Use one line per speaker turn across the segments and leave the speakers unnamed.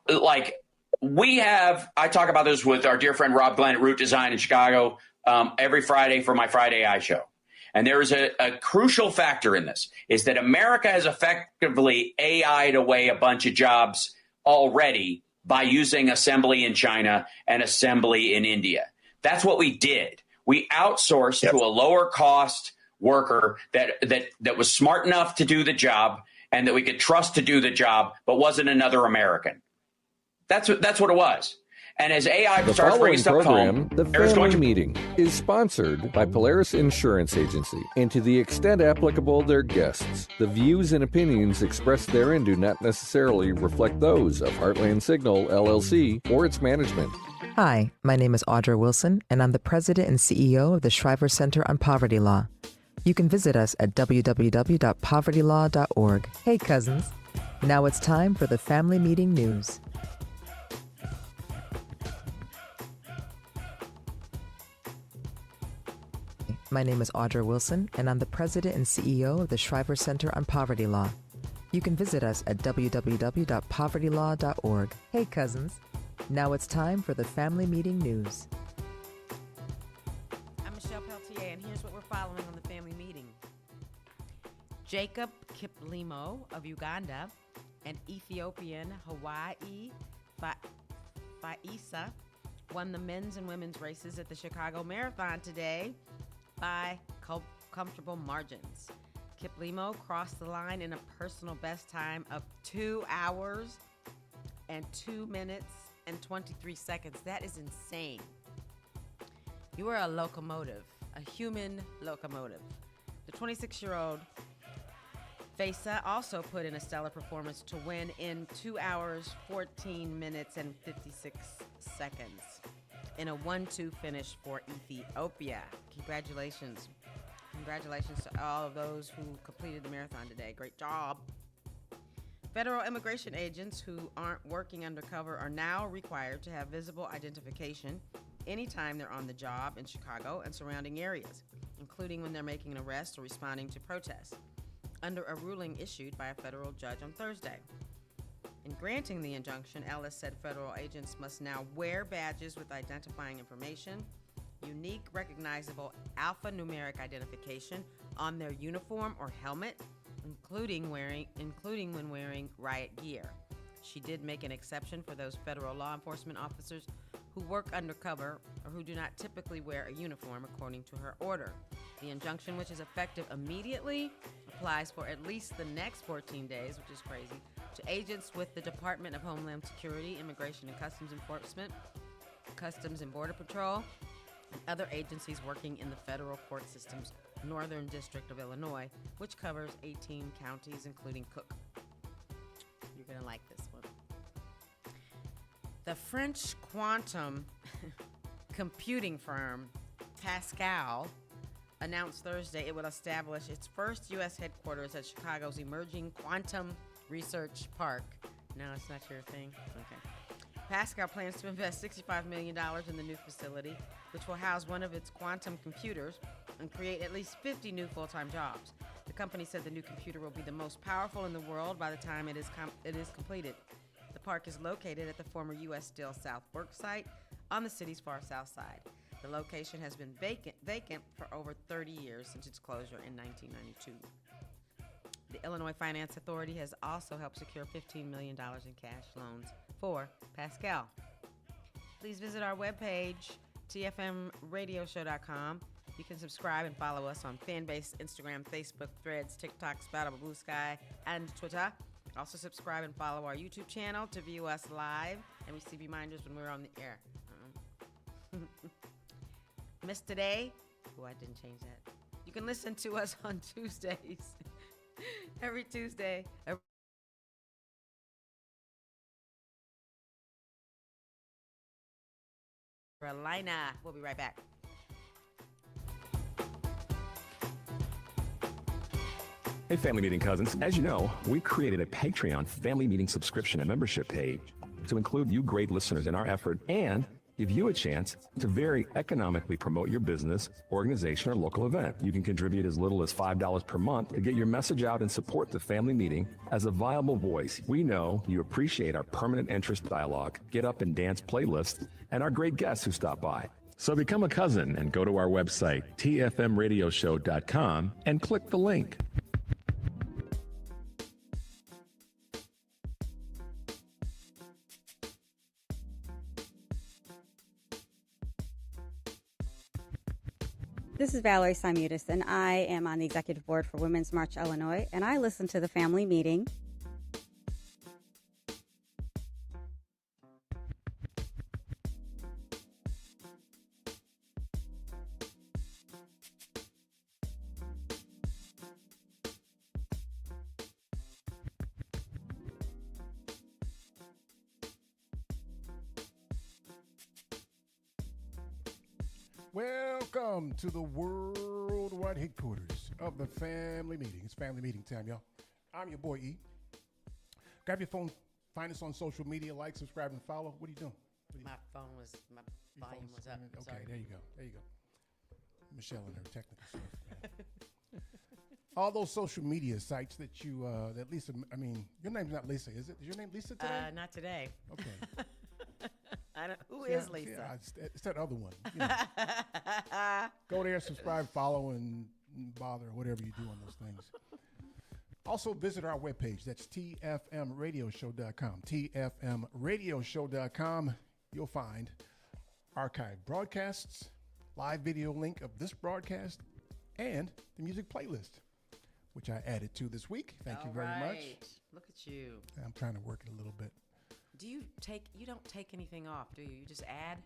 like I talk about this with our dear friend Rob Glenn at Root Design in Chicago every Friday for my Friday Eye show. And there is a crucial factor in this, is that America has effectively AI'd away a bunch of jobs already by using assembly in China and assembly in India. That's what we did. We outsourced to a lower cost worker that was smart enough to do the job and that we could trust to do the job, but wasn't another American. That's what it was. And as AI starts bringing stuff home,
the Family Meeting is sponsored by Polaris Insurance Agency, and to the extent applicable, their guests. The views and opinions expressed therein do not necessarily reflect those of Heartland Signal, LLC, or its management.
Hi, my name is Audra Wilson, and I'm the president and CEO of the Shriver Center on Poverty Law. You can visit us at www.povertylaw.org. Hey, cousins. Now it's time for the Family Meeting News. My name is Audra Wilson, and I'm the president and CEO of the Shriver Center on Poverty Law. You can visit us at www.povertylaw.org. Hey, cousins. Now it's time for the Family Meeting News.
I'm Michelle Peltier, and here's what we're following on the Family Meeting. Jacob Kiplimo of Uganda and Ethiopian Hawaii Faisa won the men's and women's races at the Chicago Marathon today by comfortable margins. Kiplimo crossed the line in a personal best time of 2 hours and 2 minutes and 23 seconds. That is insane. You are a locomotive, a human locomotive. The 26-year-old Faisa also put in a stellar performance to win in 2 hours, 14 minutes, and 56 seconds in a 1-2 finish for Ethiopia. Congratulations. Congratulations to all of those who completed the marathon today. Great job. Federal immigration agents who aren't working undercover are now required to have visible identification anytime they're on the job in Chicago and surrounding areas, including when they're making an arrest or responding to protests, under a ruling issued by a federal judge on Thursday. In granting the injunction, Ellis said federal agents must now wear badges with identifying information, unique recognizable alphanumeric identification on their uniform or helmet, including when wearing riot gear. She did make an exception for those federal law enforcement officers who work undercover or who do not typically wear a uniform, according to her order. The injunction, which is effective immediately, applies for at least the next 14 days, which is crazy, to agents with the Department of Homeland Security, Immigration and Customs Enforcement, Customs and Border Patrol, and other agencies working in the federal court system's Northern District of Illinois, which covers 18 counties, including Cook. You're going to like this one. The French quantum computing firm Pascal announced Thursday it would establish its first U.S. headquarters at Chicago's emerging Quantum Research Park. No, it's not your thing? Okay. Pascal plans to invest $65 million in the new facility, which will house one of its quantum computers and create at least 50 new full-time jobs. The company said the new computer will be the most powerful in the world by the time it is completed. The park is located at the former U.S. Steel South work site on the city's far south side. The location has been vacant for over 30 years since its closure in 1992. The Illinois Finance Authority has also helped secure $15 million in cash loans for Pascal. Please visit our webpage, tfmradioshow.com. You can subscribe and follow us on Fanbase, Instagram, Facebook, Threads, TikTok, Spoutable, Blue Sky, and Twitter. Also subscribe and follow our YouTube channel to view us live and receive reminders when we're on the air. Missed today? Oh, I didn't change that. You can listen to us on Tuesdays. Every Tuesday. Carolina. We'll be right back.
Hey, Family Meeting cousins. As you know, we created a Patreon Family Meeting subscription and membership page to include you great listeners in our effort and give you a chance to very economically promote your business, organization, or local event. You can contribute as little as $5 per month to get your message out and support the family meeting as a viable voice. We know you appreciate our permanent interest dialogue, get up and dance playlist, and our great guests who stop by. So become a cousin and go to our website, tfmradioshow.com, and click the link.
This is Valerie Simutis, and I am on the executive board for Women's March Illinois, and I listen to the family meeting.
Welcome to the worldwide headquarters of the family meeting. It's family meeting time, y'all. I'm your boy E. Grab your phone, find us on social media, like, subscribe, and follow. What are you doing?
My volume was up.
Okay,
Sorry.
there you go. Michelle and her technical stuff. All those social media sites that you, that Lisa, your name's not Lisa, is it? Is your name Lisa today?
Not today.
Okay.
Who is Lisa?
It's that other one. You know. Go there, subscribe, follow, and bother, whatever you do on those things. Also, visit our webpage. That's tfmradioshow.com. tfmradioshow.com. You'll find archived broadcasts, live video link of this broadcast, and the music playlist, which I added to this week. Thank you very much.
Look at you.
I'm trying to work it a little bit.
You don't take anything off, do you? You just add?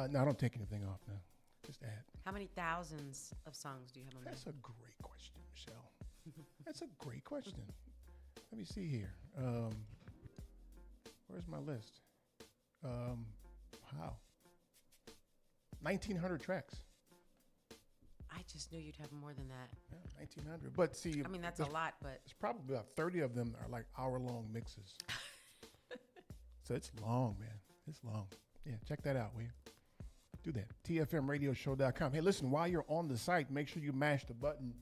No, I don't take anything off now. Just add.
How many thousands of songs do you have on there?
That's a great question, Michelle. That's a great question. Let me see here. Where's my list? Wow. 1,900 tracks.
I just knew you'd have more than that.
Yeah, 1,900. But see,
that's a lot, but
it's probably about 30 of them are like hour-long mixes. So it's long, man. It's long. Yeah, check that out, will you? Do that. TFMRadioshow.com. Hey, listen, while you're on the site, make sure you mash the button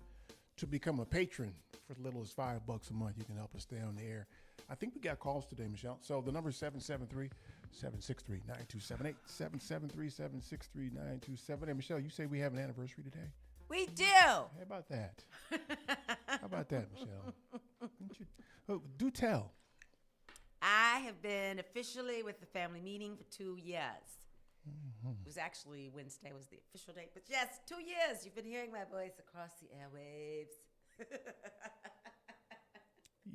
to become a patron for as little as $5 a month. You can help us stay on the air. I think we got calls today, Michelle. So the number is 773-763-9278. 773-763-9278. Michelle, you say we have an anniversary today?
we do.
How about that? How about that, Michelle? Do tell.
I have been officially with the family meeting for 2 years. Mm-hmm. It was actually Wednesday was the official date, but yes, 2 years. You've been hearing my voice across the airwaves.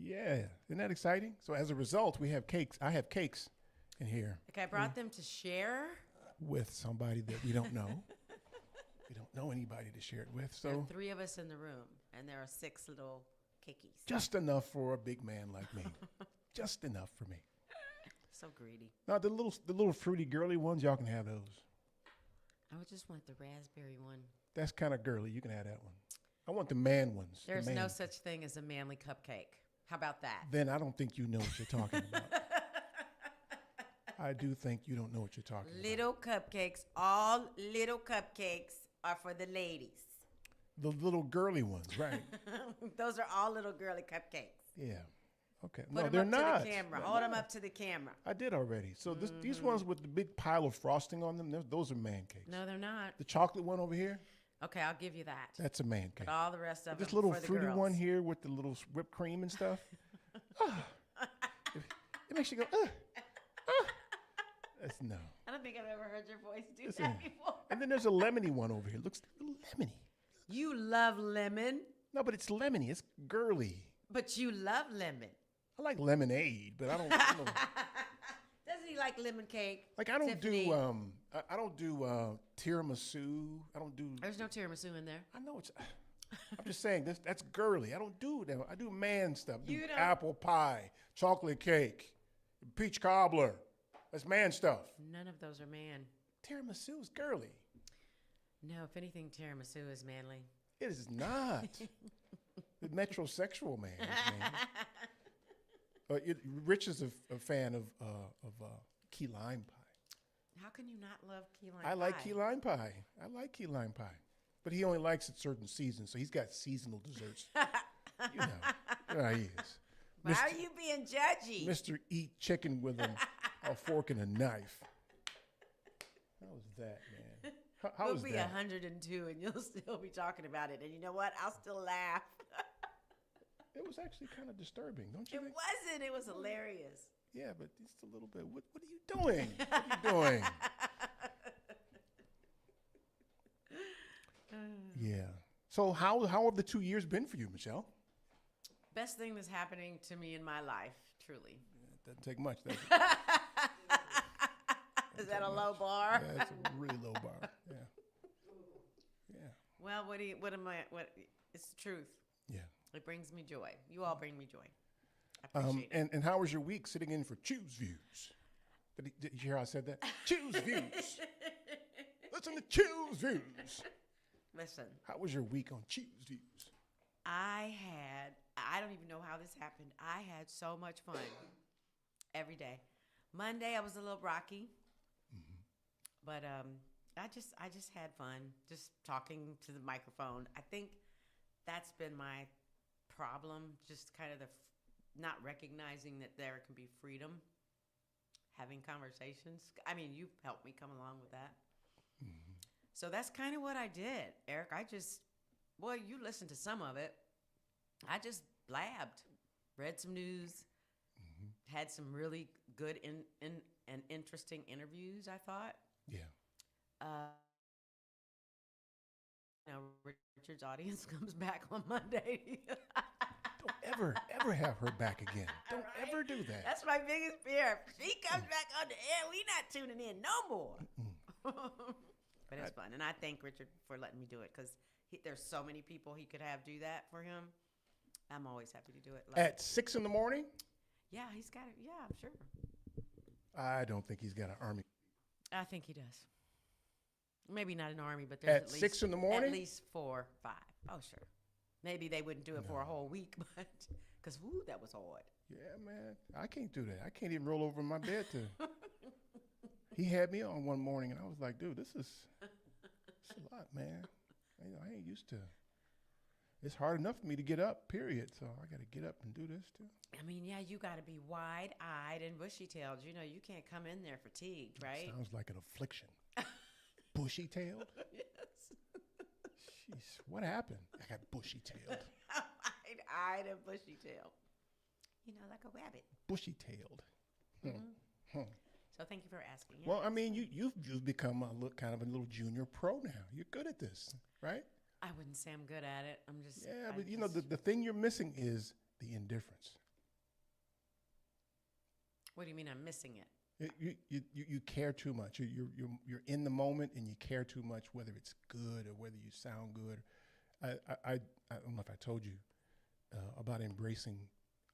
Yeah, isn't that exciting? So as a result, we have cakes. I have cakes in here.
Okay, I brought them to share
with somebody that we don't know. We don't know anybody to share it with. So
there are 3 of us in the room, and there are 6 little cakes.
Just enough for a big man like me. Just enough for me.
So greedy.
Now the little fruity girly ones, y'all can have those.
I would just want the raspberry one.
That's kind of girly. You can have that one. I want the man ones.
There's no such thing as a manly cupcake. How about that?
Then I don't think you know what you're talking about. I do think you don't know what you're talking about.
Little cupcakes, all little cupcakes are for the ladies.
The little girly ones, right?
Those are all little girly cupcakes.
Yeah. Okay.
Put
no, they're
up
not.
To the camera. Hold them up to the camera.
I did already. So these ones with the big pile of frosting on them, those are man cakes.
No, they're not.
The chocolate one over here?
Okay, I'll give you that.
That's a man cake.
But all the rest of them
this little
for the
fruity
girls.
one here with the little whipped cream and stuff. It makes you go, That's no.
I don't think I've ever heard your voice do that before.
And then there's a lemony one over here. Looks a little lemony.
You love lemon.
No, but it's lemony. It's girly.
But you love lemon.
I like lemonade, but I don't.
Doesn't he like lemon cake?
Like I don't
Tiffany?
do I don't do tiramisu. I don't do.
There's no tiramisu in there.
I know it's. I'm just saying that's girly. I don't do that. I do man stuff.
You don't-
Apple pie, chocolate cake, peach cobbler. That's man stuff.
None of those are man.
Tiramisu is girly.
No, if anything, tiramisu is manly.
It is not. The metrosexual man. Rich is a fan of key lime pie.
How can you not love key lime
I
pie?
like key lime pie. I like key lime pie. But he only likes it certain seasons, so he's got seasonal desserts. You know, there he is.
Why are you being judgy?
Mr. Eat Chicken with a fork and a knife. How was that, man? How
we'll
was
be
that?
102 and you'll still be talking about it. And you know what? I'll still laugh.
It was actually kind of disturbing, don't you
It
think?
wasn't. It was hilarious.
Yeah, but just a little bit. What are you doing? What are you doing? Yeah. So how have the 2 years been for you, Michelle?
Best thing that's happening to me in my life, truly.
It doesn't take much, does it?
Is that a low bar?
Yeah, it's a really low bar. Yeah. Yeah.
Well, what it's the truth.
Yeah.
It brings me joy. You all bring me joy. I appreciate it.
And how was your week sitting in for Choose Views? Did you hear how I said that? Choose Views. Listen to Choose Views.
Listen.
How was your week on Choose Views?
I don't even know how this happened. I had so much fun every day. Monday, I was a little rocky, but I just had fun, just talking to the microphone. I think that's been my problem, just kind of not recognizing that there can be freedom, having conversations. I mean, you've helped me come along with that. Mm-hmm. So that's kind of what I did, Eric. You listened to some of it. I just blabbed, read some news, had some really good and interesting interviews, I thought.
Yeah.
Richard's audience comes back on Monday.
Don't ever have her back again. Don't ever do that.
That's my biggest fear. If she comes back on the air, we not tuning in no more. But it's fun. And I thank Richard for letting me do it because there's so many people he could have do that for him. I'm always happy to do it.
At 6 in the morning?
Yeah, he's got it. Yeah, I'm sure.
I don't think he's got an army.
I think he does. Maybe not an army, but there's
at least 6 in the morning.
At least 4, 5. Oh, sure. Maybe they wouldn't do it for a whole week, but because that was hard.
Yeah, man, I can't do that. I can't even roll over in my bed to. He had me on one morning, and I was like, dude, this is a lot, man. I ain't used to. It's hard enough for me to get up, period. So I got to get up and do this, too.
I mean, yeah, you got to be wide-eyed and bushy-tailed. You know, you can't come in there fatigued, right?
Sounds like an affliction. Bushy-tailed?
Yes.
Jeez, what happened? I got bushy-tailed.
Wide-eyed and bushy-tailed. You know, like a rabbit.
Bushy-tailed.
Mm-hmm. So thank you for asking. Yes.
Well, I mean, you've become kind of a little junior pro now. You're good at this, right?
I wouldn't say I'm good at it. I'm just.
Yeah, but you know, the thing you're missing is the indifference.
What do you mean I'm missing it?
You care too much. You're in the moment and you care too much, whether it's good or whether you sound good. I don't know if I told you about embracing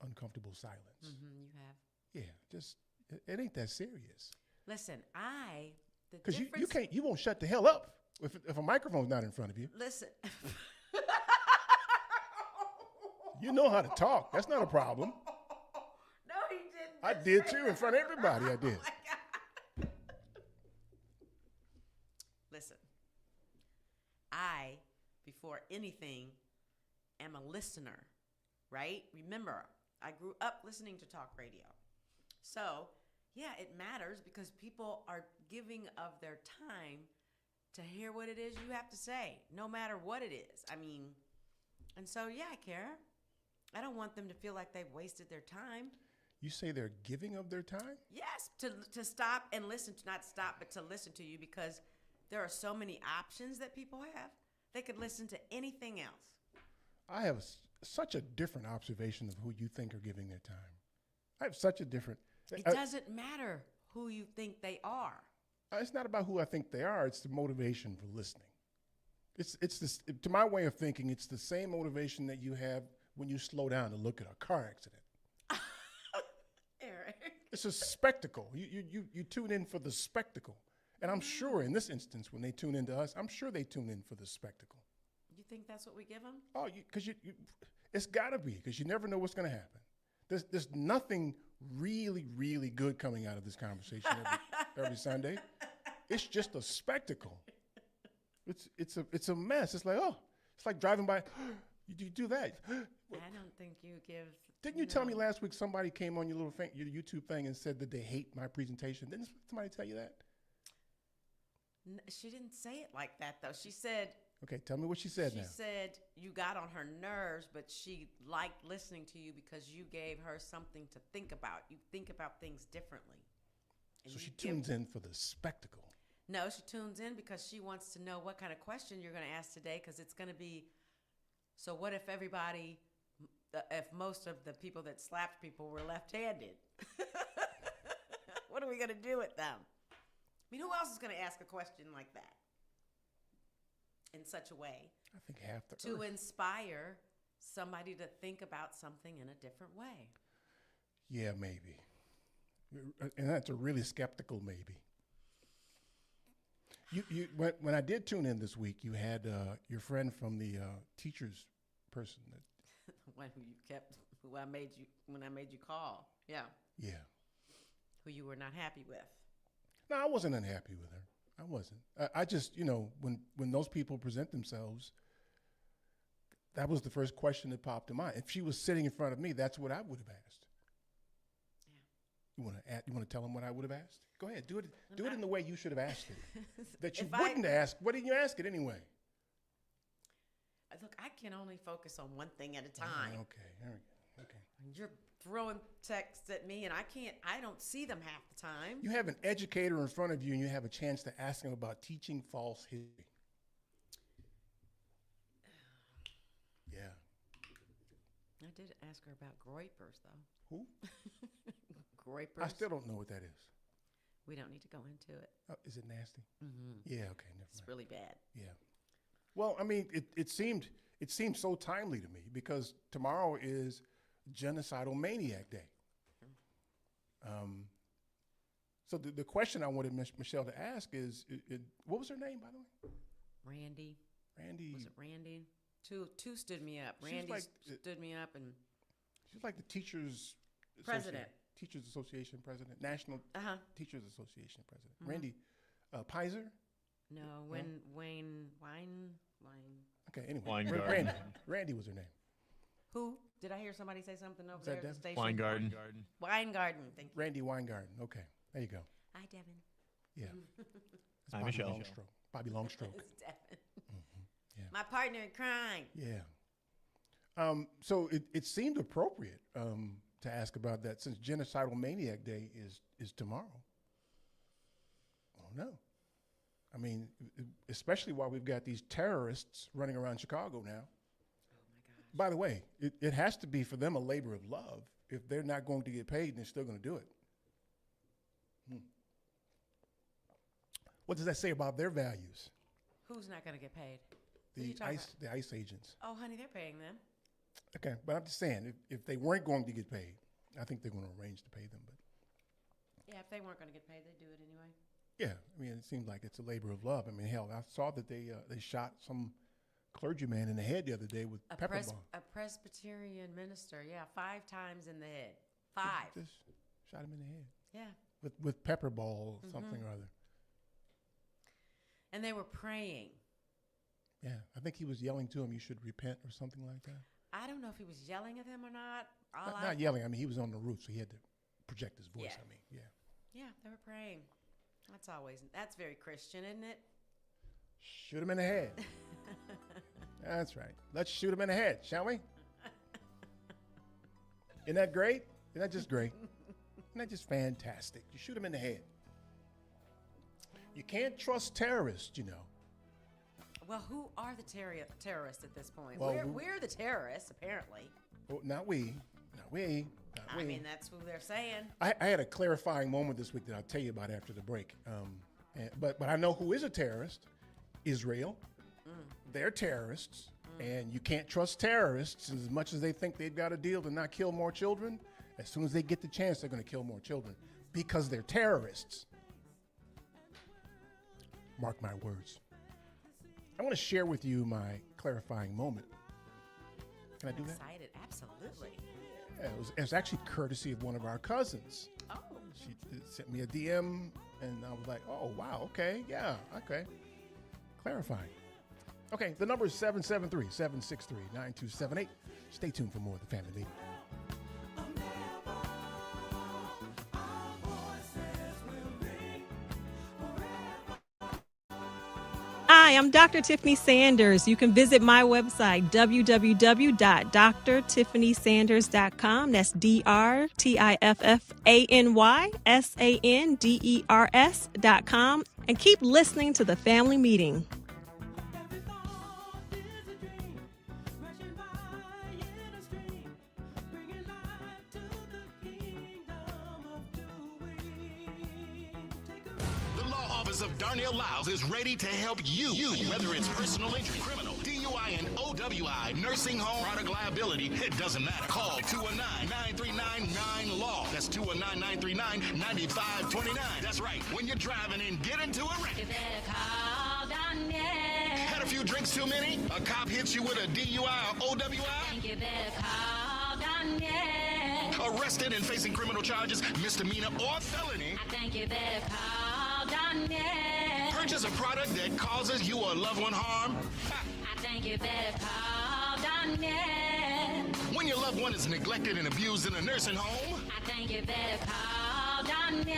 uncomfortable silence.
Mm-hmm, you have.
Yeah, just it ain't that serious.
Listen,
because you won't shut the hell up if a microphone's not in front of you.
Listen.
You know how to talk. That's not a problem.
No, he didn't.
I did too, in front of everybody. I did.
Oh, listen, before anything, am a listener, right? Remember, I grew up listening to talk radio. So, yeah, it matters because people are giving of their time to hear what it is you have to say, no matter what it is. I mean, and so, yeah, I care. I don't want them to feel like they've wasted their time.
You say they're giving of their time?
Yes, to stop and listen, to not stop, but to listen to you because there are so many options that people have. They could listen to anything else.
I have such a different observation of who you think are giving their time. I have such a different...
It doesn't matter who you think they are.
It's not about who I think they are. It's the motivation for listening. It's this, to my way of thinking, it's the same motivation that you have when you slow down to look at a car accident.
Eric.
It's a spectacle. You tune in for the spectacle. And I'm sure in this instance, when they tune into us, I'm sure they tune in for the spectacle.
You think that's what we give them?
Oh, because it's got to be, because you never know what's going to happen. There's nothing really, really good coming out of this conversation every Sunday. It's just a spectacle. It's a mess. It's like, oh, it's like driving by. You do that.
I don't think you give.
Didn't you tell me last week somebody came on your your YouTube thing and said that they hate my presentation? Didn't somebody tell you that?
She didn't say it like that, though. She said.
Okay, tell me what she said now.
She said you got on her nerves, but she liked listening to you because you gave her something to think about. You think about things differently.
So she tunes in for the spectacle.
No, she tunes in because she wants to know what kind of question you're going to ask today, because it's going to be, so what if if most of the people that slapped people were left-handed? What are we going to do with them? I mean, who else is going to ask a question like that in such a way?
I think half the
to
earth.
Inspire somebody to think about something in a different way.
Yeah, maybe. And that's a really skeptical maybe. When I did tune in this week, you had your friend from the teachers person.
When I made you call. Yeah.
Yeah.
Who you were not happy with.
No, I wasn't unhappy with her. I wasn't. I just, when those people present themselves, that was the first question that popped in mind. If she was sitting in front of me, that's what I would have asked. Yeah. You want to tell them what I would have asked? Go ahead, do it. Do it in the way you should have asked it. That you wouldn't ask. Why didn't you ask it anyway?
Look, I can only focus on one thing at a time.
Okay, there we go. Okay.
You're throwing texts at me, and I don't see them half the time.
You have an educator in front of you, and you have a chance to ask him about teaching false history. Yeah.
I did ask her about groypers, though.
Who?
Groypers.
I still don't know what that is.
We don't need to go into it.
Oh, is it nasty?
Mm-hmm.
Yeah, okay, never mind.
It's really bad.
Yeah. Well, I mean, it seemed so timely to me because tomorrow is Genocidal Maniac Day. So the question I wanted Michelle to ask is, what was her name, by the way?
Randy.
Randy.
Was it Randy? Two stood me up. Randy stood me up, and
she's like the teachers
president.
Teachers Association president, National Teachers Association president.
Mm-hmm.
Randy Pizer?
No, Wayne.
Okay, anyway. Randy was her name.
Who? Did I hear somebody say something over there at the station?
Weingarten.
Weingarten, thank you.
Randy Weingarten. Okay, there you go.
Hi, Devin.
Yeah.
Hi, Michelle.
Longstroke. Bobby Longstroke.
It's Devin.
Mm-hmm. Yeah.
My partner in crime.
Yeah. So it seemed appropriate to ask about that since Genocidal Maniac Day is tomorrow. Oh, no. I mean, especially while we've got these terrorists running around Chicago now.
Oh, my gosh.
By the way, it has to be for them a labor of love if they're not going to get paid and they're still going to do it. What does that say about their values?
Who's not going to get paid?
The ICE agents.
Oh, honey, they're paying them.
Okay, but I'm just saying, if they weren't going to get paid, I think they're going to arrange to pay them. But
yeah, if they weren't going to get paid, they'd do it anyway.
yeah, I mean, it seems like it's a labor of love. I mean, hell, I saw that they shot some clergyman in the head the other day with pepper bomb.
A Presbyterian minister, 5 times in the head. 5.
Just shot him in the head.
Yeah.
With pepper ball or something or other.
And they were praying.
Yeah, I think he was yelling to him, "You should repent" or something like that.
I don't know if he was yelling at them or not.
Not yelling. I mean, he was on the roof, so he had to project his voice.
Yeah.
I mean, yeah.
Yeah, they were praying. That's very Christian, isn't it?
Shoot him in the head. That's right. Let's shoot him in the head, shall we? Isn't that great? Isn't that just great? Isn't that just fantastic? You shoot him in the head. You can't trust terrorists, you know.
Well, who are the terrorists at this point?
Well,
we're the terrorists, apparently.
Well, not we.
I mean, that's who they're saying.
I had a clarifying moment this week that I'll tell you about after the break. But I know who is a terrorist. Israel. They're terrorists. And you can't trust terrorists as much as they think they've got a deal to not kill more children. As soon as they get the chance, they're going to kill more children because they're terrorists. Mark my words. I want to share with you my clarifying moment. Can I do that?
Excited, absolutely.
Yeah, it was actually courtesy of one of our cousins.
Oh.
She sent me a DM And I was like, oh, wow, okay, yeah, okay. Clarifying. Okay, the number is 773-763-9278. Stay tuned for more of the Family Meeting.
Hi, I'm Dr. Tiffany Sanders. You can visit my website, www.drtiffanysanders.com. That's DrTiffanySanders.com. And keep listening to the Family Meeting.
Of Darnell Lyles is ready to help you. Whether it's personal injury, criminal, DUI, and OWI, nursing home, product liability, it doesn't matter. Call 219-939-9-LAW. That's 219-939-9529. That's right. When you're driving and get into a wreck. You better call Darnell. Had a few drinks too many? A cop hits you with a DUI or OWI? I think you better call Darnell. Arrested and facing criminal charges, misdemeanor or felony? I think you better call Darnell. Purchase a product that causes you or a loved one harm? I think you better call Darnell. When your loved one is neglected and abused in a nursing home? I think you better call Darnell.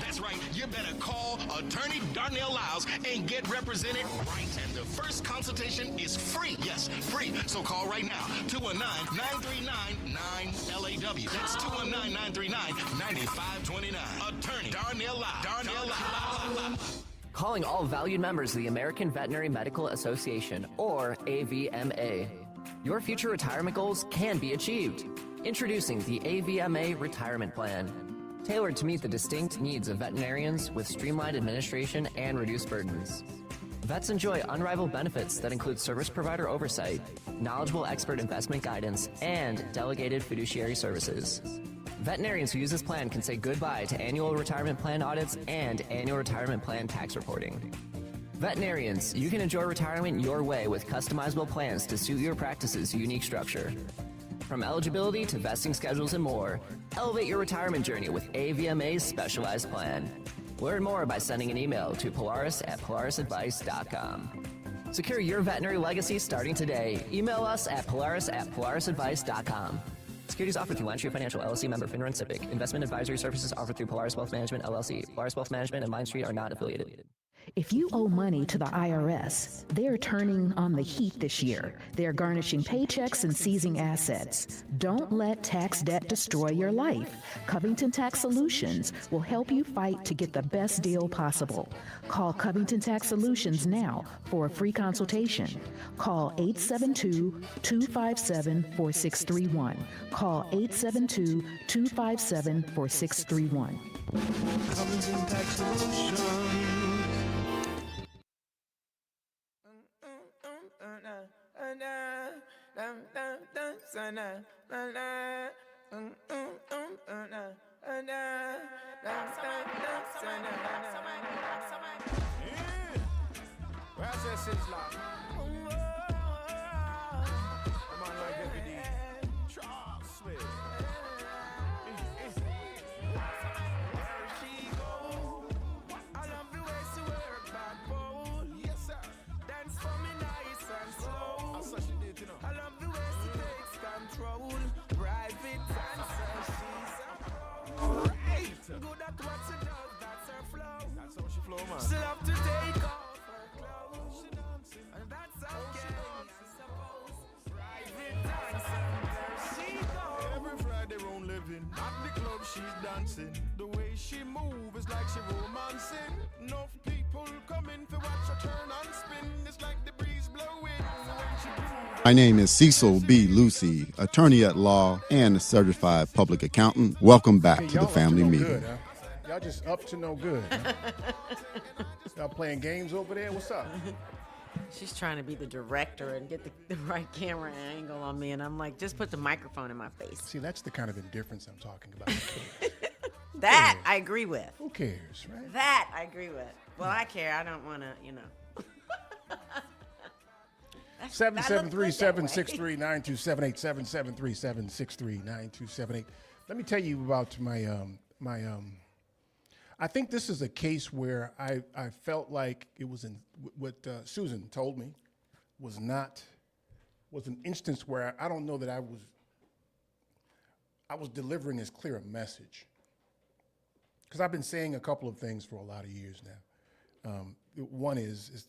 That's right, you better call Attorney Darnell Lyles and get represented right. And the first consultation is free. Yes, free. So call right now. 219-939-9LAW. That's 219-939-9529. Attorney Darnell Lyles. Darnell Lyles.
Calling all valued members of the American Veterinary Medical Association, or AVMA. Your future retirement goals can be achieved. Introducing the AVMA Retirement Plan. Tailored to meet the distinct needs of veterinarians with streamlined administration and reduced burdens. Vets enjoy unrivaled benefits that include service provider oversight, knowledgeable expert investment guidance, and delegated fiduciary services. Veterinarians who use this plan can say goodbye to annual retirement plan audits and annual retirement plan tax reporting. Veterinarians, you can enjoy retirement your way with customizable plans to suit your practice's unique structure. From eligibility to vesting schedules and more, elevate your retirement journey with AVMA's specialized plan. Learn more by sending an email to polaris@polarisadvice.com. Secure your veterinary legacy starting today. Email us at polaris@polarisadvice.com. Securities offered through LimeTree Financial LLC, member FINRA and SIPC. Investment advisory services offered through Polaris Wealth Management LLC. Polaris Wealth Management and Line Street are not affiliated.
If you owe money to the IRS, they're turning on the heat this year. They're garnishing paychecks and seizing assets. Don't let tax debt destroy your life. Covington Tax Solutions will help you fight to get the best deal possible. Call Covington Tax Solutions now for a free consultation. Call 872-257-4631. Call 872-257-4631.
Covington Tax Solutions.
She love to take off her clothes, and that's okay, I suppose. Private dancing, there she goes.
Every Friday round living, at the club she's dancing. The way she move is like she romancing. Enough people coming to watch her turn and spin. It's like the breeze blowing when she moves.
My name is Cecil B. Lucy, attorney at law and a certified public accountant. Welcome back to the family meeting.
Good, huh? Y'all just up to no good. Huh? Y'all playing games over there? What's up?
She's trying to be the director and get the right camera angle on me, and I'm like, just put the microphone in my face.
See, that's the kind of indifference I'm talking about.
That I agree with.
Who cares, right?
That I agree with. Well, I care. I don't want to,
773-763-9278, 773-763-9278. Let me tell you about my I think this is a case where I felt like it was in what Susan told me was an instance where I don't know that I was delivering as clear a message, because I've been saying a couple of things for a lot of years now. One is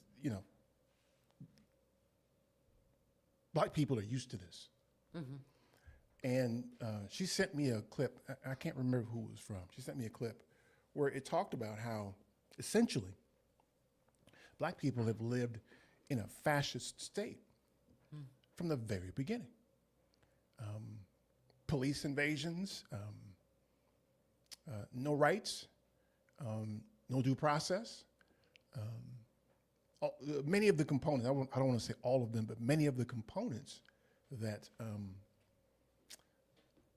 Black people are used to this. Mm-hmm. And she sent me a clip. I can't remember who it was from. She sent me a clip where it talked about how, essentially, Black people have lived in a fascist state from the very beginning. Police invasions, no rights, no due process. Many of the components, I don't want to say all of them, but many of the components that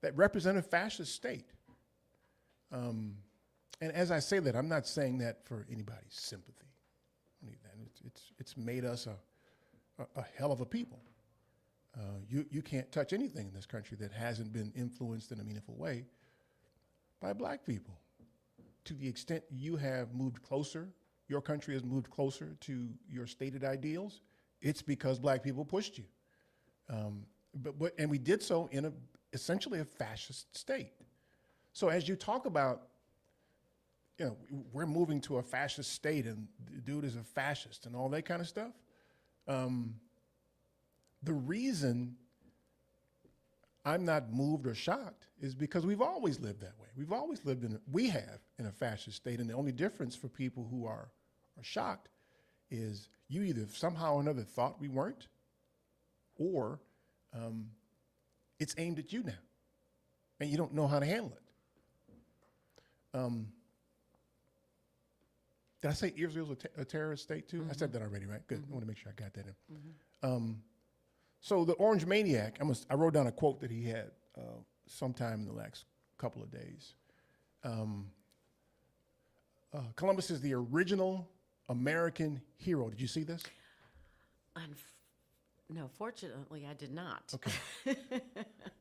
that represent a fascist state. And as I say that, I'm not saying that for anybody's sympathy. It's made us a hell of a people. You can't touch anything in this country that hasn't been influenced in a meaningful way by Black people. To the extent you have moved closer, your country has moved closer to your stated ideals, it's because Black people pushed you. And we did so in essentially a fascist state. So as you talk about, we're moving to a fascist state and the dude is a fascist and all that kind of stuff, the reason I'm not moved or shocked is because we've always lived that way. We have in a fascist state, and the only difference for people who are shocked is you either somehow or another thought we weren't, or it's aimed at you now, and you don't know how to handle it. Did I say Israel's a terrorist state too? Mm-hmm. I said that already, right? Good. Mm-hmm. I want to make sure I got that in. Mm-hmm. So the Orange Maniac, I wrote down a quote that he had sometime in the last couple of days. Columbus is the original American hero. Did you see this?
No, fortunately, I did not.
Okay.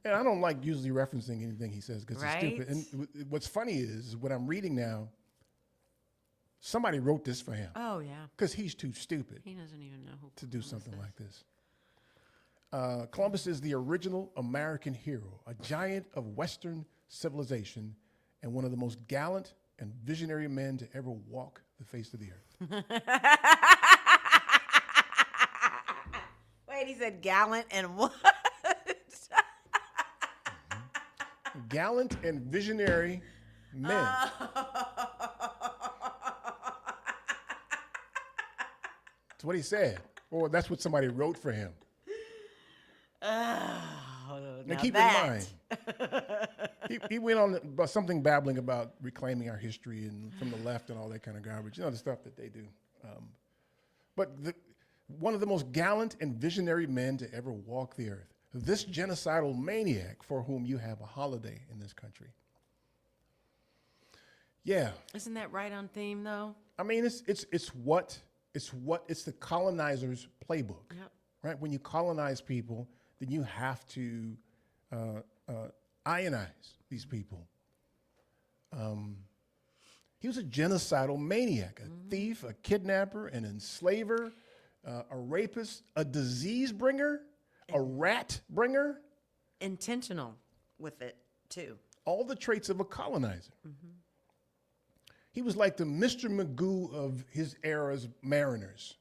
And I don't like usually referencing anything he says because it's stupid. And what's funny is what I'm reading now, somebody wrote this for him.
Oh, yeah.
Because he's too stupid.
He doesn't even know who
to do something like this. Columbus is the original American hero, a giant of Western civilization, and one of the most gallant and visionary men to ever walk the face of the earth.
Wait, he said gallant and what?
Gallant and visionary men. That's what he said. Or that's what somebody wrote for him. Now keep in mind, he went on about something babbling about reclaiming our history and from the left and all that kind of garbage. The stuff that they do. But one of the most gallant and visionary men to ever walk the earth. This genocidal maniac for whom you have a holiday in this country. Yeah.
Isn't that right on theme, though?
I mean, it's the colonizer's playbook.
Yep.
Right? When you colonize people, then you have to ionize these people. He was a genocidal maniac, a thief, a kidnapper, an enslaver, a rapist, a disease bringer, a rat bringer.
Intentional with it, too.
All the traits of a colonizer. Mm-hmm. He was like the Mr. Magoo of his era's mariners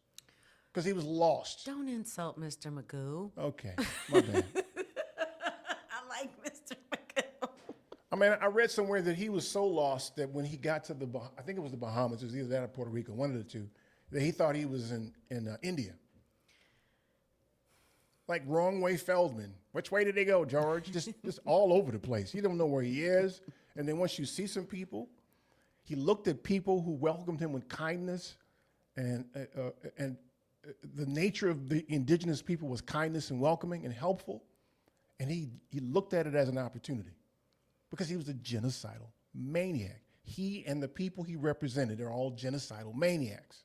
because he was lost.
Don't insult Mr. Magoo.
Okay, my bad.
I like Mr. Magoo.
I mean, I read somewhere that he was so lost that when he got to I think it was the Bahamas, it was either that or Puerto Rico, one of the two, that he thought he was in India. Like wrong way Feldman. Which way did they go, George? Just all over the place. You don't know where he is. And then once you see some people, he looked at people who welcomed him with kindness, and the nature of the indigenous people was kindness and welcoming and helpful. And he looked at it as an opportunity because he was a genocidal maniac. He and the people he represented are all genocidal maniacs.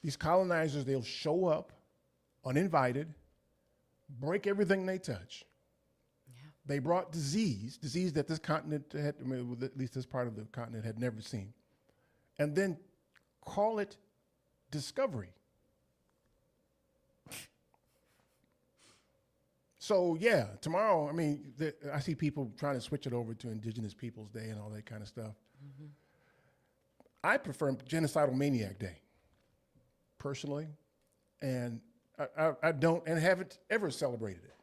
These colonizers, they'll show up uninvited, break everything they touch, They brought disease that this continent had, at least this part of the continent had never seen, and then call it discovery. So yeah, tomorrow, I see people trying to switch it over to Indigenous Peoples Day and all that kind of stuff. Mm-hmm. I prefer Genocidal Maniac Day, personally, and I don't and haven't ever celebrated it.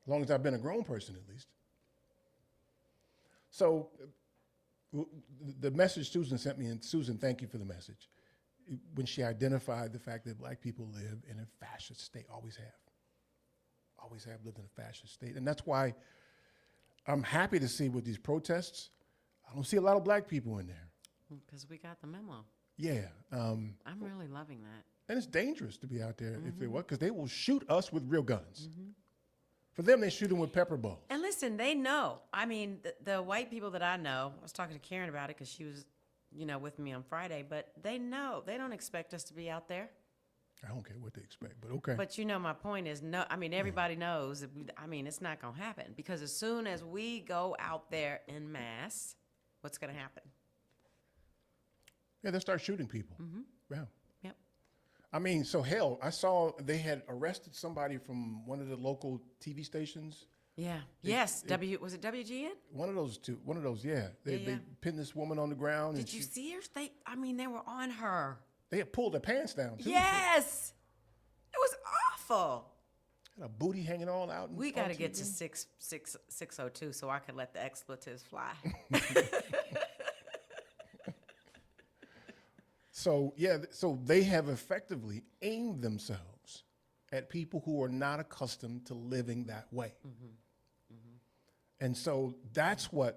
As long as I've been a grown person, at least. So the message Susan sent me, and Susan, thank you for the message, when she identified the fact that black people live in a fascist state, always have lived in a fascist state. And that's why I'm happy to see with these protests, I don't see a lot of black people in there.
Because we got the memo.
Yeah.
I'm really loving that.
And it's dangerous to be out there if they because they will shoot us with real guns. Mm-hmm. For them, they shoot them with pepper balls.
And listen, they know. I mean, the white people that I know, I was talking to Karen about it because she was, with me on Friday, but they know. They don't expect us to be out there.
I don't care what they expect, but okay.
But my point is, everybody knows that it's not going to happen because as soon as we go out there en masse, what's going to happen?
Yeah, they'll start shooting people.
Mm-hmm.
Yeah.
Yep.
So hell, I saw they had arrested somebody from one of the local TV stations.
Yeah. Was it WGN?
One of those two. Yeah. They pinned this woman on the ground.
Did you see her? They were on her.
They had pulled their pants down, too.
Yes. It was awful.
Had a booty hanging all out.
We got to get to 602 so I can let the expletives fly.
So they have effectively aimed themselves at people who are not accustomed to living that way. Mm-hmm. Mm-hmm. And so that's why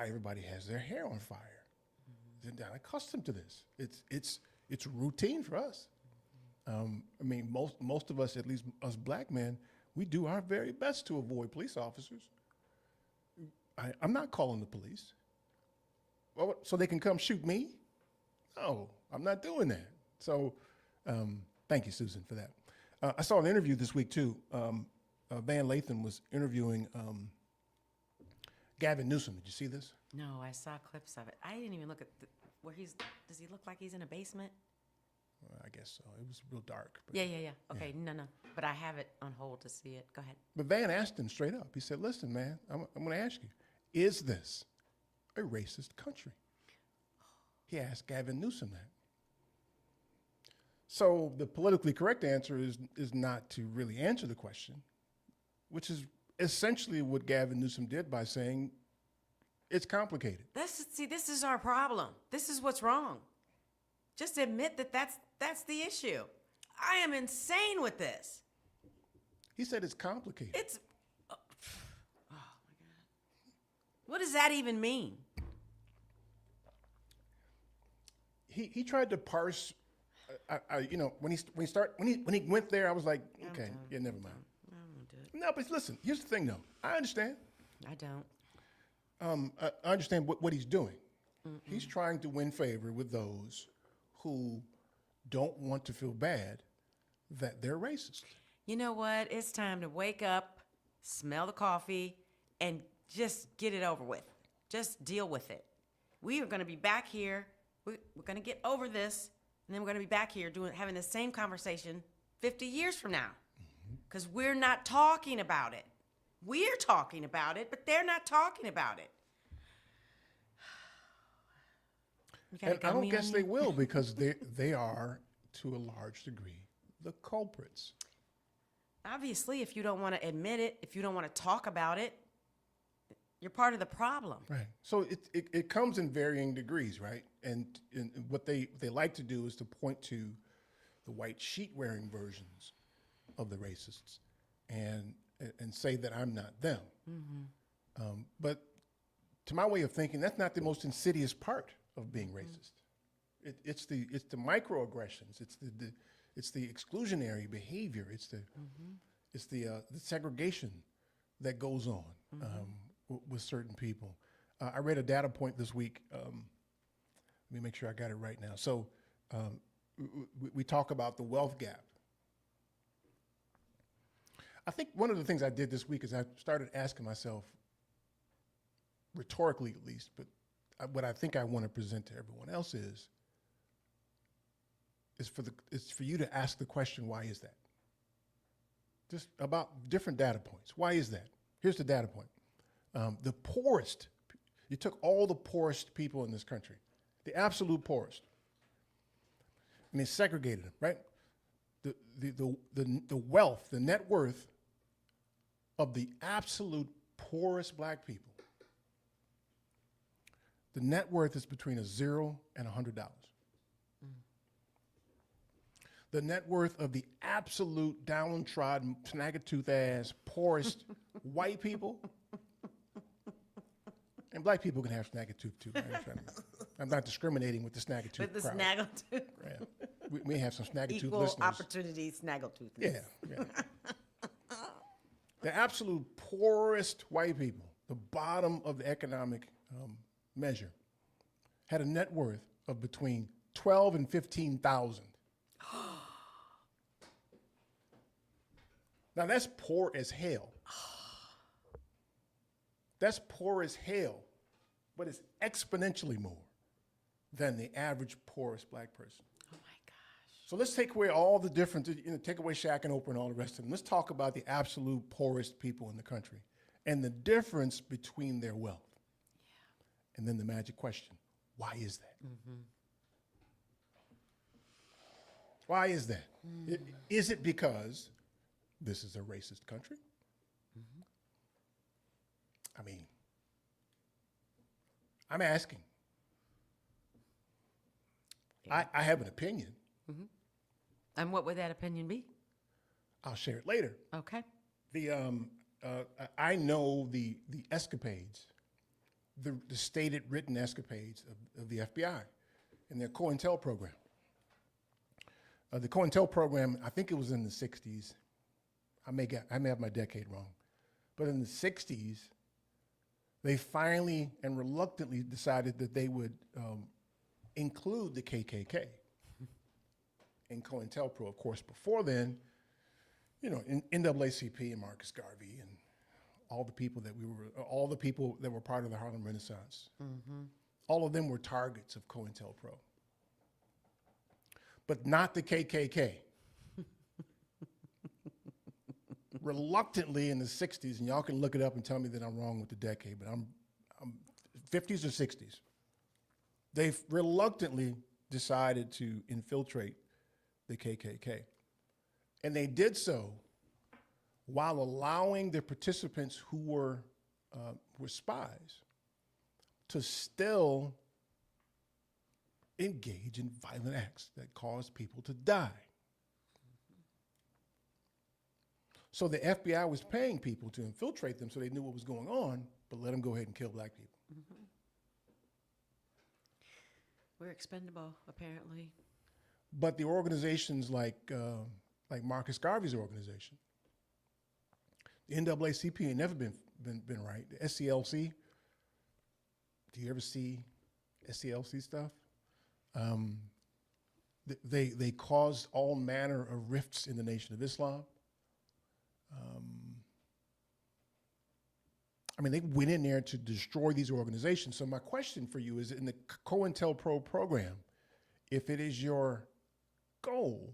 everybody has their hair on fire. Mm-hmm. They're not accustomed to this. It's routine for us. Most of us, at least us black men, we do our very best to avoid police officers. I'm not calling the police. Well, so they can come shoot me? No, I'm not doing that. So thank you, Susan, for that. I saw an interview this week, too. Van Lathan was interviewing Gavin Newsom. Did you see this?
No, I saw clips of it. I didn't even look at does he look like he's in a basement?
I guess so. It was real dark.
Yeah. Okay, yeah. No. But I have it on hold to see it. Go ahead.
But Van asked him straight up. He said, listen, man, I'm going to ask you, is this a racist country? He asked Gavin Newsom that. So the politically correct answer is not to really answer the question, which is essentially what Gavin Newsom did by saying it's complicated.
This is our problem. This is what's wrong. Just admit that's the issue. I am insane with this.
He said it's complicated.
Oh my God. What does that even mean?
He tried to parse. When he went there, I was like, okay, yeah, never mind.
I won't do it.
No, but listen, here's the thing, though. I understand.
I don't.
I understand what he's doing. Mm-mm. He's trying to win favor with those who don't want to feel bad that they're racist.
You know what? It's time to wake up, smell the coffee, and just get it over with. Just deal with it. We are going to be back here. We're going to get over this, and then we're going to be back here having the same conversation 50 years from now. Because we're not talking about it. We're talking about it, but they're not talking about it.
And I don't guess they will, because they are, to a large degree, the culprits.
Obviously, if you don't want to admit it, if you don't want to talk about it, you're part of the problem.
Right. So it comes in varying degrees, right? And what they like to do is to point to the white sheet-wearing versions of the racists and say that I'm not them. Mm-hmm. But to my way of thinking, that's not the most insidious part of being racist. It's the microaggressions. It's the exclusionary behavior. It's the segregation that goes on with certain people. I read a data point this week. Let me make sure I got it right now. So we talk about the wealth gap. I think one of the things I did this week is I started asking myself, rhetorically at least, but what I think I want to present to everyone else is for you to ask the question, why is that? Just about different data points. Why is that? Here's the data point. The poorest, you took all the poorest people in this country, the absolute poorest, and they segregated them, right? The wealth, the net worth of the absolute poorest black people, the net worth is between $0 and $100. The net worth of the absolute downtrodden, snag-a-tooth ass, poorest white people, and black people can have snag-a-tooth too. I'm not discriminating with the snag-a-tooth
With the
crowd.
snaggletooth.
Yeah. We have some snag-a-tooth
Equal
listeners.
opportunity snaggletooth.
Yeah. The absolute poorest white people, the bottom of the economic measure, had a net worth of between $12,000 and $15,000. Now that's poor as hell. That's poor as hell, but it's exponentially more than the average poorest black person.
Oh my gosh.
So let's take away all the difference, take away Shaq and Oprah and all the rest of them. Let's talk about the absolute poorest people in the country and the difference between their wealth. Yeah. And then the magic question, why is that? Mm-hmm. Why is that? Is it because this is a racist country? Mm-hmm. I mean, I'm asking. Yeah. I have an opinion.
Mm-hmm. And what would that opinion be?
I'll share it later.
Okay.
I know the escapades, the stated written escapades of the FBI and their COINTEL program. The COINTEL program, I think it was in the 60s. I may have my decade wrong. But in the 60s, they finally and reluctantly decided that they would include the KKK in COINTELPRO. Of course, before then, in NAACP and Marcus Garvey and all the people that were part of the Harlem Renaissance, all of them were targets of COINTELPRO. But not the KKK. Reluctantly in the 60s, and y'all can look it up and tell me that I'm wrong with the decade, but I'm 50s or 60s. They reluctantly decided to infiltrate the KKK. And they did so while allowing the participants who were spies to still engage in violent acts that caused people to die. So the FBI was paying people to infiltrate them so they knew what was going on, but let them go ahead and kill black people.
Mm-hmm. We're expendable, apparently.
But the organizations like Marcus Garvey's organization, the NAACP ain't never been right. The SCLC, do you ever see SCLC stuff? They caused all manner of rifts in the Nation of Islam. They went in there to destroy these organizations. So my question for you is, in the COINTELPRO program, if it is your goal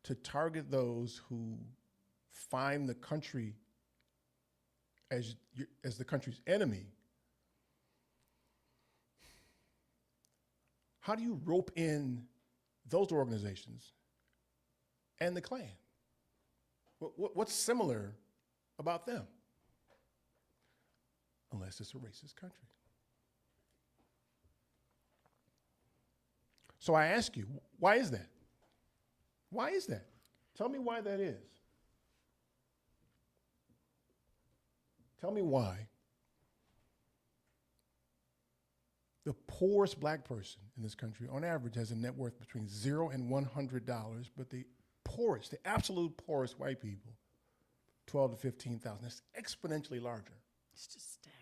to target those who find the country as the country's enemy, how do you rope in those organizations and the Klan? What's similar about them? Unless it's a racist country. So I ask you, why is that? Why is that? Tell me why that is. Tell me why the poorest black person in this country, on average, has a net worth between $0 and $100, but the poorest, the absolute poorest white people, $12,000 to $15,000. That's exponentially larger.
It's just staggering.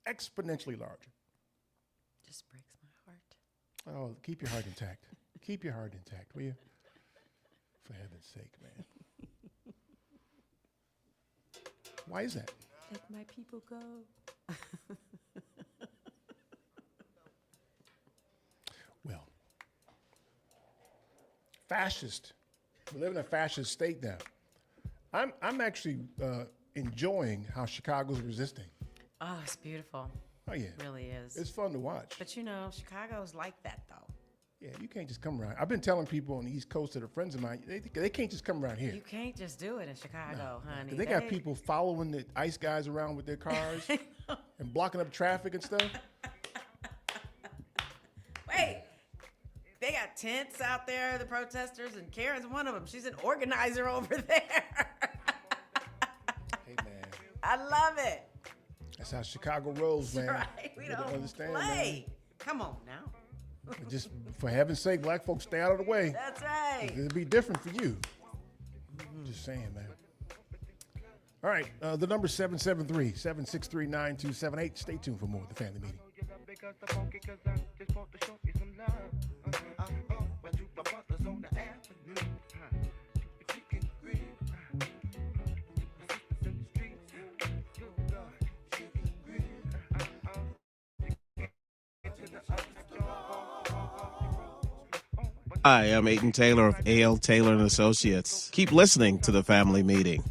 Exponentially larger.
Just breaks my heart.
Oh, keep your heart intact. Keep your heart intact, will you? For heaven's sake, man. Why is that?
Let my people go.
Well, fascist. We live in a fascist state now. I'm actually enjoying how Chicago's resisting.
Oh, it's beautiful.
Oh, yeah.
It really is.
It's fun to watch.
But you know, Chicago's like that, though.
Yeah, you can't just come around. I've been telling people on the East Coast that are friends of mine, they can't just come around here.
You can't just do it in Chicago, honey.
They got people following the ICE guys around with their cars and blocking up traffic and stuff.
Wait, they got tents out there, the protesters, and Karen's one of them. She's an organizer over there.
Hey, man.
I love it.
That's how Chicago rolls, man.
That's right. We
You
don't
understand,
play. Come on now.
Just for heaven's sake, black folks, stay out of the way.
That's right.
It'll be different for you. Just saying, man. All right, the number 773-763-9278. Stay tuned for more of the family meeting.
Hi, I'm Aiton Taylor of A.L. Taylor & Associates. Keep listening to the family meeting.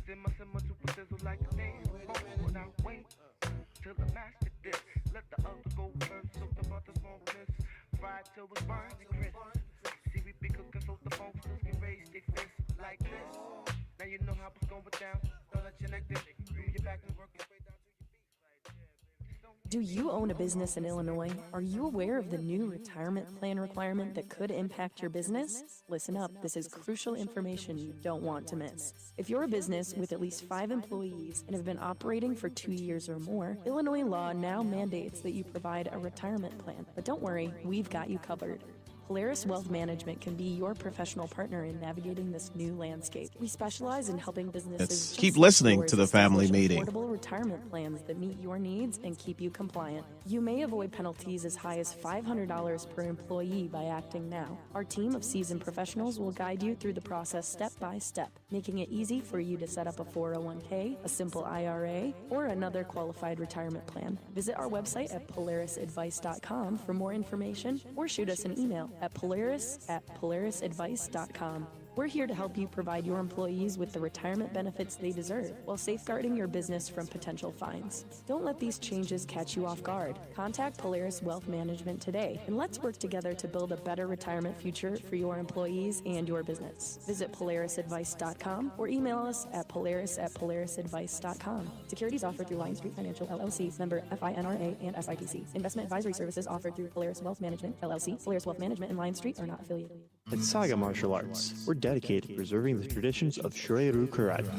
Do you own a business in Illinois? Are you aware of the new retirement plan requirement that could impact your business? Listen up, this is crucial information you don't want to miss. If you're a business with at least 5 employees and have been operating for 2 years or more, Illinois law now mandates that you provide a retirement plan. But don't worry, we've got you covered. Polaris Wealth Management can be your professional partner in navigating this new landscape. We specialize in helping businesses
Keep listening to the family
establish
meeting.
affordable retirement plans that meet your needs and keep you compliant. You may avoid penalties as high as $500 per employee by acting now. Our team of seasoned professionals will guide you through the process step by step, making it easy for you to set up a 401k, a simple IRA, or another qualified retirement plan. Visit our website at polarisadvice.com for more information or shoot us an email at polarisadvice.com. We're here to help you provide your employees with the retirement benefits they deserve while safeguarding your business from potential fines. Don't let these changes catch you off guard. Contact Polaris Wealth Management today and let's work together to build a better retirement future for your employees and your business. Visit polarisadvice.com or email us at polaris@polarisadvice.com. Securities offered through Lion Street Financial LLC, member FINRA and SIPC. Investment advisory services offered through Polaris Wealth Management LLC. Polaris Wealth Management and Lion Street are not affiliated.
At Saga Martial Arts, we're dedicated to preserving the traditions of Shurei-ryu Karate.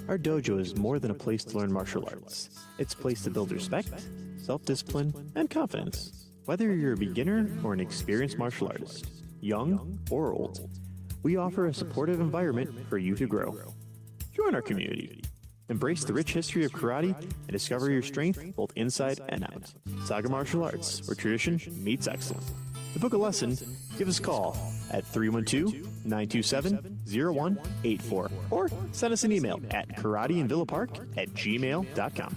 Our dojo is more than a place to learn martial arts. It's a place to build respect, self-discipline, and confidence. Whether you're a beginner or an experienced martial artist, young or old, we offer a supportive environment for you to grow. Join our community. Embrace the rich history of karate and discover your strength both inside and out. Saga Martial Arts, where tradition meets excellence. To book a lesson, give us a call at 312-927-0184 or send us an email at karateinvillapark@gmail.com.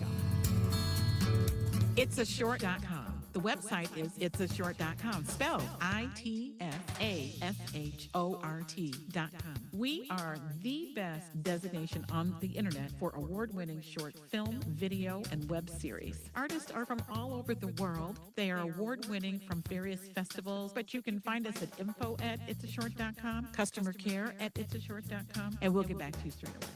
Itsashort.com. The website is itsashort.com, spelled ITSASHORT.com. We are the best designation on the internet for award-winning short film, video, and web series. Artists are from all over the world. They are award-winning from various festivals, but you can find us at info@itsashort.com, customer care at itsashort.com, and we'll get back to you straight away.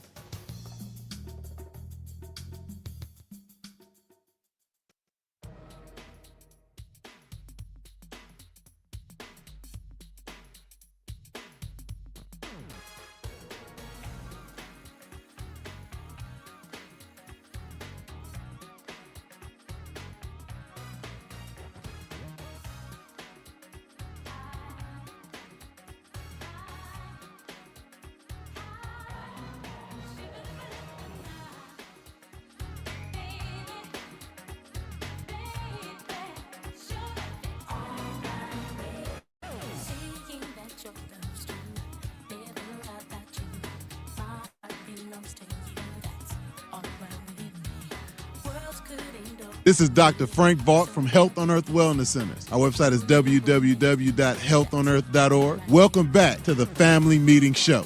This is Dr. Frank Vaught from Health on Earth Wellness Centers. Our website is www.healthonearth.org. Welcome back to the Family Meeting Show.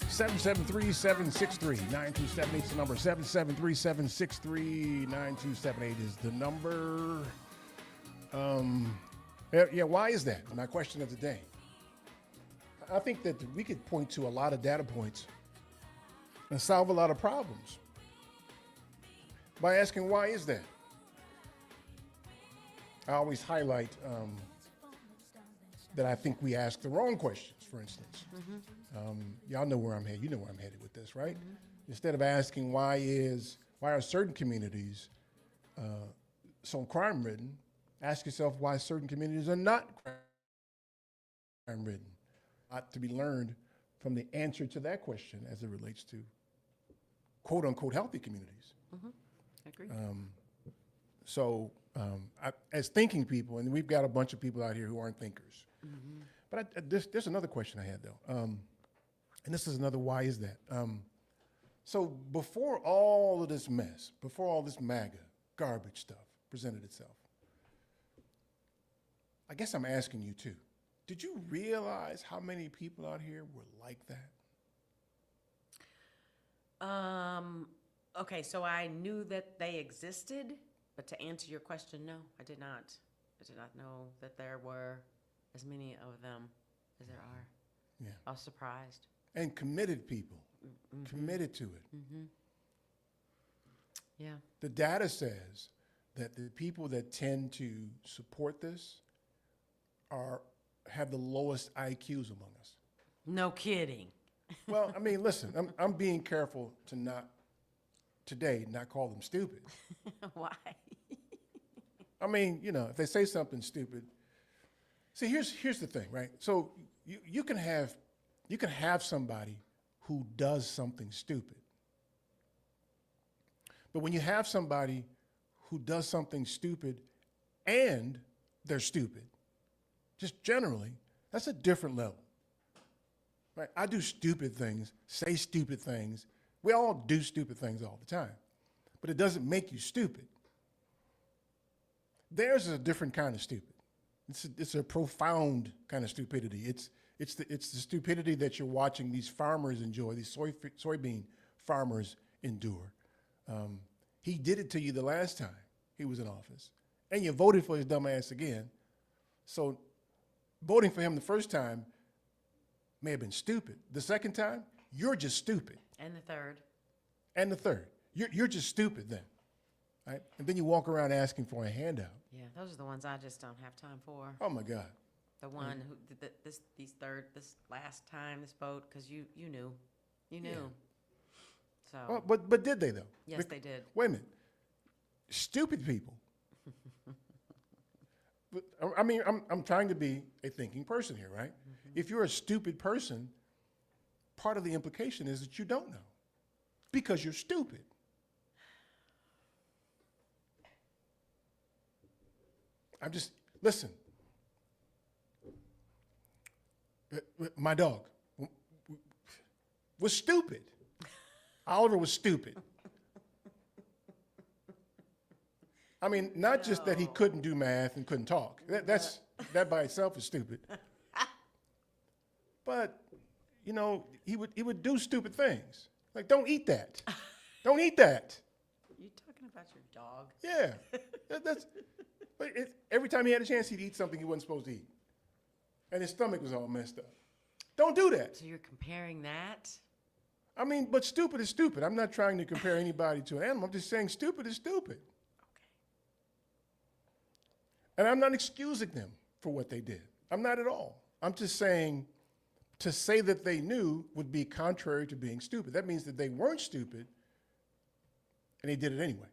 Seven 773-763-9278 is the number. 773-763-9278 is the number. Why is that? My question of the day. I think that we could point to a lot of data points and solve a lot of problems by asking, why is that? I always highlight that I think we ask the wrong questions, for instance. Y'all know where I'm headed. You know where I'm headed with this, right? Instead of asking why are certain communities so crime-ridden, ask yourself why certain communities are not crime-ridden. To be learned from the answer to that question as it relates to quote-unquote healthy communities.
I agree.
As thinking people, and we've got a bunch of people out here who aren't thinkers. But there's another question I had, though. And this is another why is that? So before all of this mess, before all this MAGA garbage stuff presented itself, I guess I'm asking you too. Did you realize how many people out here were like that?
Okay, so I knew that they existed, but to answer your question, no, I did not. I did not know that there were as many of them as there are.
Yeah.
I was surprised.
And committed people, committed to it.
Yeah.
The data says that the people that tend to support this have the lowest IQs among us.
No kidding.
Well, I mean, listen, I'm being careful to not call them stupid.
Why?
I mean, if they say something stupid. See, here's the thing, right? So you can have somebody who does something stupid. But when you have somebody who does something stupid and they're stupid, just generally, that's a different level. Right? I do stupid things, say stupid things. We all do stupid things all the time. But it doesn't make you stupid. There's a different kind of stupid. It's a profound kind of stupidity. It's the stupidity that you're watching these farmers enjoy, these soybean farmers endure. He did it to you the last time he was in office, and you voted for his dumb ass again. So voting for him the first time may have been stupid. The second time, you're just stupid.
And the third.
And the third. You're just stupid then. Right? And then you walk around asking for a handout.
Yeah, those are the ones I just don't have time for.
Oh my God.
The one who did this last time, this vote, because you knew. You knew.
Yeah.
So.
Well, but did they though?
Yes, they did.
Wait a minute. Stupid people. But, I mean, I'm trying to be a thinking person here, right? If you're a stupid person, part of the implication is that you don't know because you're stupid. Listen, my dog was stupid. Oliver was stupid. I mean, not just that he couldn't do math and couldn't talk. That by itself is stupid. But, he would do stupid things. Like, don't eat that. Don't eat that.
You talking about your dog?
Yeah. But every time he had a chance, he'd eat something he wasn't supposed to eat. And his stomach was all messed up. Don't do that.
So you're comparing that?
I mean, but stupid is stupid. I'm not trying to compare anybody to an animal. I'm just saying stupid is stupid.
Okay.
And I'm not excusing them for what they did. I'm not at all. I'm just saying to say that they knew would be contrary to being stupid. That means that they weren't stupid and they did it anyway.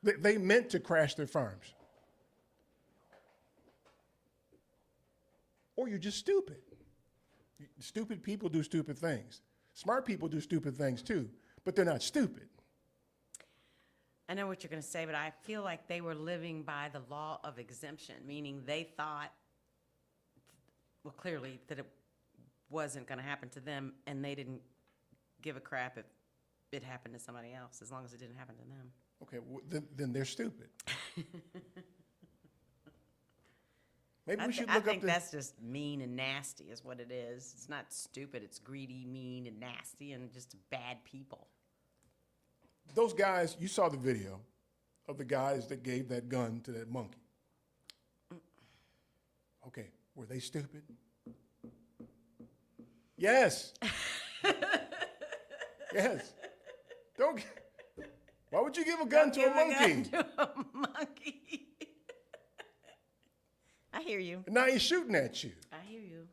They meant to crash their farms. Or you're just stupid. Stupid people do stupid things. Smart people do stupid things too, but they're not stupid.
I know what you're going to say, but I feel like they were living by the law of exemption, meaning they thought well, clearly that it wasn't going to happen to them, and they didn't give a crap if it happened to somebody else, as long as it didn't happen to them.
Okay, then they're stupid. Maybe we should
I
look
think
up the...
that's just mean and nasty is what it is. It's not stupid. It's greedy, mean, and nasty, and just bad people.
Those guys, you saw the video of the guys that gave that gun to that monkey. Okay, were they stupid? Yes. Yes. Don't. Why would you give a gun to a monkey?
I hear you.
Now he's shooting at you.
I hear you.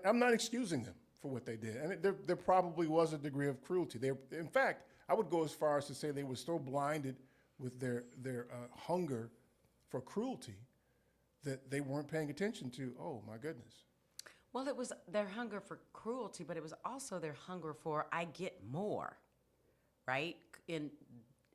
I'm not excusing them for what they did. And there probably was a degree of cruelty. In fact, I would go as far as to say they were so blinded with their hunger for cruelty that they weren't paying attention to, oh, my goodness.
Well, it was their hunger for cruelty, but it was also their hunger for, I get more, right? In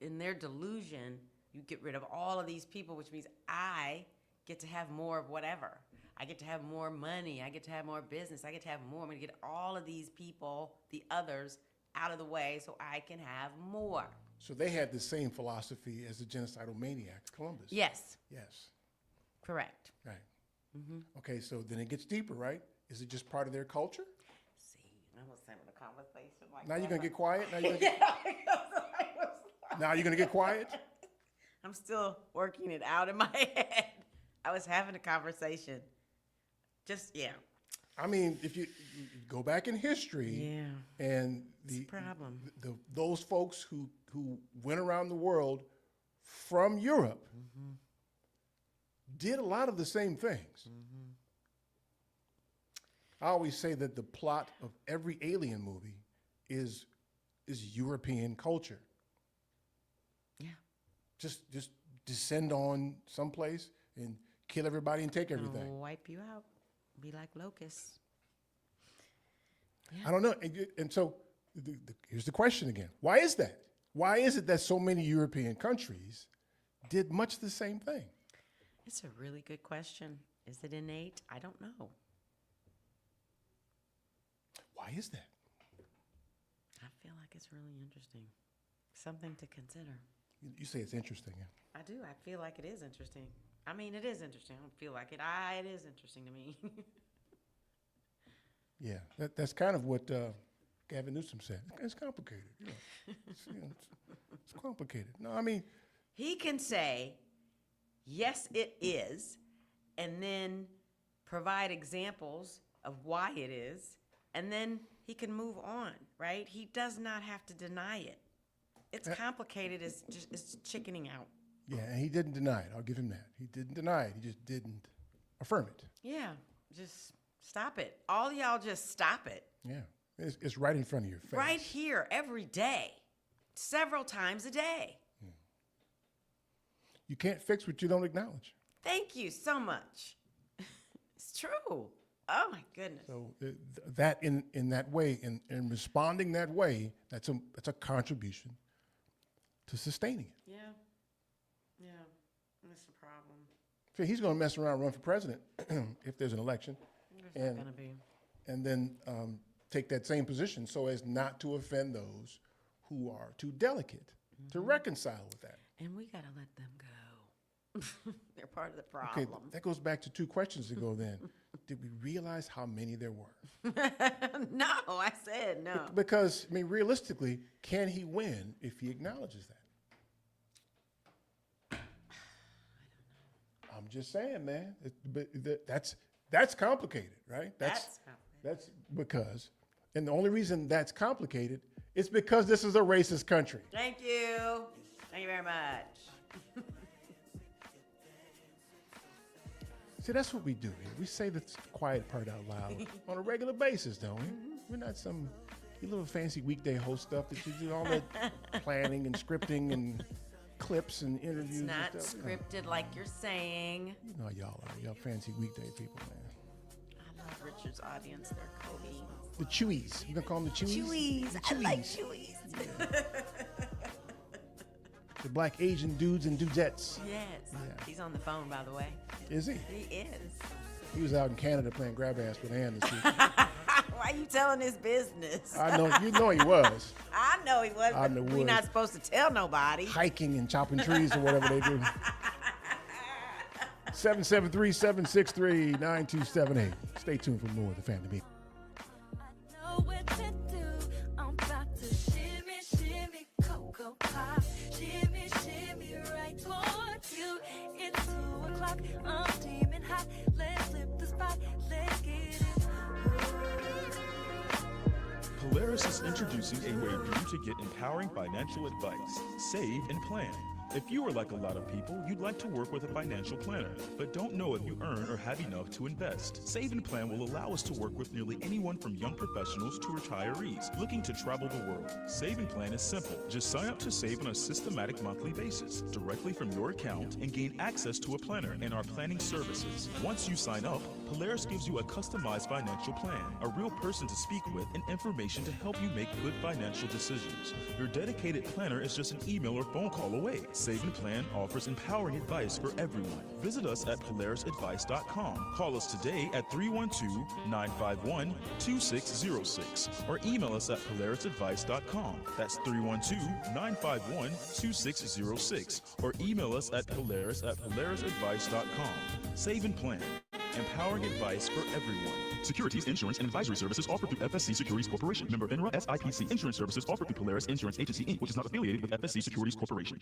their delusion, you get rid of all of these people, which means I get to have more of whatever. I get to have more money. I get to have more business. I get to have more. I'm going to get all of these people, the others, out of the way so I can have more.
So they had the same philosophy as the genocidal maniacs, Columbus.
Yes.
Yes.
Correct.
Right.
Mm-hmm.
Okay, so then it gets deeper, right? Is it just part of their culture?
See, I was having a conversation like
now
that.
You're going to get quiet? Now you're
going
to get quiet?
I'm still working it out in my head. I was having a conversation. Just, yeah.
I mean, if you go back in history, and the
problem.
Those folks who went around the world from Europe did a lot of the same things. I always say that the plot of every alien movie is European culture.
Yeah.
Just descend on someplace and kill everybody and take everything.
I'll wipe you out. Be like locusts.
I don't know. And so here's the question again. Why is that? Why is it that so many European countries did much the same thing?
It's a really good question. Is it innate? I don't know.
Why is that?
I feel like it's really interesting. Something to consider.
You say it's interesting. Yeah.
I do. I feel like it is interesting. I mean, it is interesting. I don't feel like it. It is interesting to me.
Yeah, that's kind of what Gavin Newsom said. It's complicated. It's complicated. No, I mean.
He can say, yes, it is, and then provide examples of why it is, and then he can move on, right? He does not have to deny it. It's complicated. It's chickening out.
Yeah, and he didn't deny it. I'll give him that. He didn't deny it. He just didn't affirm it.
Yeah, just stop it. All y'all just stop it.
Yeah, it's right in front of your face.
Right here, every day, several times a day.
Yeah. You can't fix what you don't acknowledge.
Thank you so much. It's true. Oh, my goodness.
So that in that way, in responding that way, that's a contribution to sustaining it.
Yeah. Yeah, that's the problem.
So he's going to mess around and run for president if there's an election.
There's not going to be.
And then take that same position so as not to offend those who are too delicate to reconcile with that.
And we got to let them go. They're part of the problem.
Okay, that goes back to 2 questions ago then. Did we realize how many there were?
No, I said no.
Because, I mean, realistically, can he win if he acknowledges that? I'm just saying, man. That's complicated, right? That's because, and the only reason that's complicated is because this is a racist country.
Thank you. Thank you very much.
See, that's what we do here. We say the quiet part out loud on a regular basis, don't we? We're not some little fancy weekday host stuff that you do all that planning and scripting and clips and interviews.
It's not
and stuff.
scripted like you're saying.
You know y'all are. Y'all fancy weekday people, man.
I love Richard's audience. They're Cody.
The Chewies. You gonna call them the Chewies?
Chewies. I like Chewies.
The black Asian dudes and dudettes.
Yes.
Yeah.
He's on the phone, by the way.
Is he?
He is.
He was out in Canada playing grab ass with Ann this week.
Why are you telling his business?
I know, you know he was.
I know he was,
I
but
know
we're
was.
not supposed to tell nobody.
Hiking and chopping trees or whatever they do. 773-763-9278. Stay tuned for more of the Family Meeting.
Polaris is introducing a way for you to get empowering financial advice, save, and plan. If you are like a lot of people, you'd like to work with a financial planner, but don't know if you earn or have enough to invest. Save and Plan will allow us to work with nearly anyone from young professionals to retirees looking to travel the world. Save and Plan is simple. Just sign up to save on a systematic monthly basis directly from your account and gain access to a planner and our planning services. Once you sign up, Polaris gives you a customized financial plan, a real person to speak with, and information to help you make good financial decisions. Your dedicated planner is just an email or phone call away. Save and Plan offers empowering advice for everyone. Visit us at polarisadvice.com. Call us today at 312-951-2606 or email us at polarisadvice.com. That's 312-951-2606 or email us at polarisadvice.com. Save and Plan. Empowering advice for everyone. Securities, insurance, and advisory services offered through FSC Securities Corporation. Member FINRA SIPC. Insurance services offered through Polaris Insurance Agency, Inc., which is not affiliated with FSC Securities Corporation.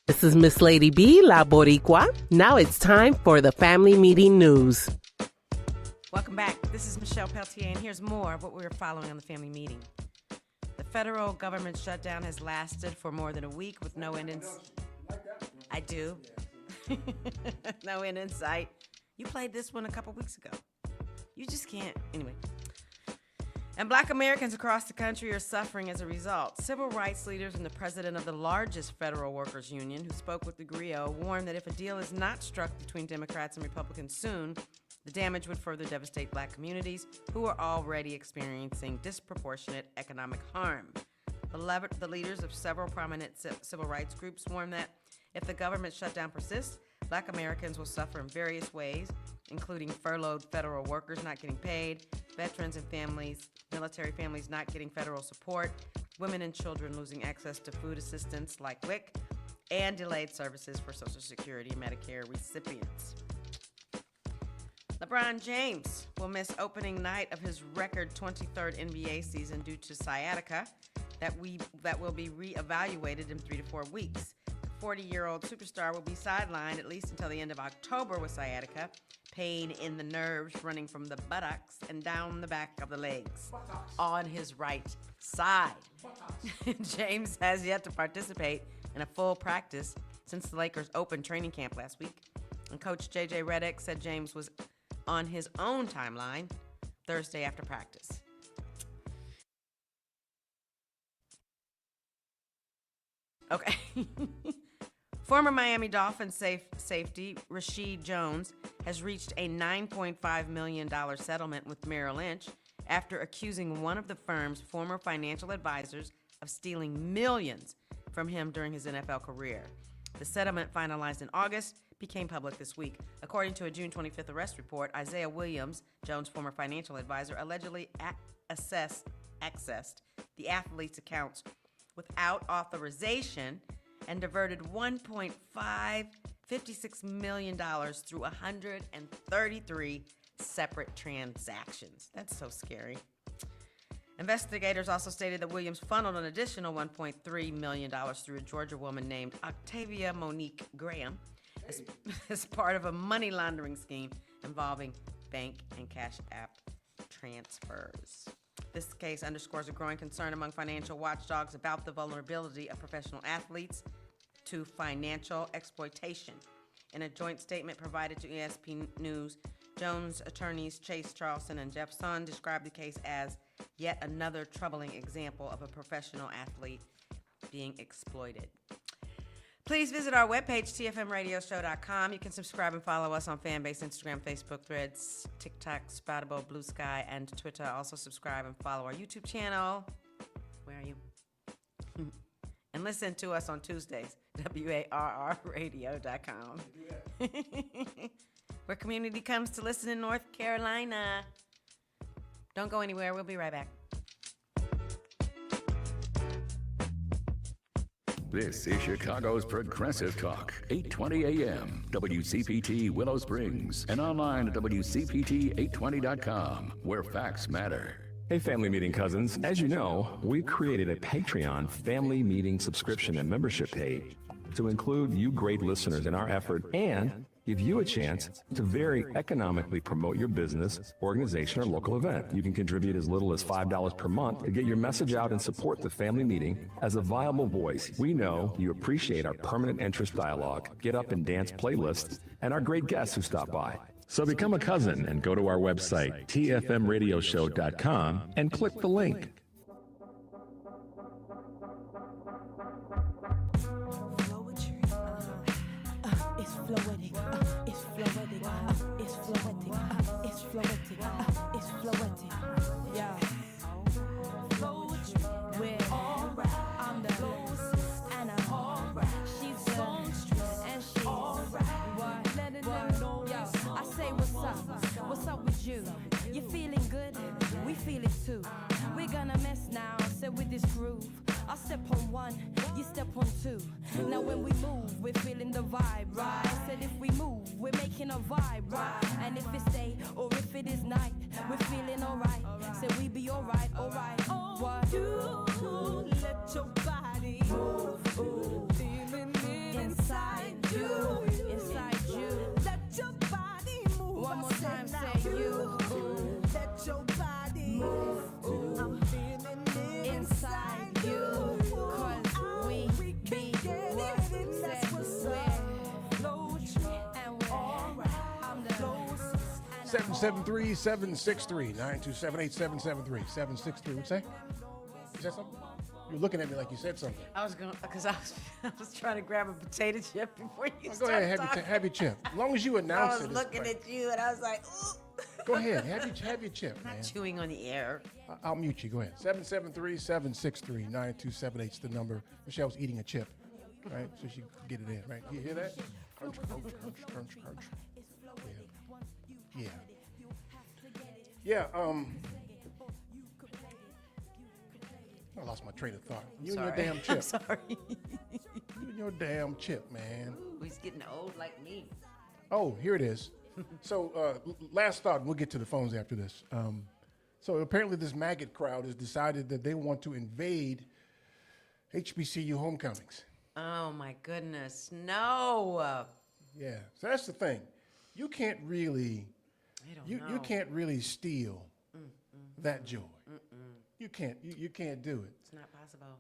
This is Miss Lady B, La Boricua. Now it's time for the Family Meeting News.
Welcome back. This is Michelle Peltier, and here's more of what we were following on the Family Meeting. The federal government shutdown has lasted for more than a week with no end in sight. I do. No end in sight. You played this one a couple weeks ago. You just can't. Anyway. And black Americans across the country are suffering as a result. Civil rights leaders and the president of the largest federal workers union, who spoke with the Griot, warned that if a deal is not struck between Democrats and Republicans soon, the damage would further devastate black communities who are already experiencing disproportionate economic harm. The leaders of several prominent civil rights groups warned that if the government shutdown persists, black Americans will suffer in various ways, including furloughed federal workers not getting paid, veterans and families, military families not getting federal support, women and children losing access to food assistance like WIC, and delayed services for Social Security and Medicare recipients. LeBron James will miss opening night of his record 23rd NBA season due to sciatica that will be reevaluated in 3 to 4 weeks. The 40-year-old superstar will be sidelined at least until the end of October with sciatica, pain in the nerves running from the buttocks and down the back of the legs on his right side. James has yet to participate in a full practice since the Lakers opened training camp last week. And Coach J.J. Redick said James was on his own timeline Thursday after practice. Okay. Former Miami Dolphins safety Rashid Jones has reached a $9.5 million settlement with Merrill Lynch after accusing one of the firm's former financial advisors of stealing millions from him during his NFL career. The settlement, finalized in August, became public this week. According to a June 25th arrest report, Isaiah Williams, Jones' former financial advisor, allegedly accessed the athlete's accounts without authorization and diverted $1.56 million through 133 separate transactions. That's so scary. Investigators also stated that Williams funneled an additional $1.3 million through a Georgia woman named Octavia Monique Graham as part of a money laundering scheme involving bank and Cash App transfers. This case underscores a growing concern among financial watchdogs about the vulnerability of professional athletes to financial exploitation. In a joint statement provided to ESPN News, Jones attorneys Chase Charleston and Jeff Son described the case as yet another troubling example of a professional athlete being exploited. Please visit our webpage, tfmradioshow.com. You can subscribe and follow us on Fanbase, Instagram, Facebook, Threads, TikTok, Spoutable, Blue Sky, and Twitter. Also subscribe and follow our YouTube channel. Where are you? And listen to us on Tuesdays, WARRradio.com. Where community comes to listen in North Carolina. Don't go anywhere. We'll be right back.
This is Chicago's Progressive Talk, 820 AM, WCPT Willow Springs, and online at WCPT820.com, where facts matter.
Hey, family meeting cousins. As you know, we created a Patreon family meeting subscription and membership page to include you great listeners in our effort and give you a chance to very economically promote your business, organization, or local event. You can contribute as little as $5 per month to get your message out and support the family meeting as a viable voice. We know you appreciate our permanent interest dialogue, get up and dance playlists, and our great guests who stop by. So become a cousin and go to our website, tfmradioshow.com, and click the link.
It's floetic, it's floetic, it's floetic, it's floetic, it's floetic. Yeah. We're alright. I'm the closest and I'm alright. She's songstress and she's alright. What? Letting them know. Yo, I say what's up? What's up with you? You feeling good? We feel it too. We're gonna mess now, sit with this groove. I step on one, you step on two. Now when we move, we're feeling the vibe, right? Said if we move, we're making a vibe, right? And if it's day or if it is night, we're feeling alright. Said we be alright, alright. What? You let your body move, feeling it inside you, inside you. Let your body move. One more time, say you. Let your body move. I'm feeling it inside you. 'Cause we be what said we're and we're alright. I'm the
773-763-927-8773. 763. What'd you say? You said something? You're looking at me like you said something.
I was going because I was trying to grab a potato chip before you
Go
started
ahead, have your chip. As long as you announce it.
I was looking at you and I was like, ooh.
Go ahead, have your chip, man.
Not chewing on the air.
I'll mute you. Go ahead. 773-763-9278 is the number. Michelle's eating a chip, right? So she can get it in, right? You hear that? Crunch, crunch, crunch, crunch, crunch. Yeah. I lost my train of thought. You and your damn chip.
I'm sorry.
You and your damn chip, man.
Ooh, he's getting old like me.
Oh, here it is. So last thought, we'll get to the phones after this. So apparently this maggot crowd has decided that they want to invade HBCU homecomings.
Oh my goodness, no.
Yeah, so that's the thing. You can't really, you can't really steal that joy. You can't do it.
It's not possible.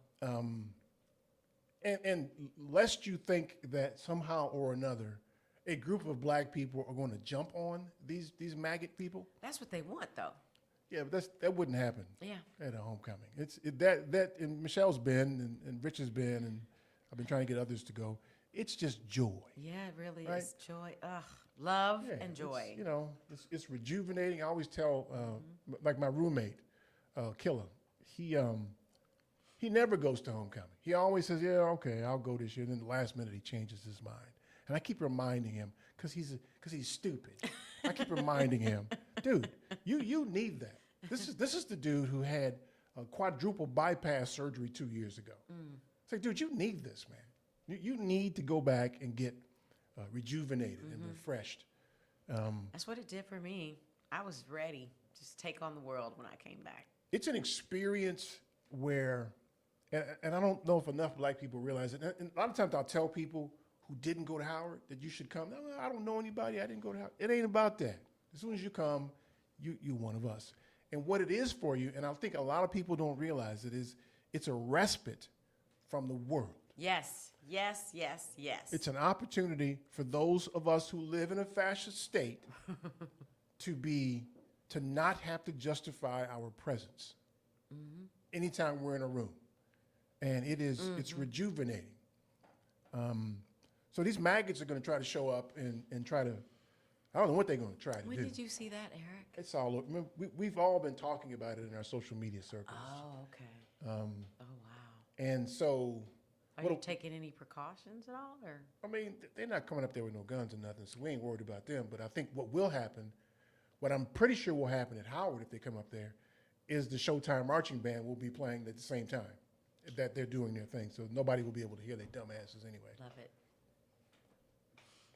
And lest you think that somehow or another, a group of black people are going to jump on these maggot people.
That's what they want, though.
Yeah, but that wouldn't happen.
Yeah.
At a homecoming, that and Michelle's been and Rich has been, and I've been trying to get others to go. It's just joy.
Yeah, it really is joy. Ugh, love and joy.
It's rejuvenating. I always tell, like my roommate, Killer, he never goes to homecoming. He always says, "Yeah, okay, I'll go this year." And then the last minute he changes his mind. And I keep reminding him, because he's stupid. I keep reminding him, dude, you need that. This is the dude who had a quadruple bypass surgery 2 years ago. It's like, dude, you need this, man. You need to go back and get rejuvenated and refreshed.
That's what it did for me. I was ready to just take on the world when I came back.
It's an experience where, and I don't know if enough black people realize it. And a lot of times I'll tell people who didn't go to Howard that you should come. No, I don't know anybody. I didn't go to Howard. It ain't about that. As soon as you come, you one of us. And what it is for you, and I think a lot of people don't realize it, is it's a respite from the world.
Yes, yes, yes, yes.
It's an opportunity for those of us who live in a fascist state to not have to justify our presence anytime we're in a room. And it's rejuvenating. So these maggots are going to try to show up and try to, I don't know what they're going to try to
When
do.
did you see that, Eric?
It's all over. Remember, we've all been talking about it in our social media circles.
Oh, okay.
Oh,
wow.
And so.
Are you taking any precautions at all? Or?
I mean, they're not coming up there with no guns or nothing, so we ain't worried about them. But I think what will happen, what I'm pretty sure will happen at Howard if they come up there, is the Showtime marching band will be playing at the same time that they're doing their thing. So nobody will be able to hear their dumb asses anyway.
Love it.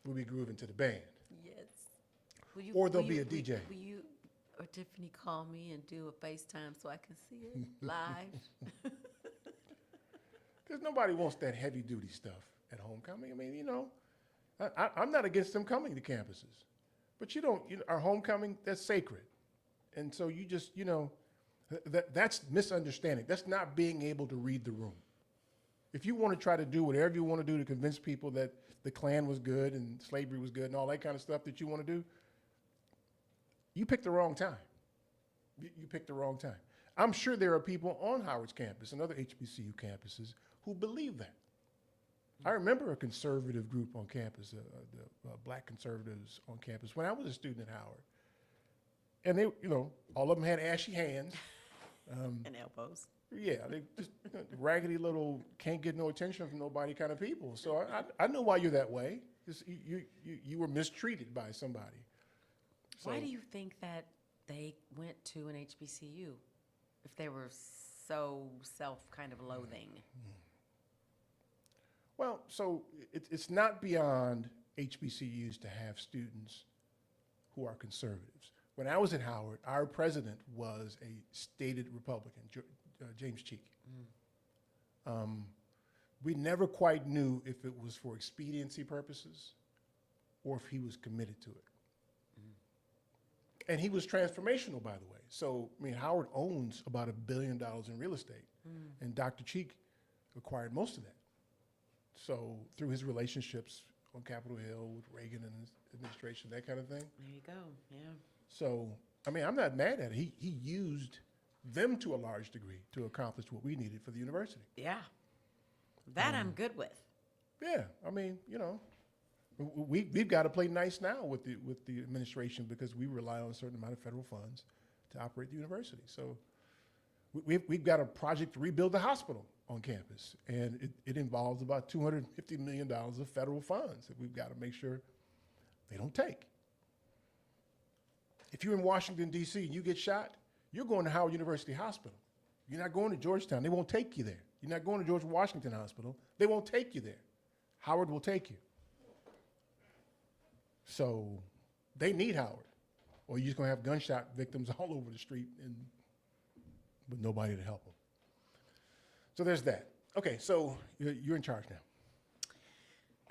We'll be grooving to the band.
Yes.
Or there'll be a DJ.
Will you or Tiffany call me and do a FaceTime so I can see it live?
Because nobody wants that heavy duty stuff at homecoming. I mean, I'm not against them coming to campuses, but our homecoming, that's sacred. And so you just, that's misunderstanding. That's not being able to read the room. If you want to try to do whatever you want to do to convince people that the Klan was good and slavery was good and all that kind of stuff that you want to do, you picked the wrong time. You picked the wrong time. I'm sure there are people on Howard's campus and other HBCU campuses who believe that. I remember a conservative group on campus, the black conservatives on campus, when I was a student at Howard. And they, all of them had ashy hands.
And elbows.
Yeah, they just raggedy little, can't get no attention from nobody kind of people. So I know why you're that way. You were mistreated by somebody. So,
why do you think that they went to an HBCU if they were so kind of loathing?
Well, so it's not beyond HBCUs to have students who are conservatives. When I was at Howard, our president was a stated Republican, James Cheek. We never quite knew if it was for expediency purposes or if he was committed to it. And he was transformational, by the way. So, I mean, Howard owns about $1 billion in real estate, and Dr. Cheek acquired most of that. So, through his relationships on Capitol Hill with Reagan and his administration, that kind of thing.
There you go, yeah.
So, I mean, I'm not mad at it. He used them to a large degree to accomplish what we needed for the university.
Yeah, that I'm good with.
Yeah, I mean, we've got to play nice now with the administration because we rely on a certain amount of federal funds to operate the university. So we've got a project to rebuild the hospital on campus, and it involves about $250 million of federal funds that we've got to make sure they don't take. If you're in Washington, D.C. and you get shot, you're going to Howard University Hospital. You're not going to Georgetown. They won't take you there. You're not going to George Washington Hospital. They won't take you there. Howard will take you. So they need Howard, or you're just going to have gunshot victims all over the street with nobody to help them. So there's that. Okay, so you're in charge now.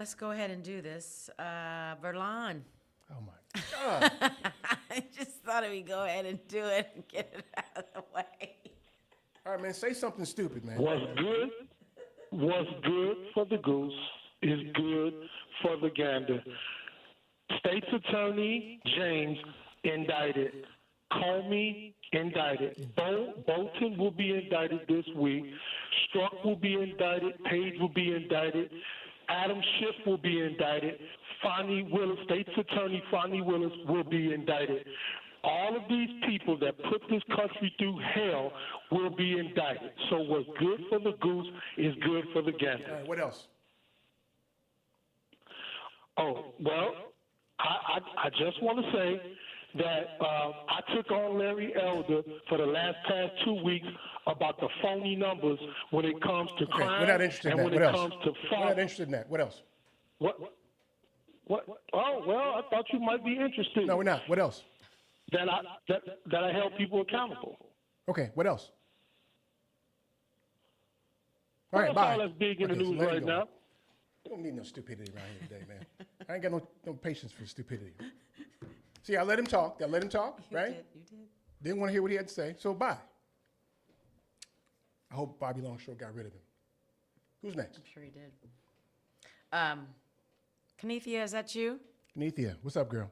Let's go ahead and do this. Verlon.
Oh, my God.
I just thought we'd go ahead and do it and get it out of the way.
All right, man, say something stupid, man.
What's good for the goose is good for the gander. State's Attorney James indicted. Comey indicted. Bolton will be indicted this week. Strzok will be indicted. Page will be indicted. Adam Schiff will be indicted. Fonnie Willis, State's Attorney Fonnie Willis will be indicted. All of these people that put this country through hell will be indicted. So what's good for the goose is good for the gander.
All right, what else?
Oh, well, I just want to say that I took on Larry Elder for the past 2 weeks about the phony numbers when it comes to crime.
We're not interested in that.
When
What
it
else?
comes to
We're not interested in that. What else?
What? Oh, well, I thought you might be interested.
No, we're not. What else?
That I held people accountable.
Okay, what else? All
Well,
right,
that's
bye.
all that's big in the
Okay, so
news
let it
right
go.
now.
We don't need no stupidity around here today, man. I ain't got no patience for stupidity. See, I let him talk. I let him talk, right?
You did.
Didn't want to hear what he had to say, so bye. I hope Bobby Longshore got rid of him. Who's next?
I'm sure he did. Kenethia, is that you?
Kenethia, what's up, girl?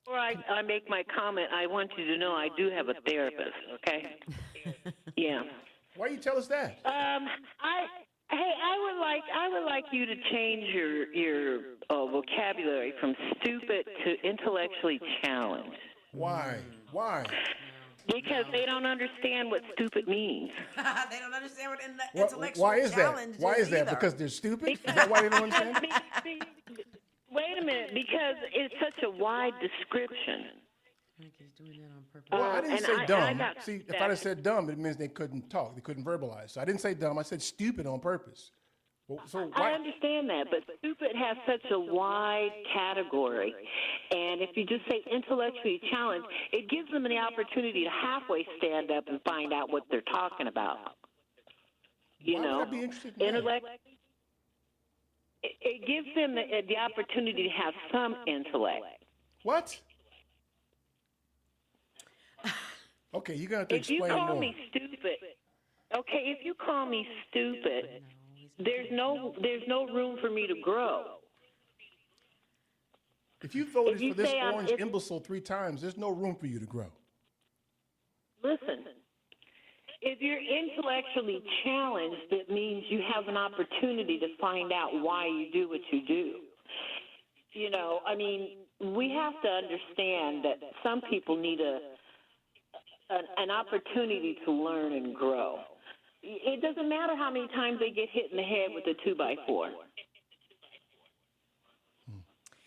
Before I make my comment, I want you to know I do have a therapist, okay? Yeah.
Why you tell us that?
I would like you to change your vocabulary from stupid to intellectually challenged.
Why? Why?
Because they don't understand what stupid means.
They don't understand what intellectual
Why is that?
challenge
Why is that?
either.
Because they're stupid? Is that why they don't understand?
Wait a minute, because it's such a wide description.
I think he's doing that on purpose.
Well, I didn't
and
say dumb.
got
See, if
that.
I'd have said dumb, it means they couldn't talk. They couldn't verbalize. So I didn't say dumb. I said stupid on purpose. Well, so
I
why?
understand that, but stupid has such a wide category. And if you just say intellectually challenged, it gives them the opportunity to halfway stand up and find out what they're talking about. You
Why
know,
would I be interested in that?
intellect. It gives them the opportunity to have some intellect.
What? Okay, you're gonna have to
If you
explain
call
more.
me stupid, okay, if you call me stupid, there's no room for me to grow.
If you voted
if you
for this
say I'm-
orange
if-
imbecile 3 times, there's no room for you to grow.
Listen, if you're intellectually challenged, it means you have an opportunity to find out why you do what you do. You know, I mean, we have to understand that some people need an opportunity to learn and grow. It doesn't matter how many times they get hit in the head with a 2x4.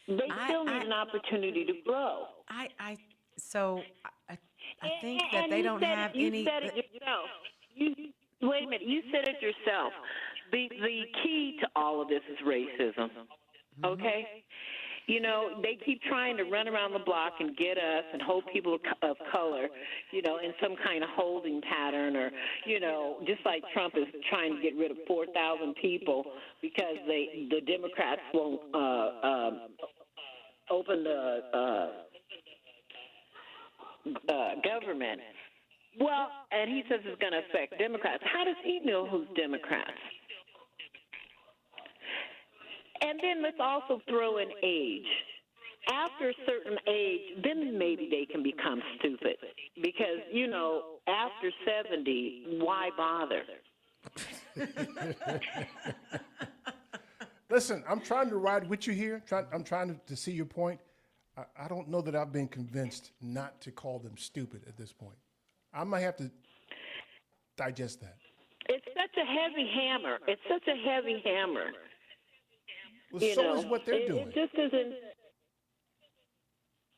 They still need an opportunity to grow.
I think that
And
they
you
don't
said
have
it,
any.
You said it yourself. Wait a minute. You said it yourself. The key to all of this is racism. Okay? You know, they keep trying to run around the block and get us and hold people of color, you know, in some kind of holding pattern, or, you know, just like Trump is trying to get rid of 4,000 people because the Democrats won't open the government. Well, and he says it's going to affect Democrats. How does he know who's Democrats? And then let's also throw in age. After a certain age, then maybe they can become stupid. Because, you know, after 70, why bother?
Listen, I'm trying to ride with you here. I'm trying to see your point. I don't know that I've been convinced not to call them stupid at this point. I might have to digest that.
It's such a heavy hammer. It's such a heavy hammer.
Well,
You
so
know,
is what they're doing.
It just isn't.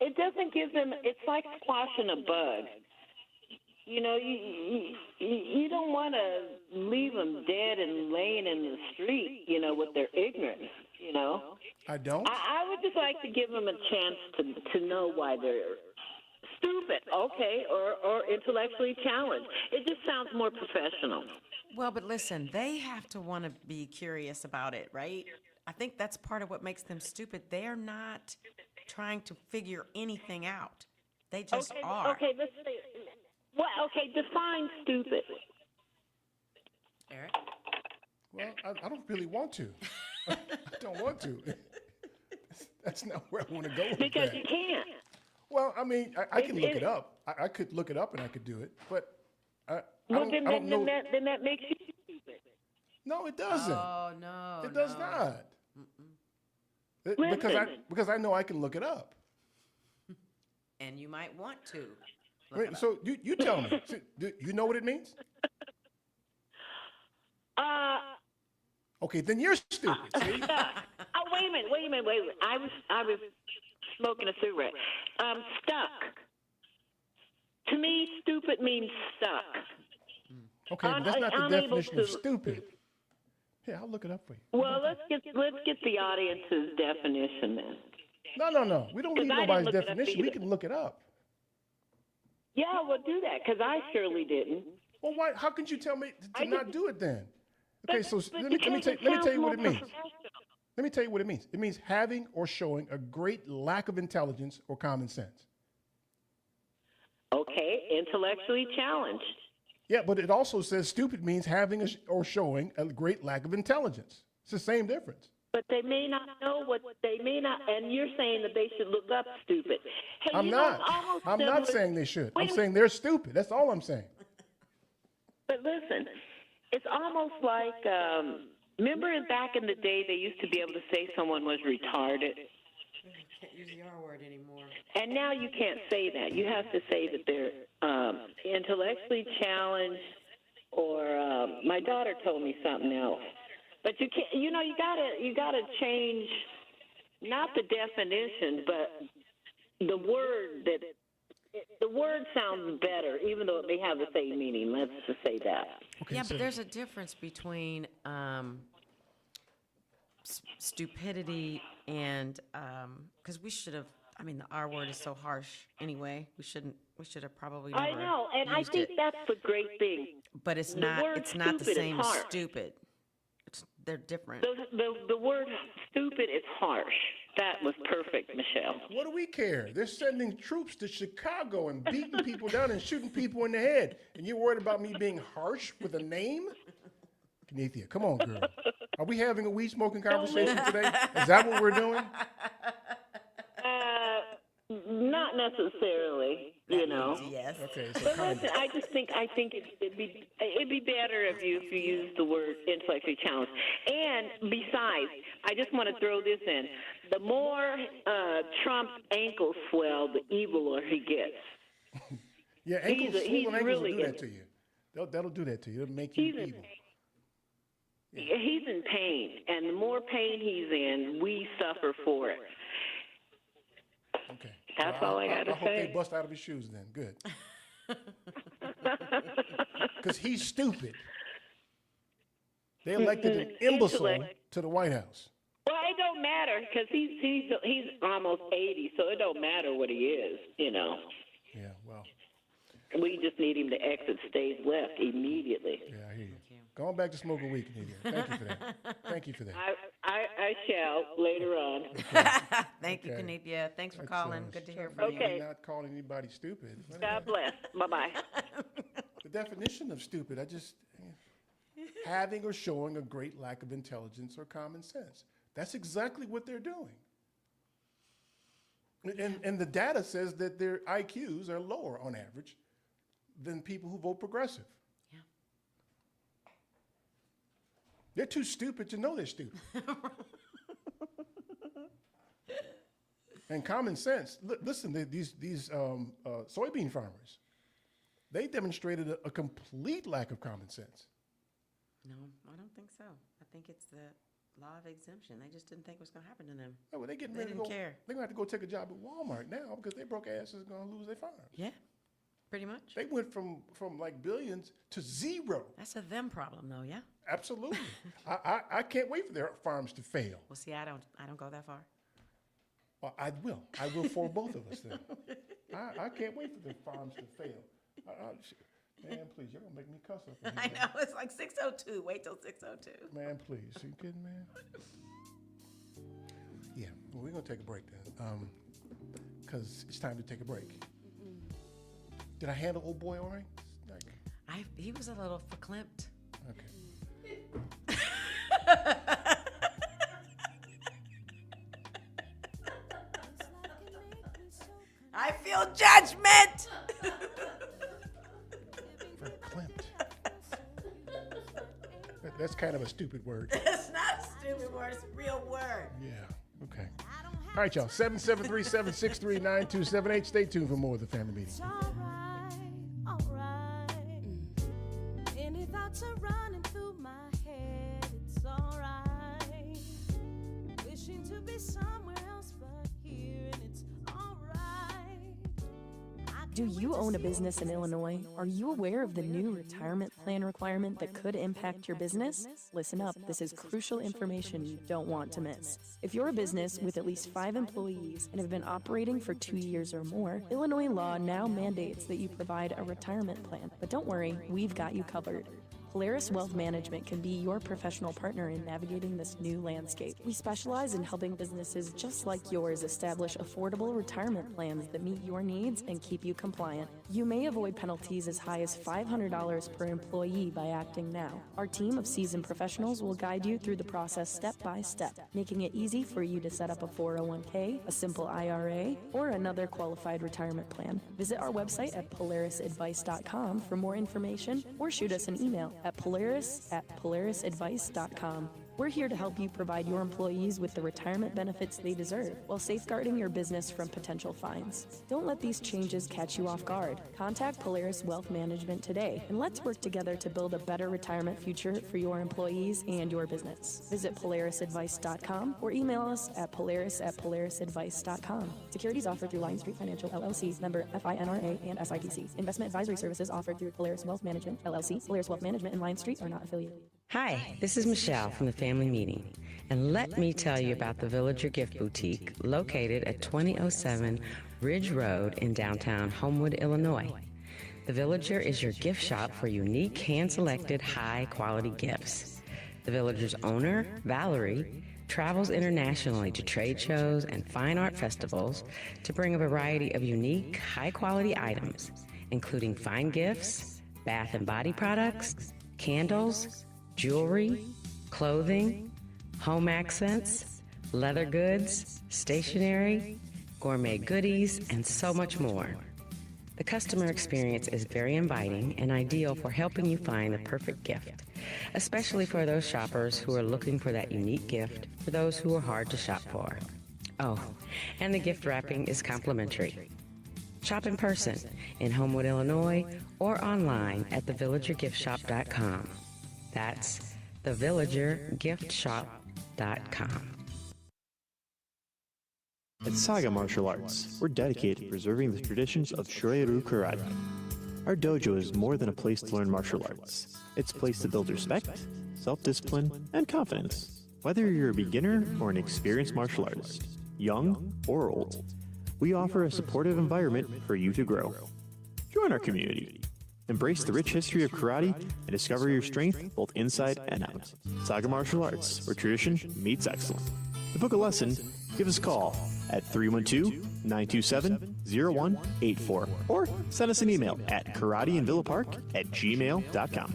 It doesn't give them. It's like squashing a bug. You know, you don't want to leave them dead and laying in the street. You know, with their ignorance. You know.
I don't.
I would just like to give them a chance to know why they're stupid, okay, or intellectually challenged. It just sounds more professional.
Well, but listen, they have to want to be curious about it, right? I think that's part of what makes them stupid. They're not trying to figure anything out. They just are.
Okay, let's see. Well, okay, define stupid.
Eric?
Well, I don't really want to. I don't want to. That's not where I want to go with
Because
that.
you can't.
Well, I mean, I can look it up. I could look it up and I could do it, but I don't know.
Then that makes you stupid.
No, it doesn't.
Oh, no.
It does not.
Listen.
Because I know I can look it up.
And you might want to.
Wait, so you tell me. So, do you know what it means? Okay, then you're stupid. See?
Wait a minute. I was smoking a cigarette. Stuck. To me, stupid means stuck.
Okay, but that's not the
Unable
definition of
to-
stupid. Here, I'll look it up for you.
Well, let's get the audience's definition then.
No. We don't need
'Cause I didn't
nobody's
look it up
definition. We
either.
can look it up.
Yeah, well, do that because I surely didn't.
Well, why? How could you tell me to not do it then? Okay, so
but
let me
because it
tell you
sounds
what it
more
means. Let me tell you what it means. It means having or showing a great lack of intelligence or common sense.
Okay, intellectually challenged.
Yeah, but it also says stupid means having or showing a great lack of intelligence. It's the same difference.
But they may not know what they may not, and you're saying that they should look up stupid. Hey,
I'm
you
not.
know, it's almost
I'm not
similar-
saying they should.
Wait
I'm
a
saying they're stupid. That's all I'm saying.
But listen, it's almost like, remember back in the day they used to be able to say someone was retarded?
Can't use the R word anymore.
And now you can't say that. You have to say that they're intellectually challenged, or my daughter told me something else. But you can't. You gotta change not the definition, but the word that. The word sounds better, even though it may have the same meaning. Let's just say that.
Okay, but there's a difference between stupidity and because we should have. I mean, the R word is so harsh anyway. We should have probably never.
I know, and I think that's the great thing.
But it's not the same as stupid. They're different.
The word stupid is harsh. That was perfect, Michelle.
What do we care? They're sending troops to Chicago and beating people down and shooting people in the head. And you're worried about me being harsh with a name? Kenethia, come on, girl. Are we having a weed-smoking conversation today? Is that what we're doing?
Not necessarily, you know.
Yes.
Okay. So
but listen, I think it'd be better if you use the word intellectually challenged. And besides, I just want to throw this in: the more Trump's ankles swell, the eviler he gets.
Yeah, ankles will do
really
that to you. That'll do that to you. It'll make you evil.
Yeah. He's in pain, and the more pain he's in, we suffer for it.
Okay.
That's all I got to say.
I hope they bust out of his shoes then. Good. Because he's stupid. They elected an imbecile to the White House.
Well, it don't matter because he's almost 80, so it don't matter what he is, you know.
Yeah, well.
We just need him to exit stage left immediately.
Yeah, I hear you. Going back to smoking weed, Kenethia. Thank you for that. Thank you for that.
I shall later on.
Okay.
Thank you, Kenethia. Thanks for calling. Good to hear from you.
Okay.
Not calling anybody stupid.
God bless. Bye-bye.
The definition of stupid, having or showing a great lack of intelligence or common sense. That's exactly what they're doing. And the data says that their IQs are lower on average than people who vote progressive.
Yeah.
They're too stupid to know they're stupid. And common sense. Listen, these soybean farmers, they demonstrated a complete lack of common sense.
No, I don't think so. I think it's the law of exemption. They just didn't think it was going to happen to them.
Oh, well, they
didn't care.
They're going to have to go take a job at Walmart now because their broke asses are going to lose their farms.
Yeah, pretty much.
They went from like billions to zero.
That's a them problem, though. Yeah.
Absolutely. I can't wait for their farms to fail.
Well, see, I don't go that far.
Well, I will. I will for both of us then. I can't wait for the farms to fail. Man, please, you're gonna make me cuss up.
I know, it's like 6:02. Wait till 6:02.
Man, please, are you kidding, man? Yeah, well, we're gonna take a break then, because it's time to take a break. Did I handle old boy all right?
He was a little verklempt.
Okay.
I feel judgment.
That's kind of a stupid word.
It's not a stupid word. It's a real word.
Yeah. Okay. All right, y'all. 773-763-9278. Stay tuned for more of the family meeting.
All right. Any thoughts are running through my head. It's all right. Wishing to be somewhere else but here, and it's all right.
Do you own a business in Illinois? Are you aware of the new retirement plan requirement that could impact your business? Listen up, this is crucial information you don't want to miss. If you're a business with at least 5 employees and have been operating for 2 years or more, Illinois law now mandates that you provide a retirement plan. But don't worry, we've got you covered. Polaris Wealth Management can be your professional partner in navigating this new landscape. We specialize in helping businesses just like yours establish affordable retirement plans that meet your needs and keep you compliant. You may avoid penalties as high as $500 per employee by acting now. Our team of seasoned professionals will guide you through the process step by step, making it easy for you to set up a 401k, a simple IRA, or another qualified retirement plan. Visit our website at polarisadvice.com for more information or shoot us an email at polarisadvice.com. We're here to help you provide your employees with the retirement benefits they deserve while safeguarding your business from potential fines. Don't let these changes catch you off guard. Contact Polaris Wealth Management today, and let's work together to build a better retirement future for your employees and your business. Visit polarisadvice.com or email us at polaris@polarisadvice.com. Securities offered through Lion Street Financial, LLC, member FINRA and SIPC. Investment advisory services offered through Polaris Wealth Management, LLC. Polaris Wealth Management and Lion Street are not affiliated.
Hi, this is Michelle from the Family Meeting, and let me tell you about the Villager Gift Boutique located at 2007 Ridge Road in downtown Homewood, Illinois. The Villager is your gift shop for unique, hand-selected, high-quality gifts. The Villager's owner, Valerie, travels internationally to trade shows and fine art festivals to bring a variety of unique, high-quality items, including fine gifts, bath and body products, candles, jewelry, clothing, home accents, leather goods, stationery, gourmet goodies, and so much more. The customer experience is very inviting and ideal for helping you find the perfect gift, especially for those shoppers who are looking for that unique gift for those who are hard to shop for. Oh, and the gift wrapping is complimentary. Shop in person in Homewood, Illinois, or online at thevillagergiftshop.com. That's thevillagergiftshop.com.
At Saga Martial Arts, we're dedicated to preserving the traditions of Shorin Karate. Our dojo is more than a place to learn martial arts. It's a place to build respect, self-discipline, and confidence. Whether you're a beginner or an experienced martial artist, young or old, we offer a supportive environment for you to grow. Join our community. Embrace the rich history of karate and discover your strength both inside and out. Saga Martial Arts, where tradition meets excellence. To book a lesson, give us a call at 312-927-0184 or send us an email at karateandvillapark@gmail.com.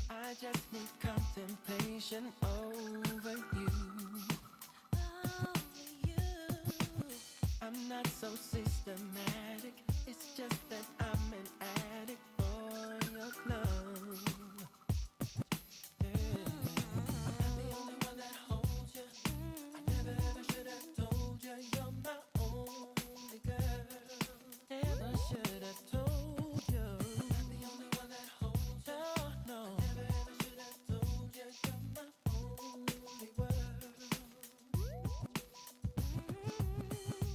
I just need contemplation over you. I'm not so systematic. It's just that I'm an addict for your love. Yeah. I'm the only one that holds you. I never ever should have told you you're my only girl. Never should have told you. I'm the only one that holds you. No. Never ever should have told you you're my only world.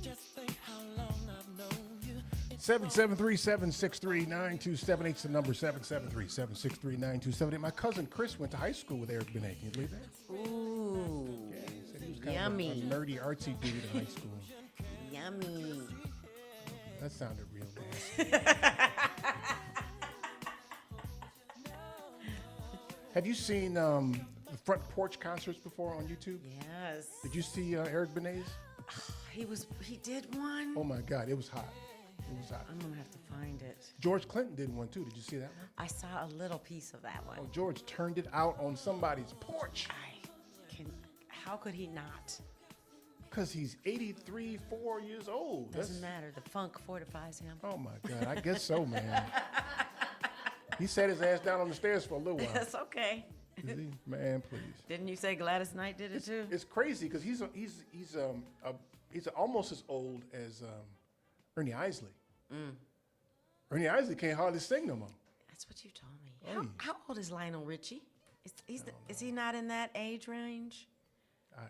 Just think how long I've known you.
773-763-9278 is the number. 773-763-9278. My cousin Chris went to high school with Eric Benet. Can you believe that?
Ooh,
Yeah, he said he was kind
yummy.
of a nerdy, artsy dude in high school.
Yummy.
That sounded real nasty. Have you seen the Front Porch concerts before on YouTube?
Yes.
Did you see Eric Benet's?
He did one.
Oh my God, it was hot. It was hot.
I'm gonna have to find it.
George Clinton did one too. Did you see that one?
I saw a little piece of that one.
Oh, George turned it out on somebody's porch.
How could he not?
Because he's 83, 4 years old.
Doesn't matter. The funk fortifies him.
Oh my God, I guess so, man. He sat his ass down on the stairs for a little while.
That's okay.
Man, please.
Didn't you say Gladys Knight did it too?
It's crazy because he's almost as old as Ernie Isley. Ernie Isley can't hardly sing no more.
That's what you told me. How old is Lionel Richie? Is he not in that age range?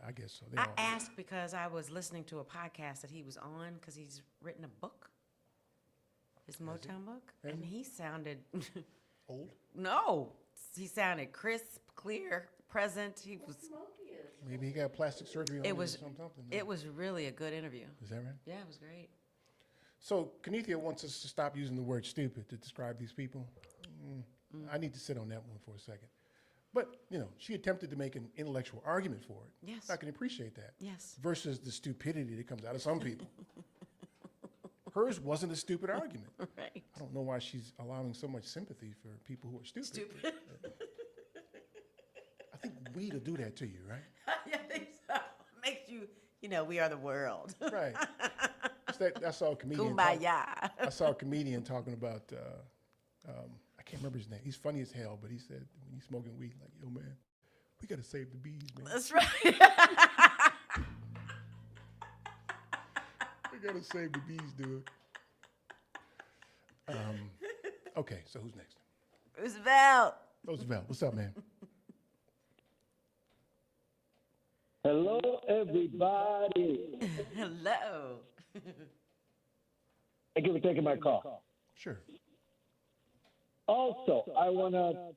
I guess so.
I asked because I was listening to a podcast that he was on because he's written a book, his Motown book, and he sounded
old.
No, he sounded crisp, clear, present. He was.
Maybe he got plastic surgery on or something.
It was really a good interview.
Is that right?
Yeah, it was great.
So Kenethia wants us to stop using the word stupid to describe these people. I need to sit on that one for a second. But, she attempted to make an intellectual argument for it.
Yes.
I can appreciate that.
Yes.
Versus the stupidity that comes out of some people. Hers wasn't a stupid argument.
Right.
I don't know why she's allowing so much sympathy for people who are stupid. I think weed will do that to you, right?
Yeah, I think so. Makes you, we are the world.
Right. I saw a comedian.
Kumbaya.
I saw a comedian talking about, I can't remember his name. He's funny as hell, but he said when he's smoking weed, like, yo, man, we got to save the bees, man.
That's right.
We got to save the bees, dude. Okay, so who's next?
Roosevelt.
Roosevelt, what's up, man?
Hello, everybody.
Hello.
Thank you for taking my call.
Sure.
Also, I want to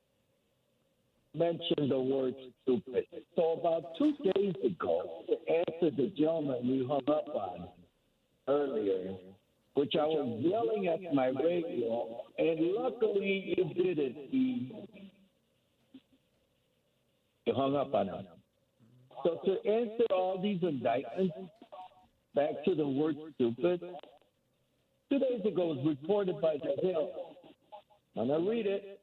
mention the word stupid. So about 2 days ago, to answer the gentleman you hung up on earlier, which I was yelling at my radio, and luckily you did it. You hung up on him. So to answer all these indictments, back to the word stupid, 2 days ago it was reported by The Hill. And I read it.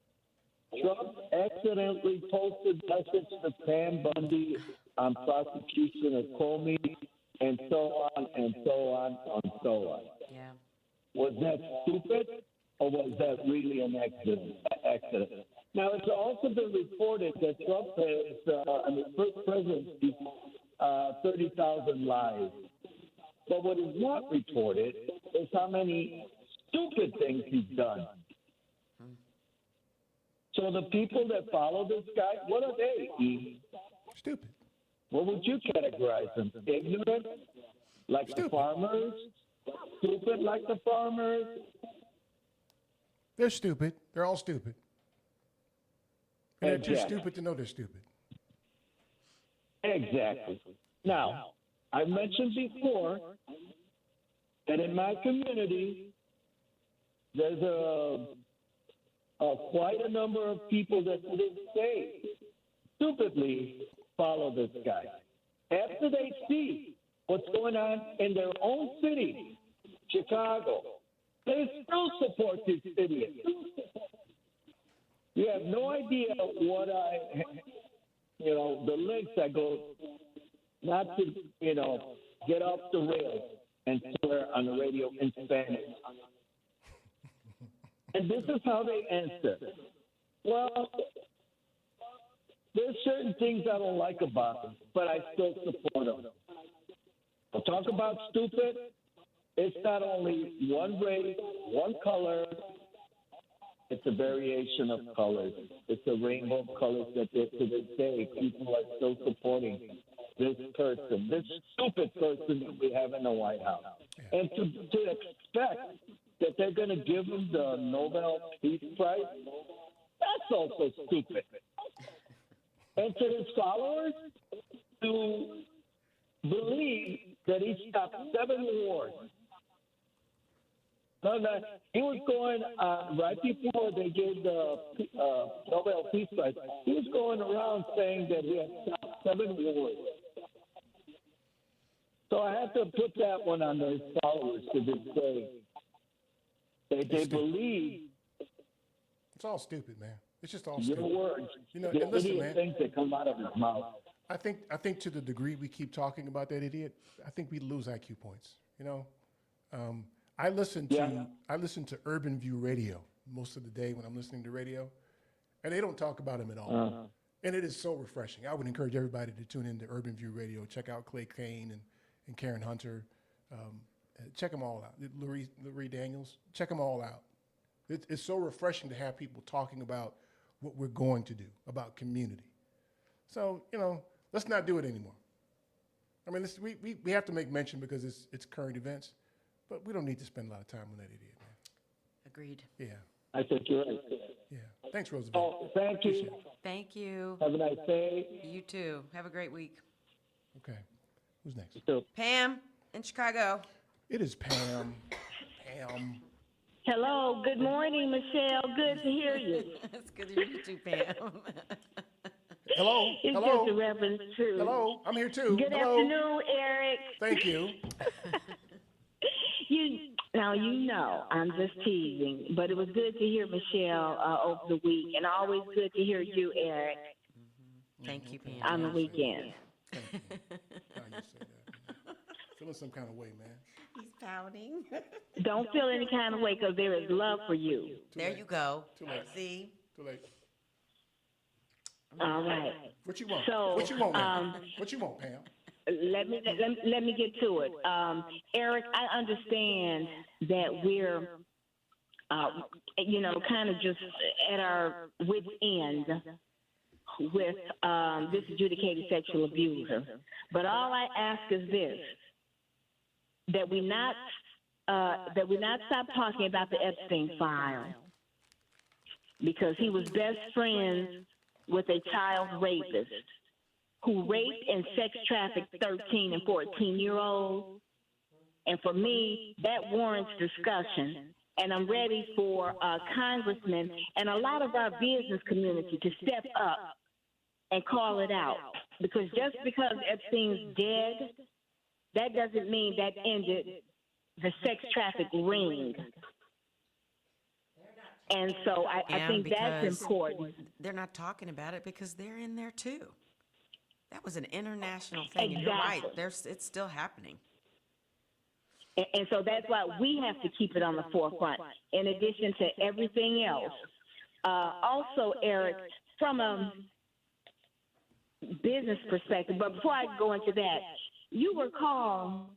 Trump accidentally posted message to Pam Bundy on prosecution of Comey, and so on and so on and so on.
Yeah.
Was that stupid, or was that really an accident? Now, it's also been reported that Trump has, in his first presidency, 30,000 lives. But what is not reported is how many stupid things he's done. So the people that follow this guy, what are they?
Stupid.
What would you categorize them? Ignorant, like the farmers? Stupid, like the farmers?
They're stupid. They're all stupid. And they're too stupid to know they're stupid.
Exactly. Now, I mentioned before that in my community, there's quite a number of people that to this day stupidly follow this guy. After they see what's going on in their own city, Chicago, they still support this idiot. You have no idea what the lengths I go not to, get off the rails and swear on the radio in Spanish. And this is how they answer. Well, there's certain things I don't like about them, but I still support them. We'll talk about stupid. It's not only one race, one color. It's a variation of colors. It's a rainbow of colors that to this day people are still supporting this person, this stupid person that we have in the White House. And to expect that they're going to give him the Nobel Peace Prize, that's also stupid. And to his followers, to believe that he stopped 7 wars. No, he was going, right before they gave the Nobel Peace Prize, he was going around saying that he had stopped 7 wars. So I have to put that one on his followers to this day. They believe.
It's all stupid, man. It's just all
your
stupid.
Words.
And listen, man.
Things that come out of his mouth.
I think to the degree we keep talking about that idiot, I think we lose IQ points. I listen to Urban View Radio most of the day when I'm listening to radio, and they don't talk about him at all. And it is so refreshing. I would encourage everybody to tune into Urban View Radio. Check out Clay Kane and Karen Hunter. Check them all out. Lurie Daniels. Check them all out. It's so refreshing to have people talking about what we're going to do, about community. So, let's not do it anymore. I mean, we have to make mention because it's current events, but we don't need to spend a lot of time on that idiot, man.
Agreed.
Yeah.
I think you're right.
Yeah. Thanks, Roosevelt.
Oh, thank you.
Appreciate it.
Thank you.
Have a nice day.
You too. Have a great week.
Okay. Who's next?
Pam in Chicago.
It is Pam. Pam.
Hello. Good morning, Michelle. Good to hear you.
It's good to hear you too, Pam.
Hello.
It's
Hello.
just a reference to.
Hello. I'm here too.
Good
Hello.
afternoon, Eric.
Thank you.
Now, I'm just teasing, but it was good to hear Michelle over the week, and always good to hear you, Eric,
Thank you, Pam.
on the weekend.
Feeling some kind of way, man.
He's pouting.
Don't feel any kind of way because there is love for you.
There you go.
Too late.
See?
Too late.
All right.
What you want?
So,
what you want, man? What you want, Pam?
Let me get to it. Eric, I understand that we're, kind of just at our wit's end with this adjudicated sexual abuser. But all I ask is this: that we not stop talking about the Epstein file, because he was best friends with a child rapist who raped and sex trafficked 13 and 14-year-olds. And for me, that warrants discussion. And I'm ready for congressmen and a lot of our business community to step up and call it out. Because just because Epstein's dead, that doesn't mean that ended the sex traffic ring. And so I think that's important.
They're not talking about it because they're in there too. That was an international thing, and you're right. It's still happening.
And so that's why we have to keep it on the forefront, in addition to everything else. Also, Eric, from a business perspective, but before I go into that, you recall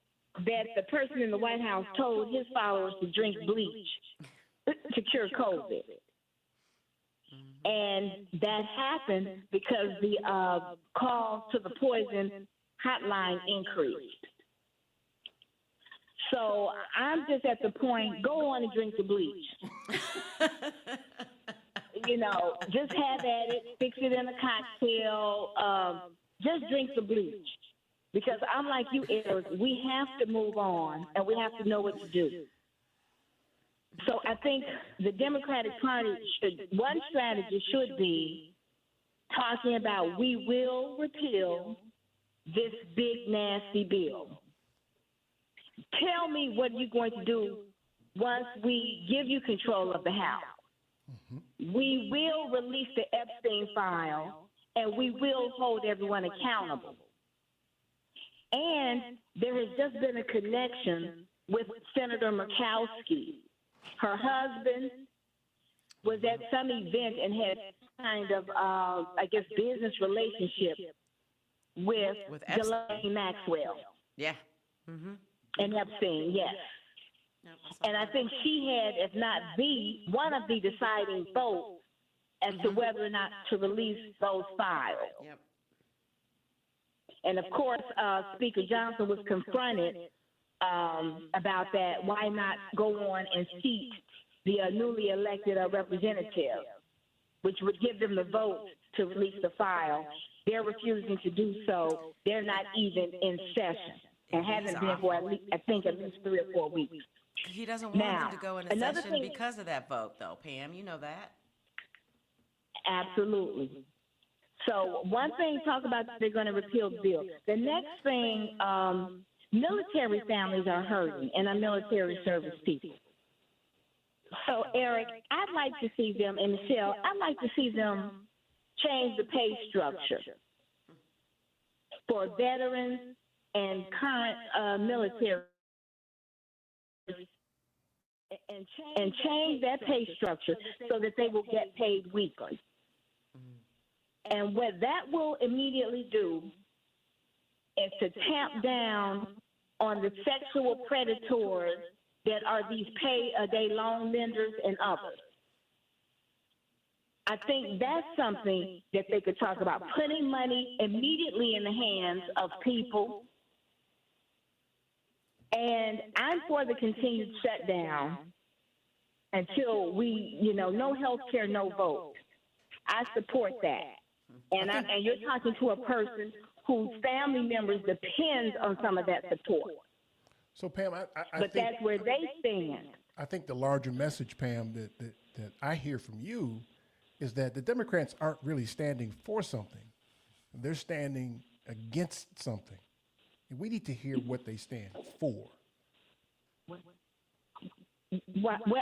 that the person in the White House told his followers to drink bleach to cure COVID. And that happened because the calls to the poison hotline increased. So I'm just at the point, go on and drink the bleach. Just have at it, fix it in a cocktail, just drink the bleach. Because I'm like you, Eric, we have to move on and we have to know what to do. So I think the Democratic Party one strategy should be talking about we will repeal this big, nasty bill. Tell me what you're going to do once we give you control of the House. Mm-hmm. We will release the Epstein file, and we will hold everyone accountable. And there has just been a connection with Senator Murkowski. Her husband was at some event and had kind of, business relationship with Ghislaine Maxwell.
Yeah. Mm-hmm.
And Epstein, yes. And I think she had, if not one of the deciding votes as to whether or not to release those files.
Yep.
And of course, Speaker Johnson was confronted about that. Why not go on and seat the newly elected representative, which would give them the vote to release the file? They're refusing to do so. They're not even in session and haven't been for at least 3 or 4 weeks.
He doesn't want them to go into session because of that vote, though, Pam. You know that.
Absolutely. So one thing, talk about they're going to repeal the bill. The next thing, military families are hurting, and our military service people. So, Eric, I'd like to see them, and Michelle, I'd like to see them change the pay structure for veterans and current military, and change that pay structure so that they will get paid weekly. And what that will immediately do is to tamp down on the sexual predators that are these pay-a-day loan lenders and others. I think that's something that they could talk about, putting money immediately in the hands of people. And I'm for the continued shutdown until we, no health care, no vote. I support that. And you're talking to a person whose family members depends on some of that support.
So, Pam, I
but
think,
that's where they stand.
I think the larger message, Pam, that I hear from you is that the Democrats aren't really standing for something. They're standing against something. And we need to hear what they stand for.
Well,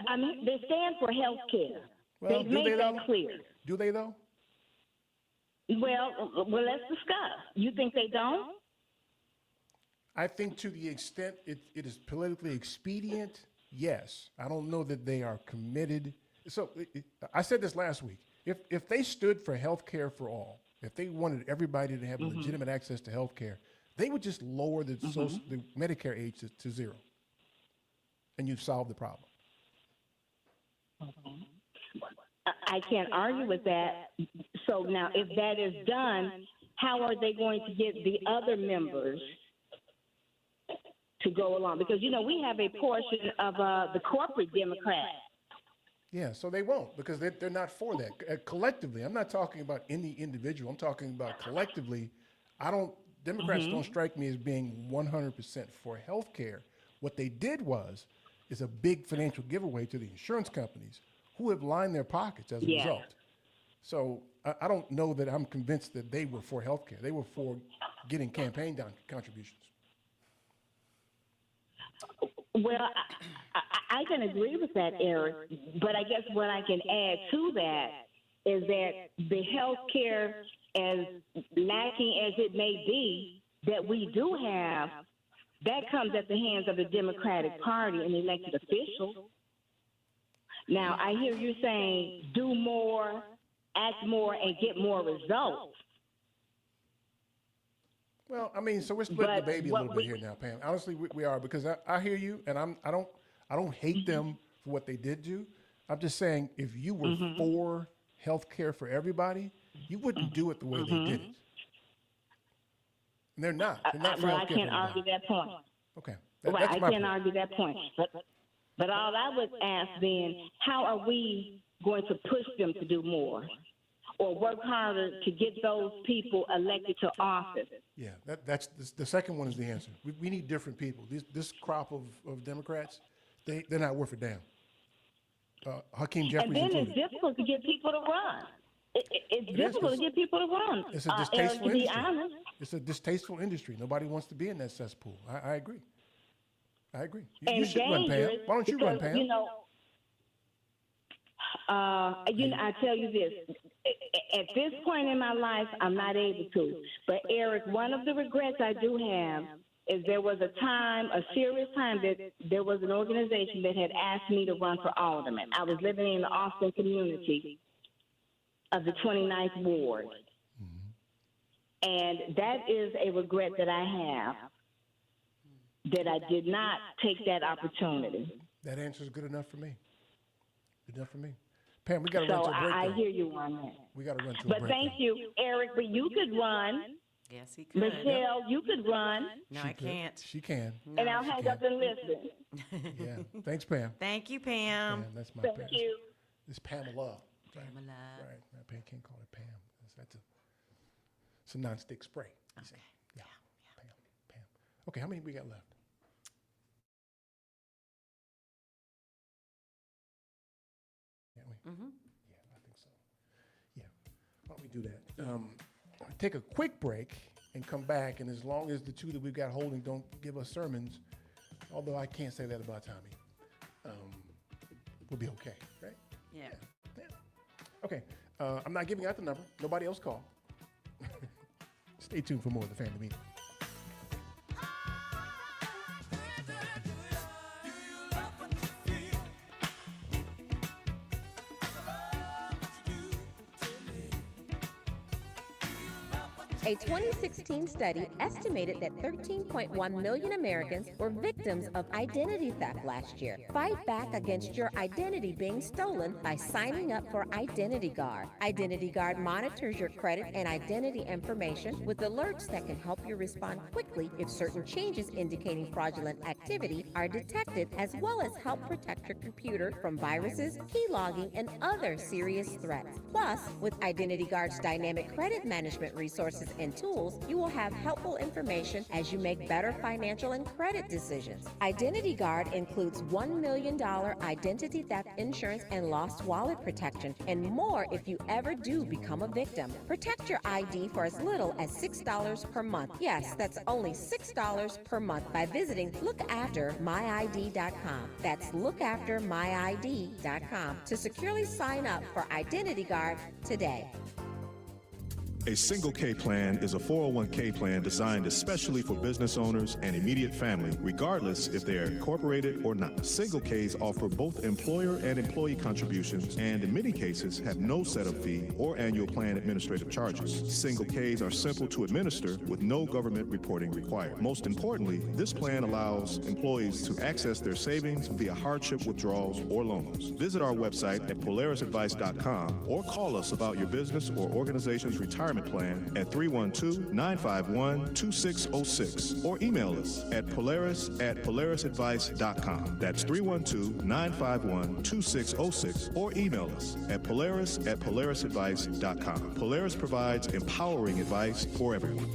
I mean, they stand for health care.
Well,
They've made that clear.
Do they, though?
Well, let's discuss. You think they don't?
I think to the extent it is politically expedient, yes. I don't know that they are committed. So I said this last week. If they stood for health care for all, if they wanted everybody to have legitimate access to health care, they would just lower the Medicare age to 0. And you've solved the problem.
I can't argue with that. So now, if that is done, how are they going to get the other members to go along? Because, we have a portion of the corporate Democrats.
Yeah, so they won't because they're not for that. Collectively, I'm not talking about any individual. I'm talking about collectively. Democrats don't strike me as being 100% for health care. What they did is a big financial giveaway to the insurance companies who have lined their pockets as a result. So I don't know that I'm convinced that they were for health care. They were for getting campaign contributions.
Well, I can agree with that, Eric, but I guess what I can add to that is that the health care, as lacking as it may be, that we do have, that comes at the hands of the Democratic Party and elected officials. Now, I hear you saying do more, act more, and get more results.
Well, I mean, so we're splitting the baby a little bit here now, Pam. Honestly, we are, because I hear you, and I don't hate them for what they did do. I'm just saying, if you were for health care for everybody, you wouldn't do it the way they did it. And they're not. They're not for
well,
health
I
care
can't
for
argue
everybody.
that point.
Okay.
I can't argue that point. But all I would ask then, how are we going to push them to do more or work harder to get those people elected to office?
Yeah, that's the second one is the answer. We need different people. This crop of Democrats, they're not worth a damn. Hakeem Jeffries
and then
included.
it's difficult to get people to run. It's difficult to get people to run.
It's a distasteful
to be
industry.
honest.
It's a distasteful industry. Nobody wants to be in that cesspool. I agree. I agree. You
And
should run, Pam. Why don't you run,
because,
Pam?
I tell you this. At this point in my life, I'm not able to. But Eric, one of the regrets I do have is there was a serious time that there was an organization that had asked me to run for alderman. I was living in the Austin community of the 29th Ward. And that is a regret that I have, that I did not take that opportunity.
That answer is good enough for me. Good enough for me. Pam, we got to run to a break.
I hear you on that.
We got to run to a
But
break.
thank you, Eric. But you could run.
Yes, he could.
Michelle, you could run.
No, I can't.
She can.
And I'll hang up and listen.
Yeah. Thanks, Pam.
Thank you, Pam.
That's my
Thank
Pam.
you.
It's Pamela.
Pamela.
Right. I can't call her Pam. It's a nonstick spray.
Okay.
Yeah. Pam. Okay, how many we got left? Can't we? Yeah, I think so. Yeah. Why don't we do that? Take a quick break and come back, and as long as the two that we've got holding don't give us sermons, although I can't say that about Tommy, we'll be okay, right?
Yeah.
Okay. I'm not giving out the number. Nobody else call. Stay tuned for more of the Family Meeting.
A 2016 study estimated that 13.1 million Americans were victims of identity theft last year. Fight back against your identity being stolen by signing up for Identity Guard. Identity Guard monitors your credit and identity information with alerts that can help you respond quickly if certain changes indicating fraudulent activity are detected, as well as help protect your computer from viruses, keylogging, and other serious threats. Plus, with Identity Guard's dynamic credit management resources and tools, you will have helpful information as you make better financial and credit decisions. Identity Guard includes $1 million identity theft insurance and lost wallet protection, and more if you ever do become a victim. Protect your ID for as little as $6 per month. Yes, that's only $6 per month by visiting lookaftermyid.com. That's lookaftermyid.com to securely sign up for Identity Guard today.
A single K plan is a 401k plan designed especially for business owners and immediate family, regardless if they are incorporated or not. Single Ks offer both employer and employee contributions and in many cases have no setup fee or annual plan administrative charges. Single Ks are simple to administer with no government reporting required. Most importantly, this plan allows employees to access their savings via hardship withdrawals or loans. Visit our website at polarisadvice.com or call us about your business or organization's retirement plan at 312-951-2606 or email us at polarisadvice.com. That's 312-951-2606 or email us at polarisadvice.com. Polaris provides empowering advice for everyone.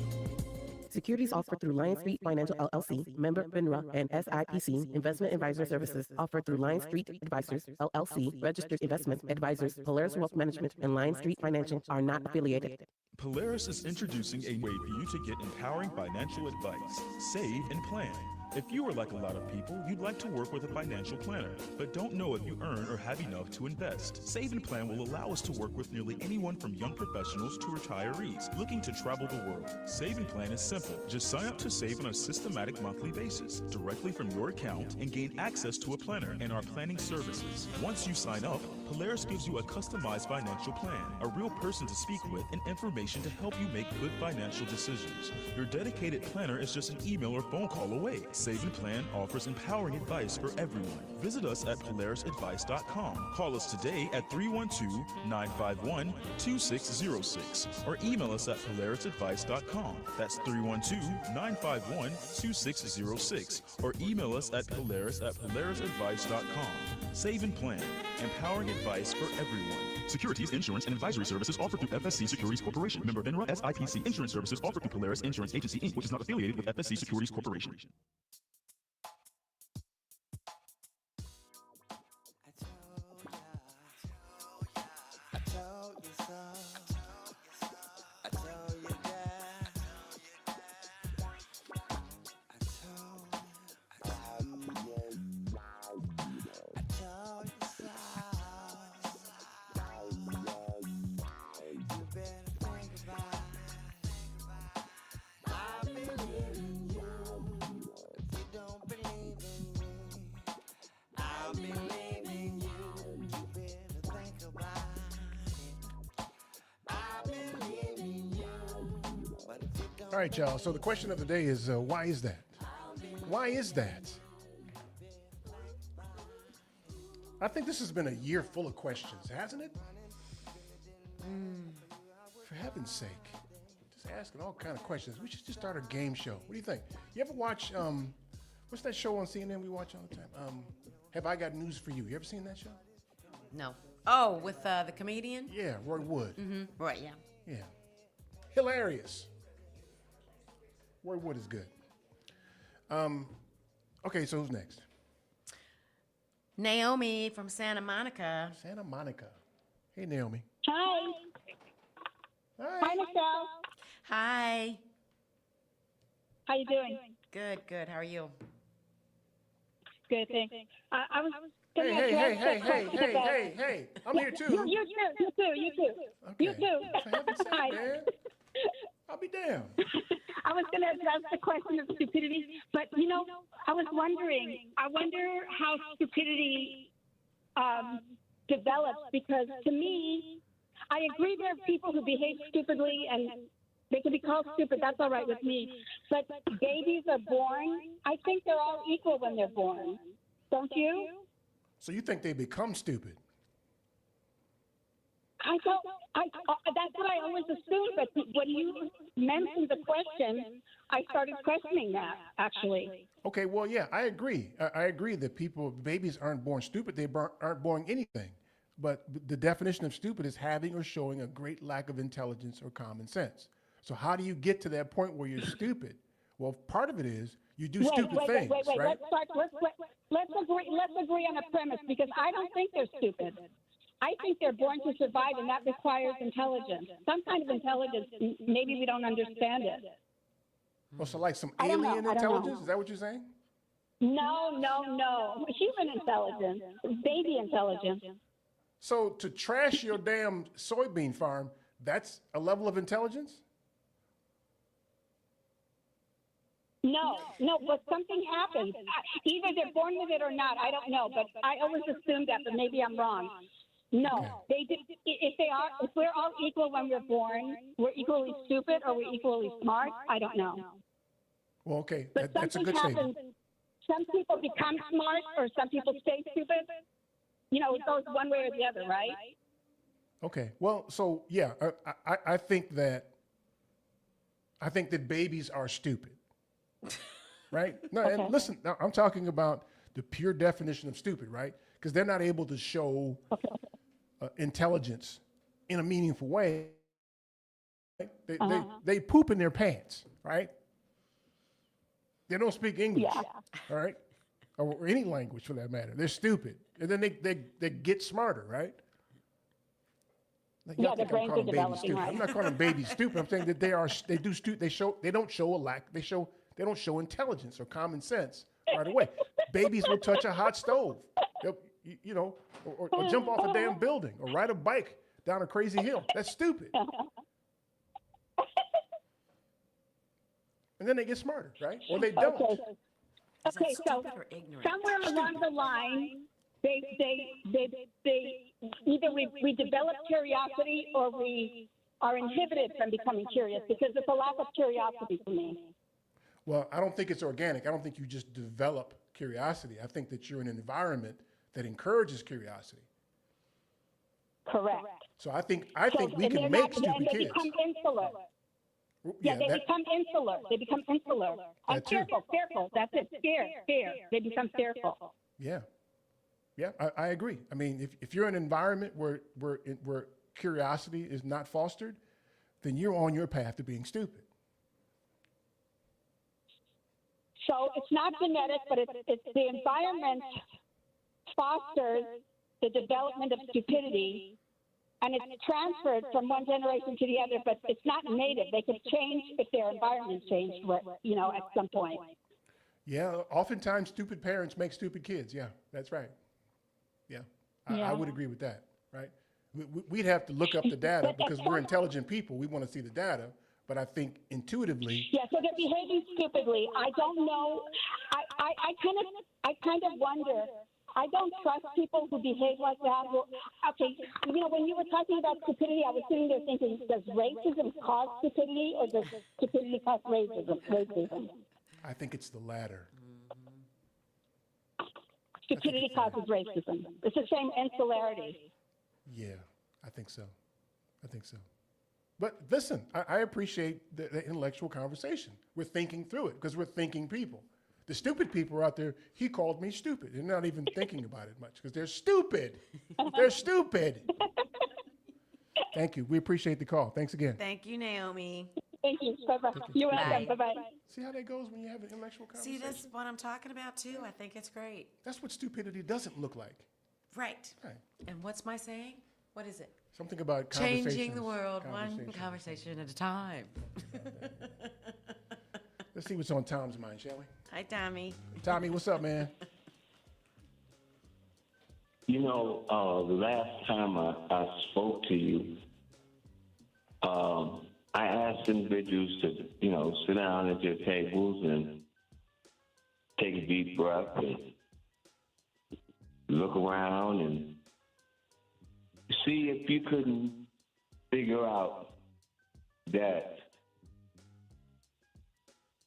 Securities offered through Lion Street Financial LLC, member FINRA, and SIPC. Investment advisor services offered through Lion Street Advisors LLC, registered investment advisors. Polaris Wealth Management and Lion Street Financial are not affiliated.
Polaris is introducing a way for you to get empowering financial advice, save, and plan. If you are like a lot of people, you'd like to work with a financial planner, but don't know if you earn or have enough to invest. Save and Plan will allow us to work with nearly anyone from young professionals to retirees looking to travel the world. Save and Plan is simple. Just sign up to save on a systematic monthly basis directly from your account and gain access to a planner and our planning services. Once you sign up, Polaris gives you a customized financial plan, a real person to speak with, and information to help you make good financial decisions. Your dedicated planner is just an email or phone call away. Save and Plan offers empowering advice for everyone. Visit us at polarisadvice.com. Call us today at 312-951-2606 or email us at polarisadvice.com. That's 312-951-2606 or email us at polarisadvice.com. Save and Plan, empowering advice for everyone. Securities, insurance, and advisory services offered through FSC Securities Corporation. Member FINRA, SIPC. Insurance services offered through Polaris Insurance Agency, Inc., which is not affiliated with FSC Securities Corporation.
All right, y'all. So the question of the day is, why is that? Why is that? I think this has been a year full of questions, hasn't it? For heaven's sake, just asking all kind of questions. We should just start a game show. What do you think? You ever watch, what's that show on CNN we watch all the time? Have I Got News for You? You ever seen that show?
No. Oh, with the comedian?
Yeah, Roy Wood.
Mm-hmm. Right, yeah.
Yeah. Hilarious. Roy Wood is good. Okay, so who's next?
Naomi from Santa Monica.
Santa Monica. Hey, Naomi.
Hi. Hi, Michelle.
Hi.
How you doing?
Good, good. How are you?
Good, thanks. I was
Hey, I'm here too.
You too.
Okay.
You too.
For heaven's sake, man. I'll be damned.
I was going to address the question of stupidity, but, you know, I was wondering, I wonder how stupidity develops, because to me, I agree there are people who behave stupidly and They can be called stupid. That's all right with me. But babies are born. I think they're all equal when they're born. Don't you?
So you think they become stupid?
I don't. That's what I always assumed. But when you mentioned the question, I started questioning that. Actually.
Okay, well, yeah, I agree. I agree that babies aren't born stupid. They aren't born anything. But the definition of stupid is having or showing a great lack of intelligence or common sense. So how do you get to that point where you're stupid? Well, part of it is you do stupid things, right?
Let's agree on a premise, because I don't think they're stupid. I think they're born to survive, and that requires intelligence. Some kind of intelligence. Maybe we don't understand it.
Well, so like some
I don't
alien
know. I don't
intelligence?
know.
Is that what you're saying?
No. Human intelligence, baby intelligence.
So to trash your damn soybean farm, that's a level of intelligence?
No, but something happens. Either they're born with it or not. I don't know, but I always assumed that, but maybe I'm wrong. No, they did. If we're all equal when we're born, we're equally stupid or we're equally smart. I don't know.
Well, okay,
But
that's a
something
good statement.
happens. Some people become smart, or some people stay stupid. You know, it goes one way or the other, right?
Okay, well, so yeah, I think that babies are stupid, right? No,
Okay.
and listen, now, I'm talking about the pure definition of stupid, right? Because they're not able to show intelligence in a meaningful way. They poop in their pants, right? They don't speak English, all right, or any language for that matter. They're stupid, and then they get smarter, right? Like, y'all
their
think I'm
brains are
calling babies
developing,
stupid.
right?
I'm not calling babies stupid. I'm saying that they don't show intelligence or common sense right away. Babies will touch a hot stove, or jump off a damn building, or ride a bike down a crazy hill. That's stupid. And then they get smarter, right? Or they don't.
Okay, so somewhere along the line, they either we develop curiosity or we are inhibited from becoming curious, because it's a lack of curiosity for me.
Well, I don't think it's organic. I don't think you just develop curiosity. I think that you're in an environment that encourages curiosity.
Correct.
So I think we can make stupid kids.
They become insular.
Yeah,
they become insular. They become insular.
That too.
Fearful. That's it. Fear. They become fearful.
Yeah, I agree. I mean, if you're in an environment where curiosity is not fostered, then you're on your path to being stupid.
So it's not genetic, but it's the environment fosters the development of stupidity, and it's transferred from one generation to the other, but it's not native. They could change if their environment changed, at some point.
Yeah, oftentimes stupid parents make stupid kids. Yeah, that's right. Yeah, I would agree with that, right? We'd have to look up the data because we're intelligent people. We want to see the data, but I think intuitively.
Yeah, so they're behaving stupidly. I don't know. I kind of wonder. I don't trust people who behave like that. Well, okay, when you were talking about stupidity, I was sitting there thinking, does racism cause stupidity, or does stupidity cause racism?
I think it's the latter.
Stupidity causes racism. It's the same insularity.
Yeah, I think so. But listen, I appreciate the intellectual conversation. We're thinking through it because we're thinking people. The stupid people are out there, he called me stupid. They're not even thinking about it much because they're stupid. They're stupid. Thank you. We appreciate the call. Thanks again.
Thank you, Naomi.
Thank you. Bye-bye. You're welcome. Bye-bye.
See how that goes when you have an intellectual conversation?
See, that's what I'm talking about, too. I think it's great.
That's what stupidity doesn't look like.
Right. And what's my saying? What is it?
Something about
changing the world one conversation at a time.
Let's see what's on Tom's mind, shall we?
Hi, Tommy.
Tommy, what's up, man?
The last time I spoke to you, I asked individuals to, sit down at their tables and take a deep breath and look around and see if you couldn't figure out that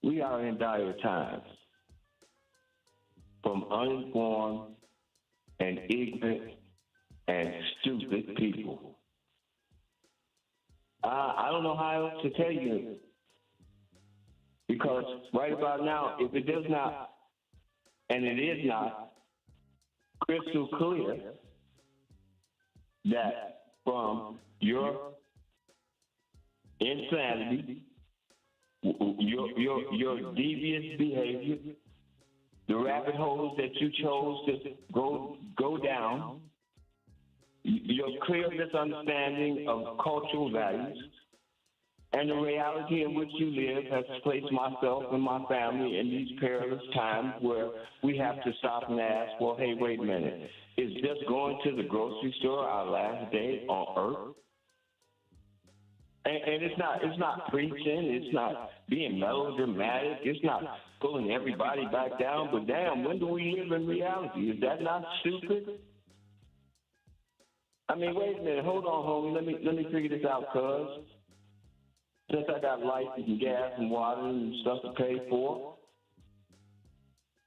we are in dire times from uninformed and ignorant and stupid people. I don't know how else to tell you, because right about now, if it does not, and it is not, crystal clear that from your insanity, your devious behavior, the rabbit holes that you chose to go down, your clear misunderstanding of cultural values, and the reality in which you live has placed myself and my family in these perilous times where we have to stop and ask, well, hey, wait a minute, is just going to the grocery store our last day on earth? And it's not preaching, it's not being melodramatic, it's not pulling everybody back down, but damn, when do we live in reality? Is that not stupid? I mean, wait a minute, hold on, homie, let me figure this out, cuz. Since I got lights and gas and water and stuff to pay for,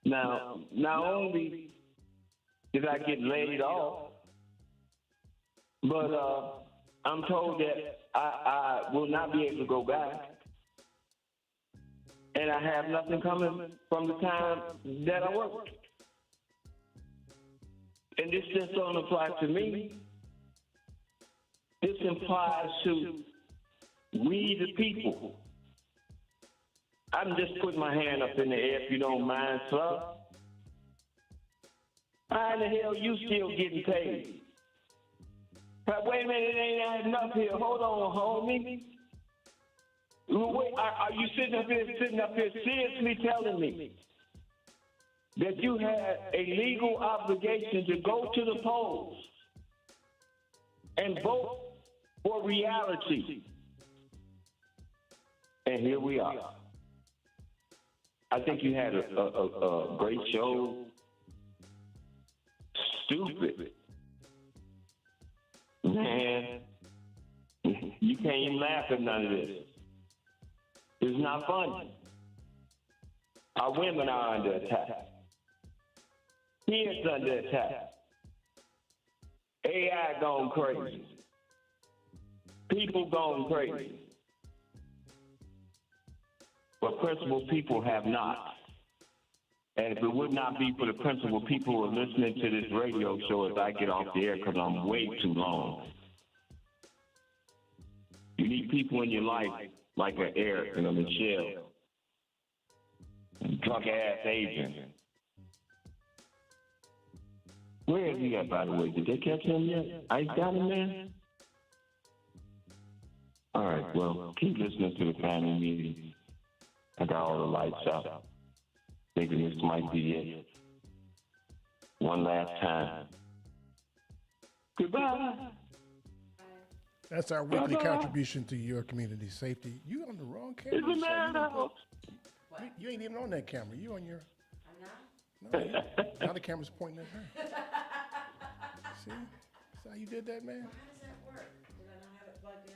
now, not only did I get laid off, but I'm told that I will not be able to go back, and I have nothing coming from the time that I worked. And this just don't apply to me. This applies to we the people. I'm just putting my hand up in the air if you don't mind, sir. How in the hell you still getting paid? But wait a minute, it ain't enough here. Hold on, homie. Wait, are you sitting up here seriously telling me that you had a legal obligation to go to the polls and vote for reality? And here we are. I think you had a great show. Stupid. Man, you can't even laugh at none of this. It's not funny. Our women are under attack. Kids under attack. AI going crazy. People going crazy. But principled people have not. And if it would not be for the principled people who are listening to this radio show as I get off the air because I'm way too long, you need people in your life like an Eric and a Michelle, drunk-ass Adrian. Where is he at, by the way? Did they catch him yet? Ice got him, man? All right, well, keep listening to the family meeting. I got all the lights out. Thinking this might be it. One last time. Goodbye.
That's our weekly contribution to your community safety. You on the wrong camera?
It's a man.
You ain't even on that camera. You on your... I'm not? No, now the camera's pointing at her. See how you did that, man?
How does that work? Did I not have it plugged in?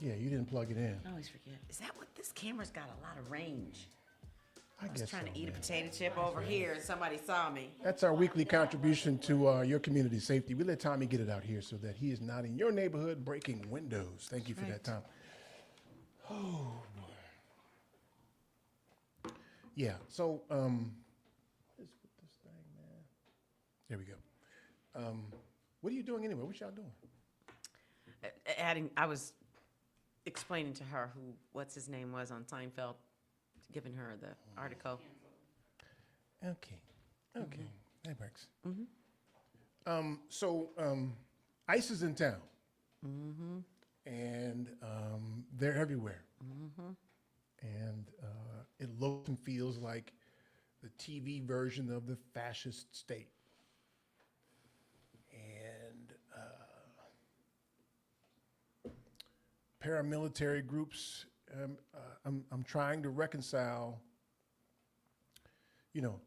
Yeah, you didn't plug it in.
I always forget. Is that what this camera's got a lot of range?
I
was trying to eat a potato chip over here and somebody saw me.
That's our weekly contribution to your community safety. We let Tommy get it out here so that he is not in your neighborhood breaking windows. Thank you for that, Tom. Oh, boy. Yeah, so, what is with this thing, man? There we go. What are you doing anyway? What y'all doing?
I was explaining to her what's his name was on Seinfeld, giving her the article.
Okay. That works.
Mm-hmm.
So ICE is in town.
Mm-hmm.
And they're everywhere.
Mm-hmm.
And it looks and feels like the TV version of the fascist state. And paramilitary groups, I'm trying to reconcile,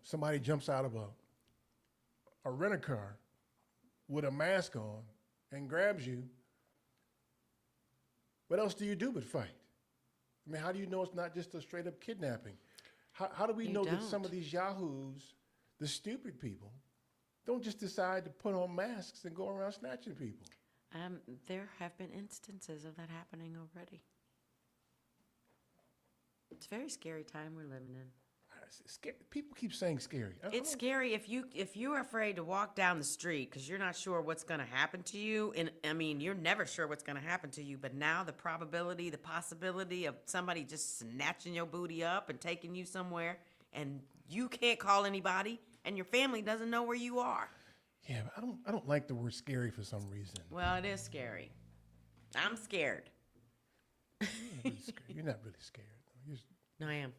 somebody jumps out of a rent-a-car with a mask on and grabs you. What else do you do but fight? I mean, how do you know it's not just a straight-up kidnapping? How do we
You
know that
don't.
some of these yahoos, the stupid people, don't just decide to put on masks and go around snatching people?
There have been instances of that happening already. It's a very scary time we're living in.
People keep saying scary.
It's scary if you're afraid to walk down the street because you're not sure what's going to happen to you. And I mean, you're never sure what's going to happen to you. But now the possibility of somebody just snatching your booty up and taking you somewhere, and you can't call anybody, and your family doesn't know where you are.
Yeah, but I don't like the word scary for some reason.
Well, it is scary. I'm scared.
You're not really scared.
No, I am.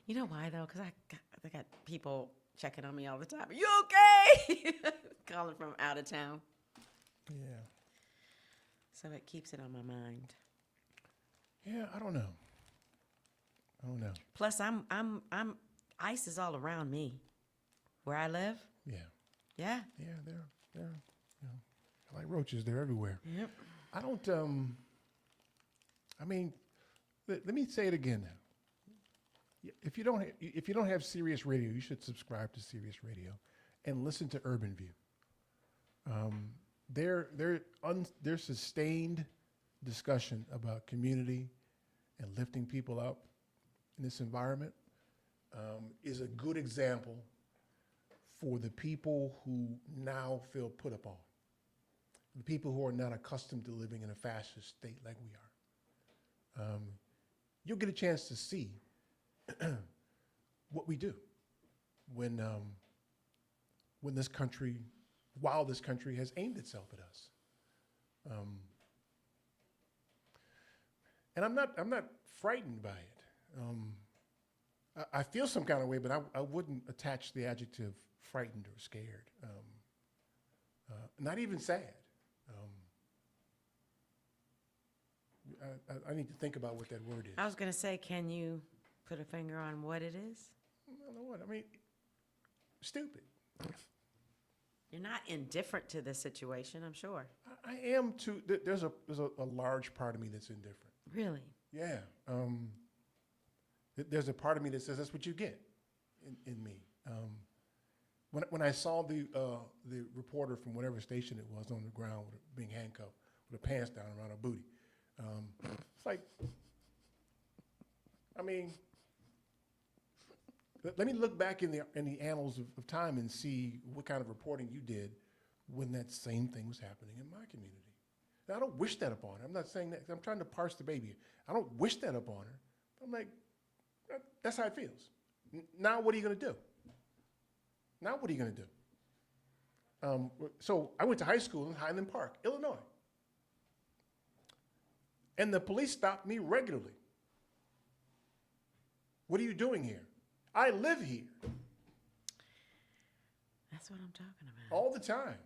You know why though? Because I got people checking on me all the time. Are you okay? Calling from out of town.
Yeah.
So it keeps it on my mind.
Yeah, I don't know.
Plus, I'm ICE is all around me, where I live.
Yeah.
Yeah.
Yeah, they're like roaches. They're everywhere.
Yep.
I don't. I mean, let me say it again now. If you don't have Sirius Radio, you should subscribe to Sirius Radio and listen to Urban View. Their sustained discussion about community and lifting people up in this environment is a good example for the people who now feel put upon, the people who are not accustomed to living in a fascist state like we are. You'll get a chance to see what we do when this country, while this country has aimed itself at us. And I'm not frightened by it. I feel some kind of way, but I wouldn't attach the adjective frightened or scared. Not even sad. I need to think about what that word is.
I was going to say, can you put a finger on what it is?
I don't know what. I mean, stupid.
You're not indifferent to the situation, I'm sure.
I am too. There's a large part of me that's indifferent.
Really?
Yeah. There's a part of me that says that's what you get in me. When I saw the reporter from whatever station it was on the ground being handcuffed with her pants down around her booty, it's like, I mean, let me look back in the annals of time and see what kind of reporting you did when that same thing was happening in my community. Now, I don't wish that upon her. I'm not saying that. I'm trying to parse the baby. I don't wish that upon her. I'm like, that's how it feels. Now, what are you going to do? Now, what are you going to do? So I went to high school in Highland Park, Illinois. And the police stopped me regularly. What are you doing here? I live here.
That's what I'm talking about.
All the time.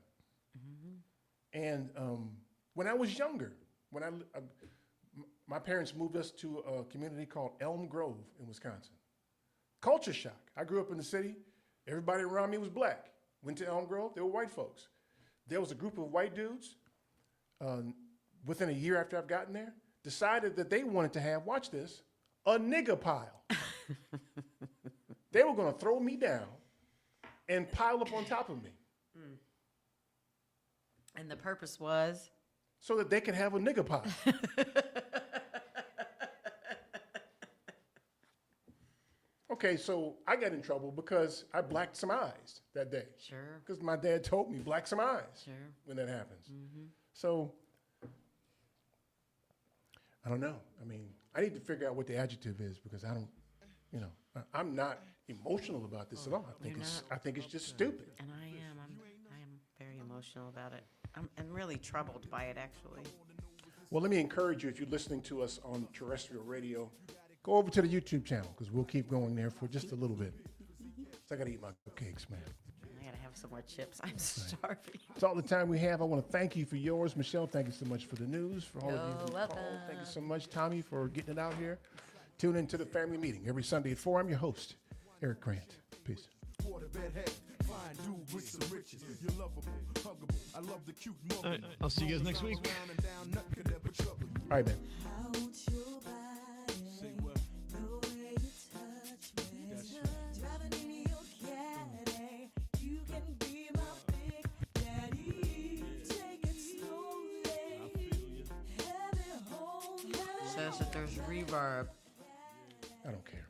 Mm-hmm. And when I was younger, my parents moved us to a community called Elm Grove in Wisconsin. Culture shock. I grew up in the city. Everybody around me was black. Went to Elm Grove, they were white folks. There was a group of white dudes, within a year after I've gotten there, decided that they wanted to have, watch this, a nigger pile. They were going to throw me down and pile up on top of me.
Mm. And the purpose was?
So that they could have a nigger pile. Okay, so I got in trouble because I blacked some eyes that day.
Sure.
Because my dad told me, black some eyes.
Sure.
When that happens.
Mm-hmm.
So, I don't know. I mean, I need to figure out what the adjective is because I don't, I'm not emotional about this at all. I think it's just stupid.
And I am very emotional about it. I'm really troubled by it, actually.
Well, let me encourage you, if you're listening to us on terrestrial radio, go over to the YouTube channel because we'll keep going there for just a little bit. So I got to eat my cupcakes, man.
I got to have some more chips. I'm starving.
That's all the time we have. I want to thank you for yours. Michelle, thank you so much for the news. For all of you who
welcome.
called. Thank you so much, Tommy, for getting it out here. Tune into the family meeting every Sunday at 4. I'm your host, Eric Grant. Peace. All
right, I'll see you guys next week.
All right, man.
thinks that there's reverb.
I don't care.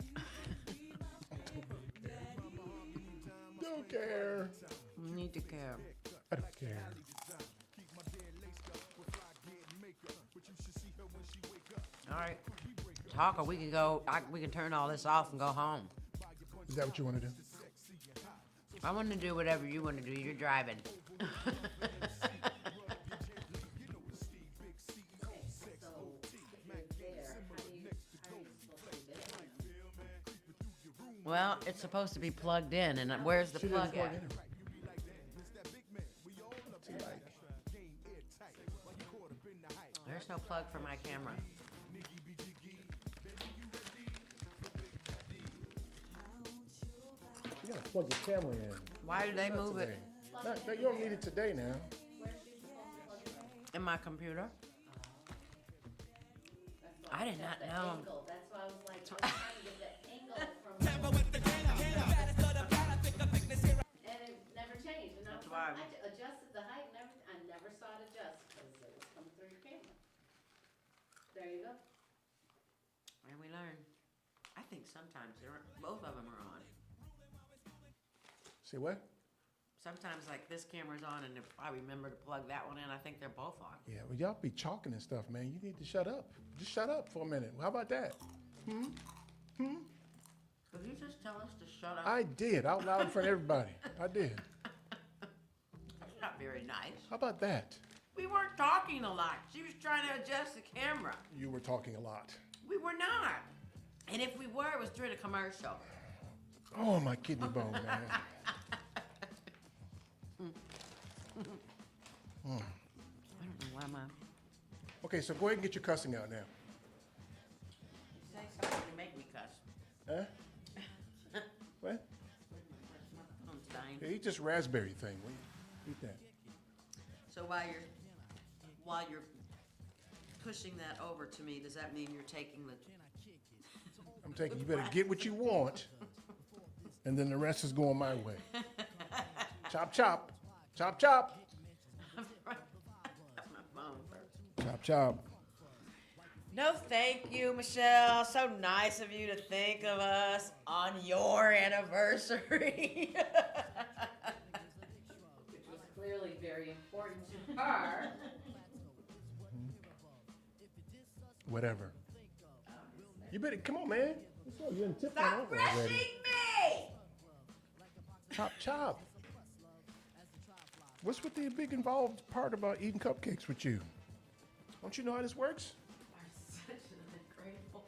Don't care.
You need to care.
I don't care.
All right. Talk, or we can go. We can turn all this off and go home.
Is that what you want to do?
I want to do whatever you want to do. You're driving. Well, it's supposed to be plugged in, and where's the plug at? There's no plug for my camera.
You gotta plug your camera in.
Why do they
Not
move
today.
it?
No, you don't need it today now.
In my computer? I did not know.
That's why I was like, I'm trying to get the angle from. And it never changed. And
That's why.
I adjusted the height and everything. I never saw it adjust because it was coming through your camera. There you go.
And we learn. I think sometimes both of them are on.
See what?
Sometimes like this camera's on, and if I remember to plug that one in, I think they're both on.
Yeah, well, y'all be chalking and stuff, man. You need to shut up. Just shut up for a minute. How about that?
Could you just tell us to shut up?
I did, out loud in front of everybody. I did.
That's not very nice.
How about that?
We weren't talking a lot. She was trying to adjust the camera.
You were talking a lot.
We were not. And if we were, it was during a commercial.
Oh, my kidney bone, man.
I don't know why my...
Okay, so go ahead and get your cussing out now.
Say something to make me cuss.
Huh? What?
My phone's dying.
Yeah, eat this raspberry thing. Eat that.
So while you're pushing that over to me, does that mean you're taking the...
I'm taking, you better get what you want, and then the rest is going my way. Chop, chop. Chop, chop.
That's my phone first.
Chop, chop.
No, thank you, Michelle. So nice of you to think of us on your anniversary.
Which was clearly very important to her.
Whatever. You better, come on, man. Let's go. You're in tip
Stop
over
rushing
already.
me!
Chop, chop. What's with the big involved part about eating cupcakes with you? Don't you know how this works?
I'm such an ungrateful.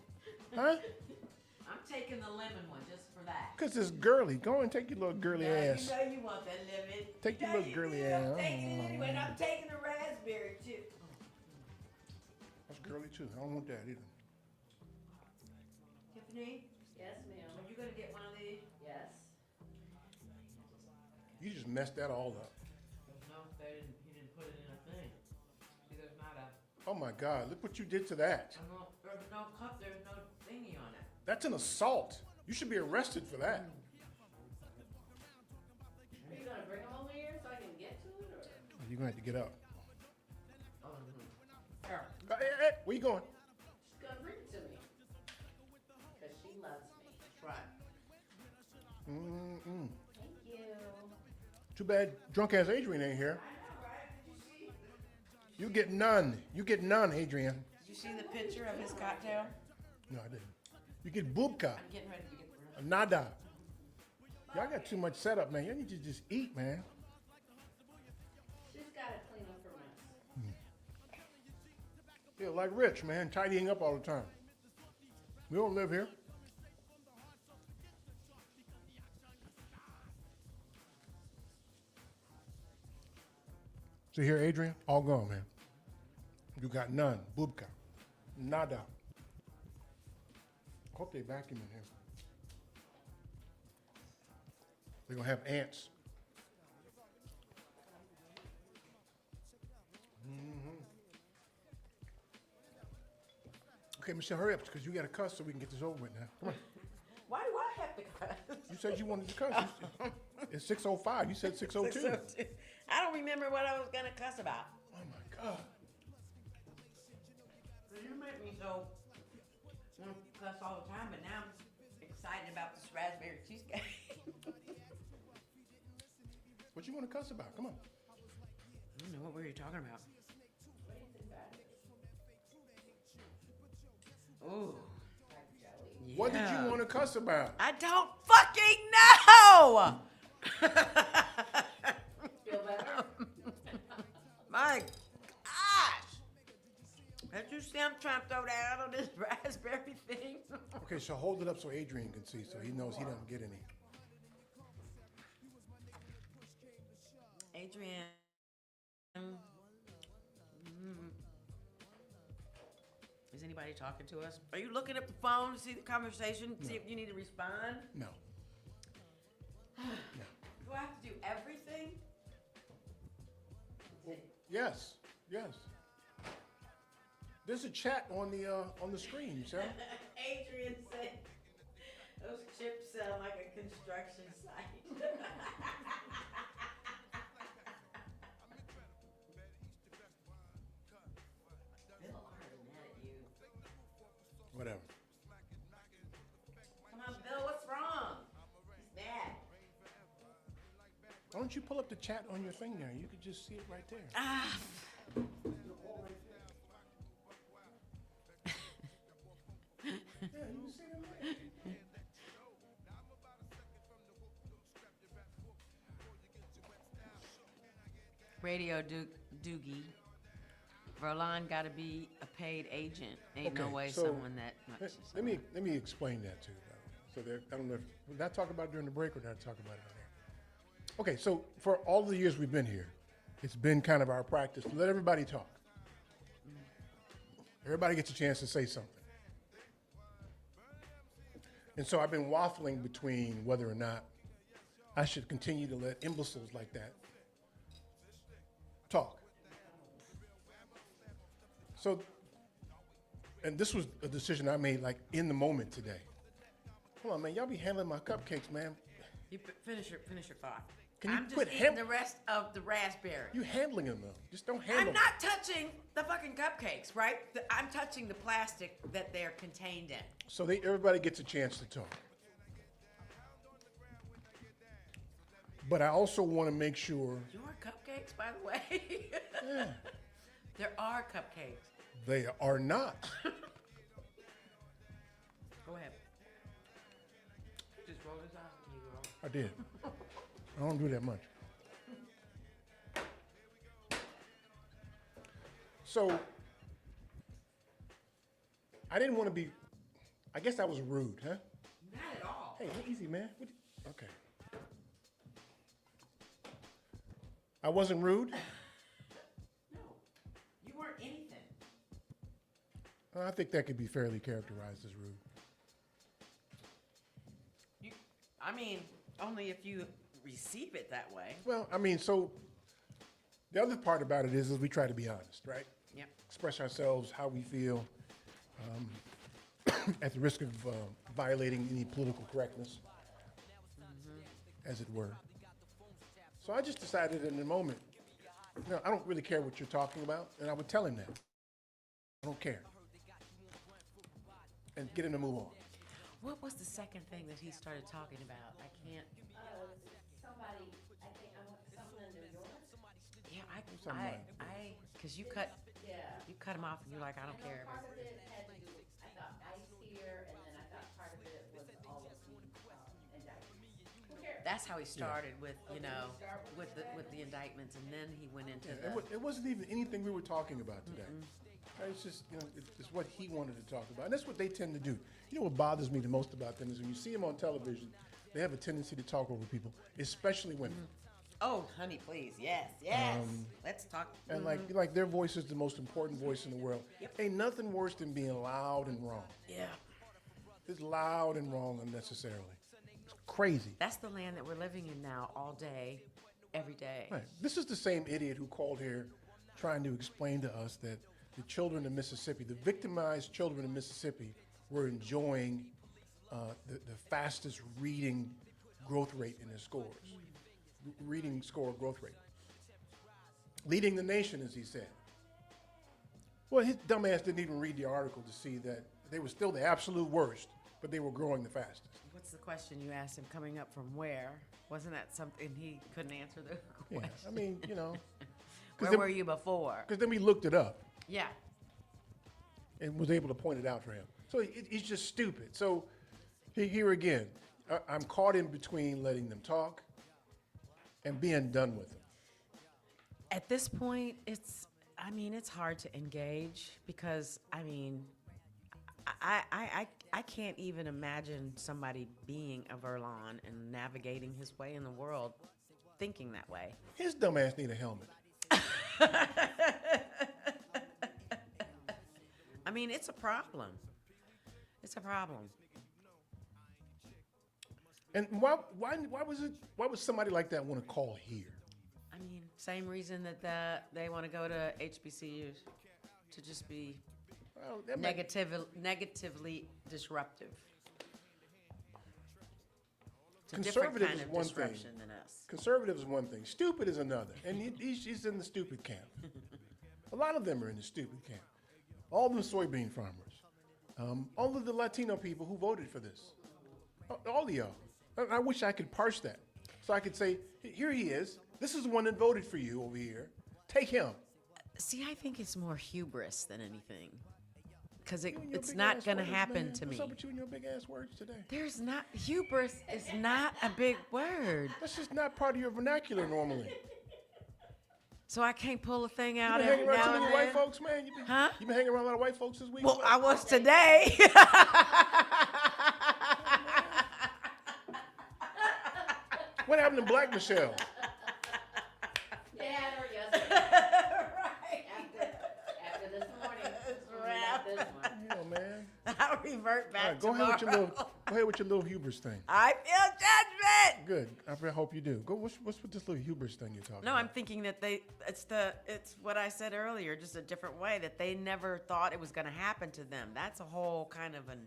Huh?
I'm taking the lemon one just for that.
Because it's girly. Go and take your little girly ass.
You know you want that lemon.
Take your little girly
I'm
ass.
taking it anyway, and I'm taking the raspberry too.
That's girly too. I don't want that either.
Tiffany?
Yes, ma'am.
Are you going to get one of these?
Yes.
You just messed that all up.
No, he didn't put it in a thing. See, there's not a...
Oh my God, look what you did to that.
There's no cup, there's no thingy on it.
That's an assault. You should be arrested for that.
Are you going to bring them over here so I can get to it? Or?
You're going to have to get up.
Here.
Hey, where you going?
She's going to bring it to me. Because she loves me.
That's right.
Mm-mm.
Thank you.
Too bad drunk ass Adrian ain't here.
I know, right? Did you see?
You get none. You get none, Adrian.
Did you see the picture of his cocktail?
No, I didn't. You get bubka.
I'm getting ready to get rid of it.
Nada. Y'all got too much setup, man. Y'all need to just eat, man.
She's got to clean up her mess.
Yeah, like Rich, man, tidying up all the time. We don't live here. So here, Adrian, all gone, man. You got none. Bubka. Nada. Hope they vacuum in here. They're going to have ants. Okay, Michelle, hurry up, because you got to cuss so we can get this over with now. Come on.
Why do I have to cuss?
You said you wanted to cuss. It's 6:05. You said 6:02.
6:02. I don't remember what I was going to cuss about.
Oh, my God.
You make me so cuss all the time, but now I'm excited about this raspberry cheesecake.
What you want to cuss about? Come on.
I don't know, what were you talking about? Ooh.
What did you want to cuss about?
I don't fucking know!
Feel better?
My gosh! Did you see I'm trying to throw that out on this raspberry thing?
Okay, so hold it up so Adrian can see, so he knows he doesn't get any.
Adrian. Is anybody talking to us? Are you looking at the phone to see the conversation?
No.
See if you need to respond?
No.
Do I have to do everything?
Yes, yes. There's a chat on the screen, Sarah.
Adrian said those chips sound like a construction site. Bill already mad at you.
Whatever.
Come on, Bill, what's wrong? He's mad.
Why don't you pull up the chat on your thing there? You could just see it right there.
Ah.
Yeah, you can see them there.
Radio Doogie. Roland got to be a paid agent. Ain't no way
so
someone that much.
Let me explain that to you. So I don't know if did I talk about it during the break or did I talk about it on there? Okay, so for all the years we've been here, it's been kind of our practice to let everybody talk. Everybody gets a chance to say something. And so I've been waffling between whether or not I should continue to let imbeciles like that talk. So, and this was a decision I made like in the moment today. Hold on, man, y'all be handling my cupcakes, man.
You finish your thought.
Can you
I'm just
quit
eating the rest of the raspberry.
You handling them though. Just don't handle
I'm not touching the fucking cupcakes, right? I'm touching the plastic that they're contained in.
So everybody gets a chance to talk. But I also want to make sure
Your cupcakes, by the way.
Yeah.
There are cupcakes.
they are not.
Go ahead. Just roll this out. You go.
I did. I don't do that much. So I didn't want to be, I guess I was rude, huh?
Not at all.
Hey, easy, man. Okay. I wasn't rude?
No. You weren't anything.
I think that could be fairly characterized as rude.
I mean, only if you receive it that way.
Well, I mean, so the other part about it is we try to be honest, right?
Yep.
Express ourselves, how we feel, at the risk of violating any political correctness, as it were. So I just decided in the moment, I don't really care what you're talking about, and I would tell him that. I don't care. And get him to move on.
What was the second thing that he started talking about? I can't.
Somebody, I think I want something in New York.
Yeah, because you cut him off and you're like, I don't care.
Part of it had to do with, I thought ICE here, and then I thought part of it was all of the indictments. Who cares?
That's how he started with, with the indictments, and then he went into
It wasn't even anything we were talking about today. It's just, it's what he wanted to talk about. And that's what they tend to do. You know what bothers me the most about them is when you see them on television, they have a tendency to talk over people, especially women.
Oh, honey, please. Yes. Let's talk.
And like their voice is the most important voice in the world.
Yep.
Ain't nothing worse than being loud and wrong.
Yeah.
It's loud and wrong unnecessarily. It's crazy.
That's the land that we're living in now, all day, every day.
Right. This is the same idiot who called here trying to explain to us that the children in Mississippi, the victimized children in Mississippi, were enjoying the fastest reading growth rate in their scores. Reading score growth rate. Leading the nation, as he said. Well, his dumbass didn't even read the article to see that They were still the absolute worst, but they were growing the fastest.
What's the question you asked him? Coming up from where? Wasn't that something he couldn't answer the question?
Yeah, I mean, you know.
Where were you before?
Because then we looked it up.
Yeah.
And was able to point it out for him. So he's just stupid. So here again, I'm caught in between letting them talk and being done with them.
At this point, it's hard to engage because, I can't even imagine somebody being a Verlon and navigating his way in the world thinking that way.
His dumb ass need a helmet.
It's a problem. It's a problem.
And why would somebody like that want to call here?
Same reason that they want to go to HBCUs, to just be negatively disruptive. It's a different kind of disruption than us.
Conservative is one thing. Stupid is another. And he's in the stupid camp. A lot of them are in the stupid camp. All the soybean farmers. All of the Latino people who voted for this. All of y'all. I wish I could parse that. So I could say, here he is. This is the one that voted for you over here. Take him.
See, I think it's more hubris than anything. Because it's not going to happen to me.
What's up with you and your big ass words today?
There's not, hubris is not a big word.
That's just not part of your vernacular normally.
So I can't pull a thing out
You been hanging around too
now
many
and
white
then?
folks, man? You been hanging around a lot of white folks this week?
Well, I was today.
What happened to Black Michelle?
They had her yesterday. Right. After this morning. We got this one.
Yeah, man.
I'll revert back
All right, go ahead with your little hubris thing.
I feel judgment.
Good. I hope you do. Go. What's with this little hubris thing you're talking
No,
about?
I'm thinking that it's what I said earlier, just a different way, that they never thought it was going to happen to them. That's a whole kind of an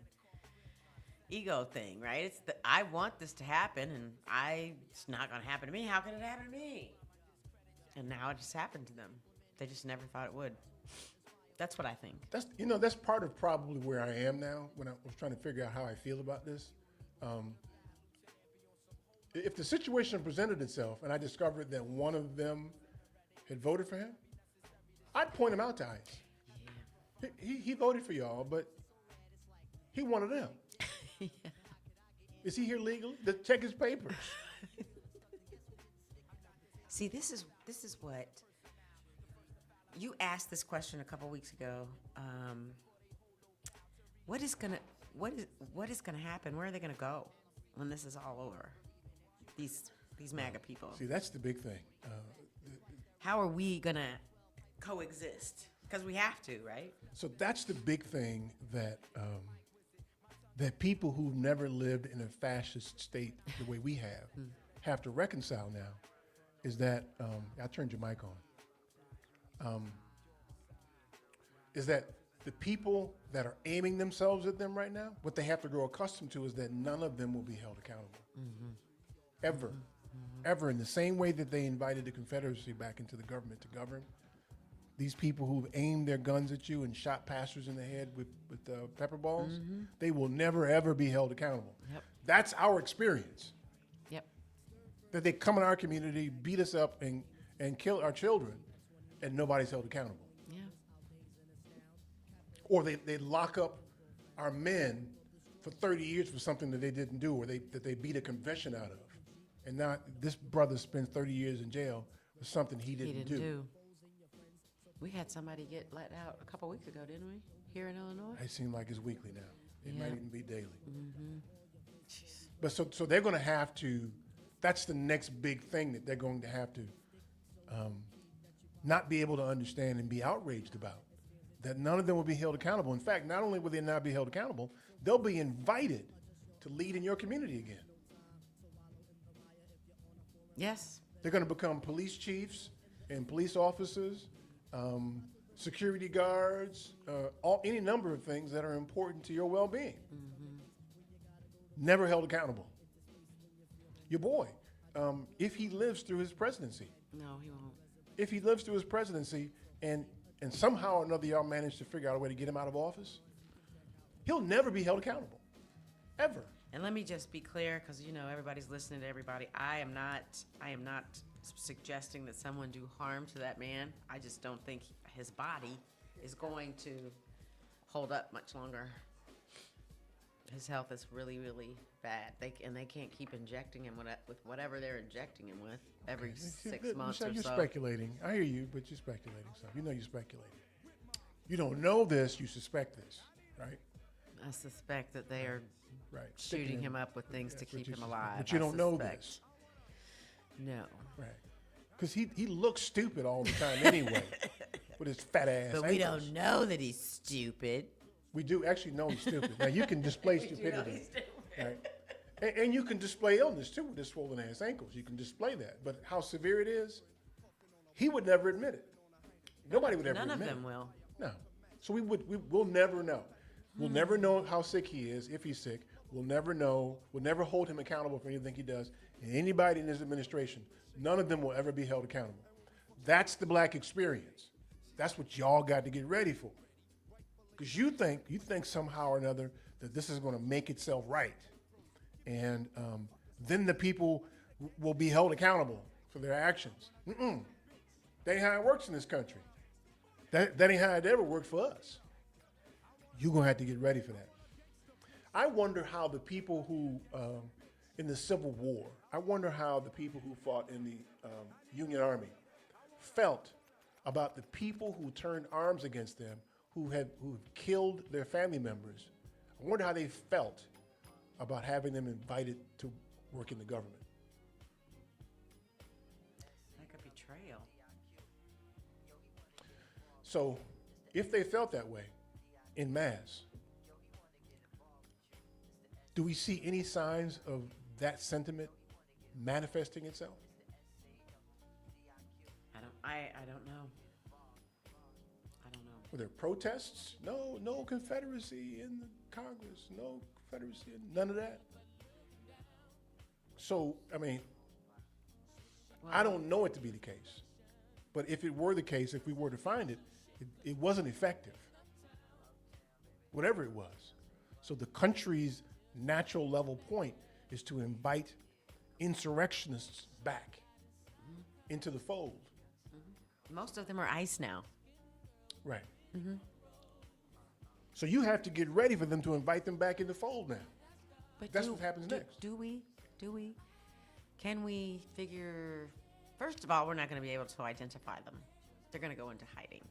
ego thing, right? It's I want this to happen, and it's not going to happen to me. How can it happen to me? And now it just happened to them. They just never thought it would. That's what I think.
That's part of probably where I am now when I was trying to figure out how I feel about this. If the situation presented itself and I discovered that one of them had voted for him, I'd point him out to ICE. Yeah. He voted for y'all, but he one of them. Yeah. Is he here legally? Check his papers.
See, this is what you asked this question a couple weeks ago. What is gonna happen? Where are they gonna go when this is all over? These MAGA people.
See, that's the big thing.
How are we gonna coexist? Because we have to, right?
So that's the big thing that people who've never lived in a fascist state the way we have to reconcile now. Is that I turned your mic on. Is that the people that are aiming themselves at them right now, what they have to grow accustomed to is that none of them will be held accountable. Mm-hmm. Ever. Mm-hmm. Ever. In the same way that they invited the Confederacy back into the government to govern, these people who've aimed their guns at you and shot pastors in the head with pepper balls, they will never, ever be held accountable. Yep. That's our experience.
Yep.
That they come in our community, beat us up, and kill our children, and nobody's held accountable.
Yeah.
Or they lock up our men for 30 years for something that they didn't do, or that they beat a conviction out of. And now this brother spends 30 years in jail for something he didn't do.
We had somebody get let out a couple weeks ago, didn't we? Here in Illinois?
It seems like it's weekly now. It might even be daily.
Mm-hmm.
But so they're going to have to, that's the next big thing that they're going to have to not be able to understand and be outraged about. That none of them will be held accountable. In fact, not only will they not be held accountable, they'll be invited to lead in your community again.
Yes.
They're going to become police chiefs and police officers, security guards, any number of things that are important to your well-being. Mm-hmm. Never held accountable. Your boy, if he lives through his presidency.
No, he won't.
If he lives through his presidency and somehow or another y'all manage to figure out a way to get him out of office, he'll never be held accountable, ever.
And let me just be clear, because everybody's listening to everybody. I am not suggesting that someone do harm to that man. I just don't think his body is going to hold up much longer. His health is really, really bad. They can't keep injecting him with whatever they're injecting him with every 6 months or so.
You're speculating. I hear you, but you're speculating something. You're speculating. You don't know this. You suspect this, right?
I suspect that they are
right.
shooting him up with things to keep him alive.
But you don't know this.
No.
Right. Because he looks stupid all the time anyway, with his fat ass.
But we don't know that he's stupid.
We do actually know he's stupid. Now, you can display stupidity. Right? And you can display illness, too, with his swollen ass ankles. You can display that. But how severe it is, he would never admit it. Nobody would ever admit it.
None of them will.
No. So we'll never know. We'll never know how sick he is, if he's sick. We'll never know. We'll never hold him accountable for anything he does. And anybody in his administration, none of them will ever be held accountable. That's the black experience. That's what y'all got to get ready for. Because you think somehow or another that this is going to make itself right. And then the people will be held accountable for their actions. That ain't how it works in this country. That ain't how it ever worked for us. You're going to have to get ready for that. I wonder how the people who, in the Civil War, I wonder how the people who fought in the Union Army felt about the people who turned arms against them, who killed their family members. I wonder how they felt about having them invited to work in the government.
Like a betrayal.
So, if they felt that way, in mass, do we see any signs of that sentiment manifesting itself?
I don't know.
Were there protests? No Confederacy in the Congress. No Confederacy, none of that. So, I don't know it to be the case. But if it were the case, if we were to find it, it wasn't effective. Whatever it was. So the country's natural level point is to invite insurrectionists back into the fold.
Most of them are ICE now.
Right. So you have to get ready for them to invite them back in the fold now.
But
that's what happens next.
Do we? Can we figure? First of all, we're not going to be able to identify them. They're going to go into hiding.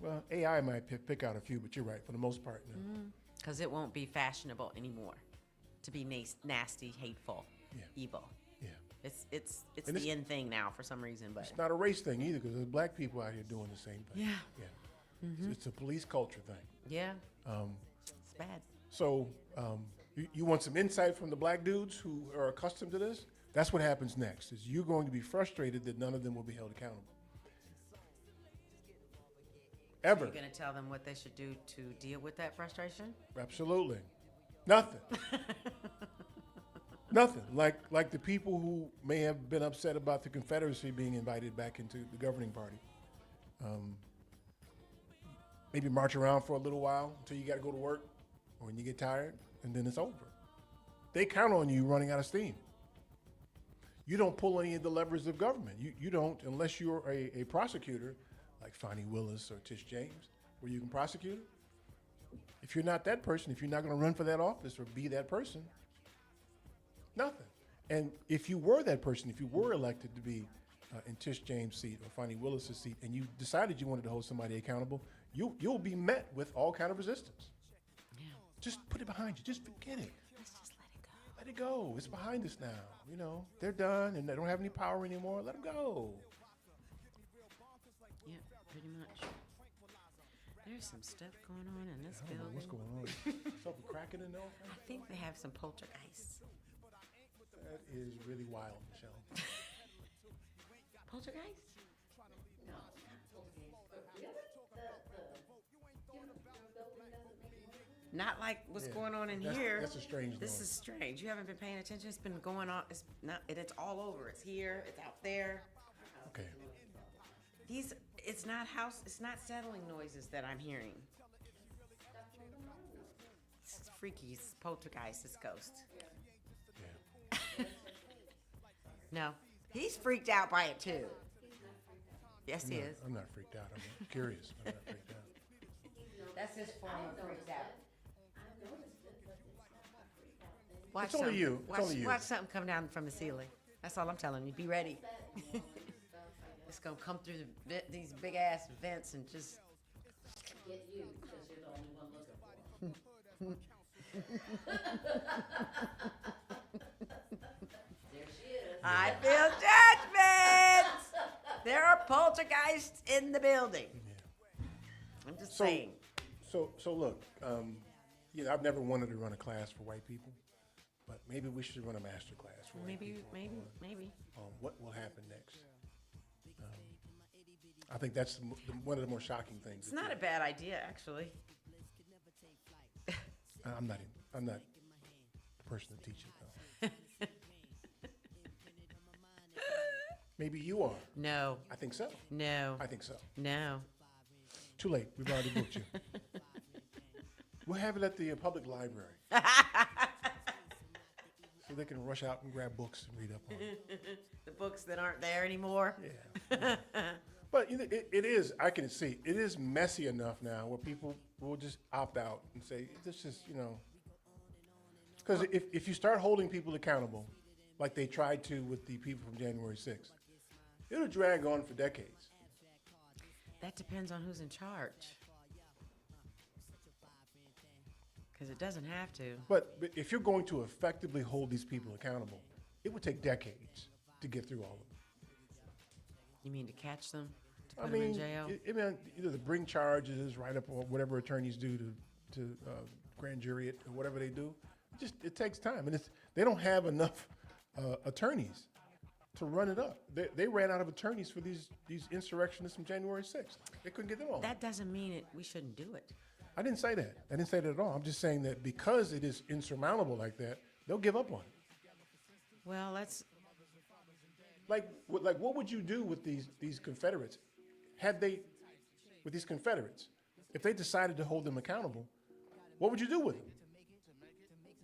Well, AI might pick out a few, but you're right. For the most part, no.
Because it won't be fashionable anymore to be nasty, hateful, evil. Yeah. It's the in thing now for some reason. But
it's not a race thing either, because there's black people out here doing the same thing.
Yeah.
It's a police culture thing.
Yeah. It's bad.
So you want some insight from the black dudes who are accustomed to this? That's what happens next, is you're going to be frustrated that none of them will be held accountable. Ever.
You're going to tell them what they should do to deal with that frustration?
Absolutely. Nothing. Nothing. Like the people who may have been upset about the Confederacy being invited back into the governing party. Maybe march around for a little while until you got to go to work or when you get tired, and then it's over. They count on you running out of steam. You don't pull any of the levers of government. You don't, unless you're a prosecutor like Fonnie Willis or Tish James, where you can prosecute. If you're not that person, if you're not going to run for that office or be that person, nothing. And if you were that person, if you were elected to be in Tish James' seat or Fonnie Willis' seat, and you decided you wanted to hold somebody accountable, you'll be met with all kind of resistance. Yeah. Just put it behind you. Just forget it.
Let's just let it go.
Let it go. It's behind us now. They're done and they don't have any power anymore. Let them go.
Yeah, pretty much. There's some stuff going on in this building.
What's going on? Something cracking in there?
I think they have some poltergeists.
That is really wild, Michelle.
Poltergeist?
No,
not like what's going on in here.
That's a strange
This
noise.
is strange. You haven't been paying attention. It's been going on. It's not. It's all over. It's here. It's out there.
Okay.
It's not settling noises that I'm hearing. freaky poltergeist is ghost. No, he's freaked out by it too. Yes, he is.
I'm not freaked out. I'm curious. I'm not freaked out.
That's his form of freaked out.
It's only you. It's only you.
Watch something come down from the ceiling. That's all I'm telling you. Be ready. It's gonna come through these big ass vents and just
Get you, because you're the only one looking for him. There she is.
I feel judgment. There are poltergeists in the building. I'm just saying.
So look, I've never wanted to run a class for white people, but maybe we should run a master class for white people.
Maybe.
What will happen next? I think that's one of the more shocking things.
It's not a bad idea, actually.
I'm not the person to teach it, though. Maybe you are.
No.
I think so.
No.
I think so.
No.
Too late. We've already booked you. We'll have it at the public library. So they can rush out and grab books and read up on it.
The books that aren't there anymore.
Yeah. But it is, I can see, it is messy enough now where people will just opt out and say, this is, because if you start holding people accountable, like they tried to with the people from January 6th, it'll drag on for decades.
That depends on who's in charge. Because it doesn't have to.
But if you're going to effectively hold these people accountable, it would take decades to get through all of them.
You mean to catch them? To put them in jail?
Either to bring charges, write up or whatever attorneys do to grand jury it or whatever they do. It takes time. And they don't have enough attorneys to run it up. They ran out of attorneys for these insurrectionists from January 6th. They couldn't get them all.
That doesn't mean we shouldn't do it.
I didn't say that. I didn't say that at all. I'm just saying that because it is insurmountable like that, they'll give up on it.
Well, let's...
Like what would you do with these Confederates? With these Confederates, if they decided to hold them accountable, what would you do with them?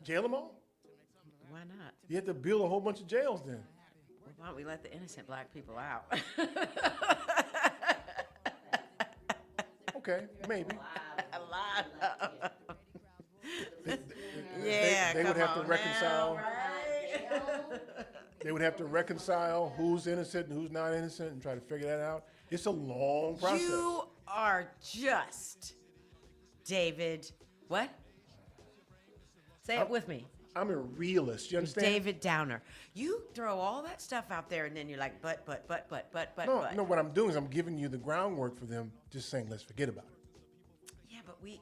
Jail them all?
Why not?
You have to build a whole bunch of jails then.
Well, why don't we let the innocent black people out?
Okay, maybe.
A lot.
They would have to reconcile.
Right?
They would have to reconcile who's innocent and who's not innocent and try to figure that out. It's a long process.
You are just, David, what? Say it with me.
I'm a realist. You understand?
David Downer. You throw all that stuff out there and then you're like, but.
No, what I'm doing is I'm giving you the groundwork for them just saying, let's forget about it.
Yeah, but we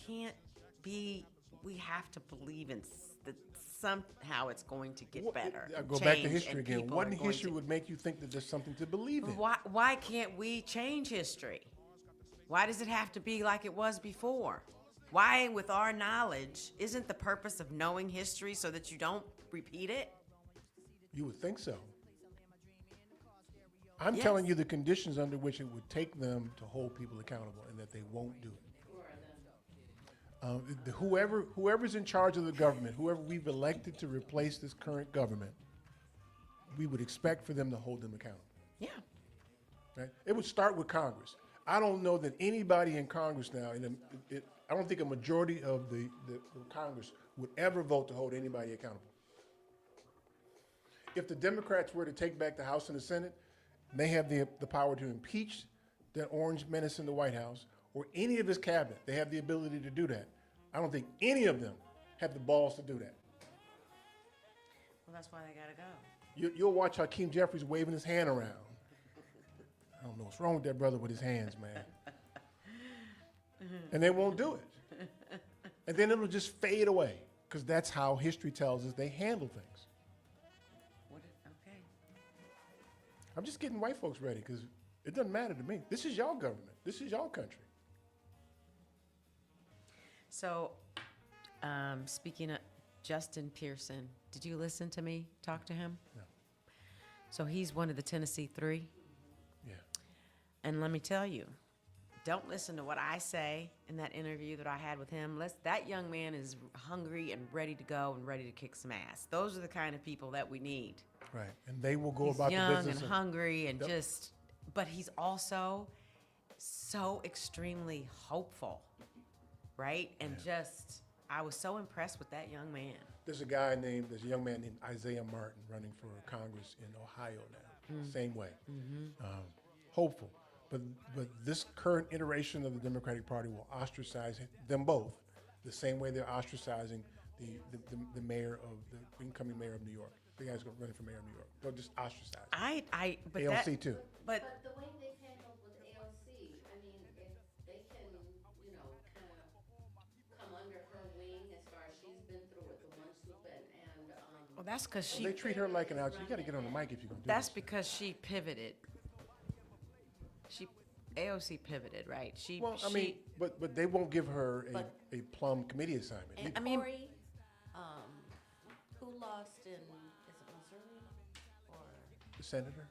can't be, we have to believe in that somehow it's going to get better.
I go back to history again. What in history would make you think that there's something to believe in?
Why can't we change history? Why does it have to be like it was before? Why, with our knowledge, isn't the purpose of knowing history so that you don't repeat it?
You would think so. I'm telling you the conditions under which it would take them to hold people accountable and that they won't do it. Whoever's in charge of the government, whoever we've elected to replace this current government, we would expect for them to hold them accountable.
Yeah.
Right? It would start with Congress. I don't know that anybody in Congress now, I don't think a majority of the Congress would ever vote to hold anybody accountable. If the Democrats were to take back the House and the Senate, they have the power to impeach that orange menace in the White House or any of his cabinet. They have the ability to do that. I don't think any of them have the balls to do that.
Well, that's why they gotta go.
You'll watch Hakeem Jeffries waving his hand around. I don't know what's wrong with that brother with his hands, man. And they won't do it. And then it'll just fade away because that's how history tells us they handle things.
Okay.
I'm just getting white folks ready because it doesn't matter to me. This is y'all government. This is y'all country.
So, speaking of Justin Pearson, did you listen to me talk to him?
No. So
he's one of the Tennessee Three.
Yeah.
And let me tell you, don't listen to what I say in that interview that I had with him. That young man is hungry and ready to go and ready to kick some ass. Those are the kind of people that we need.
Right, and they will go
He's
about
young
the business
and
of-
hungry and
Yep.
but he's also so extremely hopeful, right? And I was so impressed with that young man.
There's a young man named Isaiah Martin running for Congress in Ohio now.
Mm.
Same way.
Mhm.
Hopeful. But this current iteration of the Democratic Party will ostracize them both the same way they're ostracizing the mayor of the incoming mayor of New York. The guy's running for mayor of New York. They'll just ostracize.
But
AOC too.
But
the way they've handled with AOC, I mean, if they can, you know, kind of come under her wing as far as she's been through it, the one swoop and
well, that's because
They treat her like an outsider. You got to get on the mic if you're going to do
That's
this.
because she pivoted. AOC pivoted, right?
I mean, but they won't give her a plum committee assignment.
And Corey, who lost in, is it Missouri or?
The senator?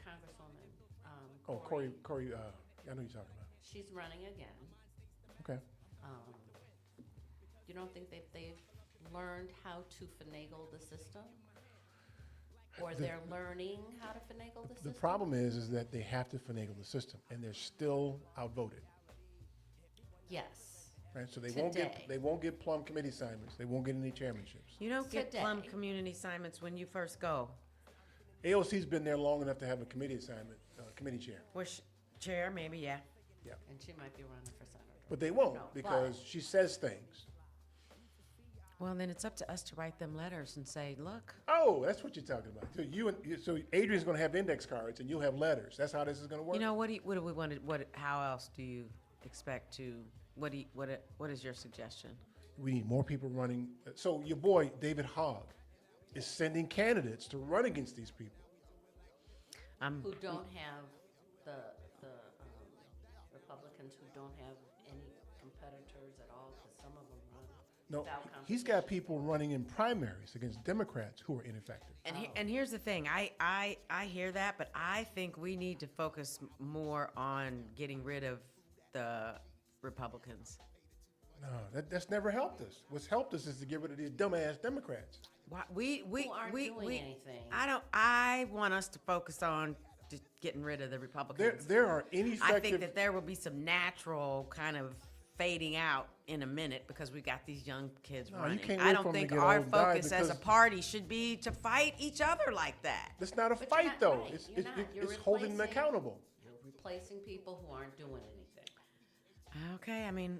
Congresswoman.
Corey, I know you're talking about.
She's running again.
Okay.
You don't think they've learned how to finagle the system? Or they're learning how to finagle the system?
The problem is that they have to finagle the system, and they're still outvoted.
Yes.
Right, so they
Today.
won't get plum committee assignments. They won't get any chairmanships.
You don't get plum community assignments when you first go.
AOC's been there long enough to have a committee assignment, committee chair.
Chair, maybe, yeah.
Yeah.
And she might be running for senator.
But they won't
No,
because she says things.
Well, then it's up to us to write them letters and say, look.
Oh, that's what you're talking about. So Adrian's going to have index cards and you'll have letters. That's how this is going to work.
You know, what do we want to? How else do you expect to? What is your suggestion?
We need more people running. So your boy David Hogg is sending candidates to run against these people.
Who don't have the Republicans who don't have any competitors at all, because some of them run
No,
without
he's got people running in primaries against Democrats who are ineffective.
And here's the thing. I hear that, but I think we need to focus more on getting rid of the Republicans.
No, that's never helped us. What's helped us is to get rid of these dumbass Democrats.
We
aren't doing anything.
I want us to focus on just getting rid of the Republicans.
There are ineffective.
I think that there will be some natural kind of fading out in a minute because we've got these young kids running.
You can't
I
wait
don't
for 'em to
think
get
our
old and die
focus as a
because-
party should be to fight each other like that.
That's not a
But
fight,
you're not
though.
right.
It's
You're not. You're
it's holding them
replacing-
accountable.
You're replacing people who aren't doing anything.
Okay, I mean,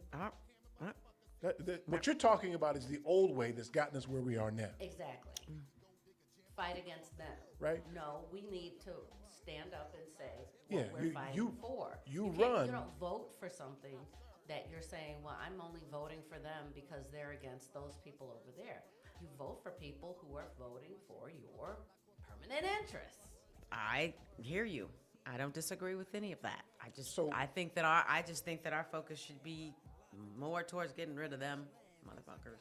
What you're talking about is the old way that's gotten us where we are now.
Exactly. Fight against them.
Right.
No, we need to stand up and say what
Yeah,
we're fighting for.
you
can't-
run.
You don't vote for something that you're saying, well, I'm only voting for them because they're against those people over there. You vote for people who are voting for your permanent interests.
I hear you. I don't disagree with any of that. I just think that our focus should be more towards getting rid of them motherfuckers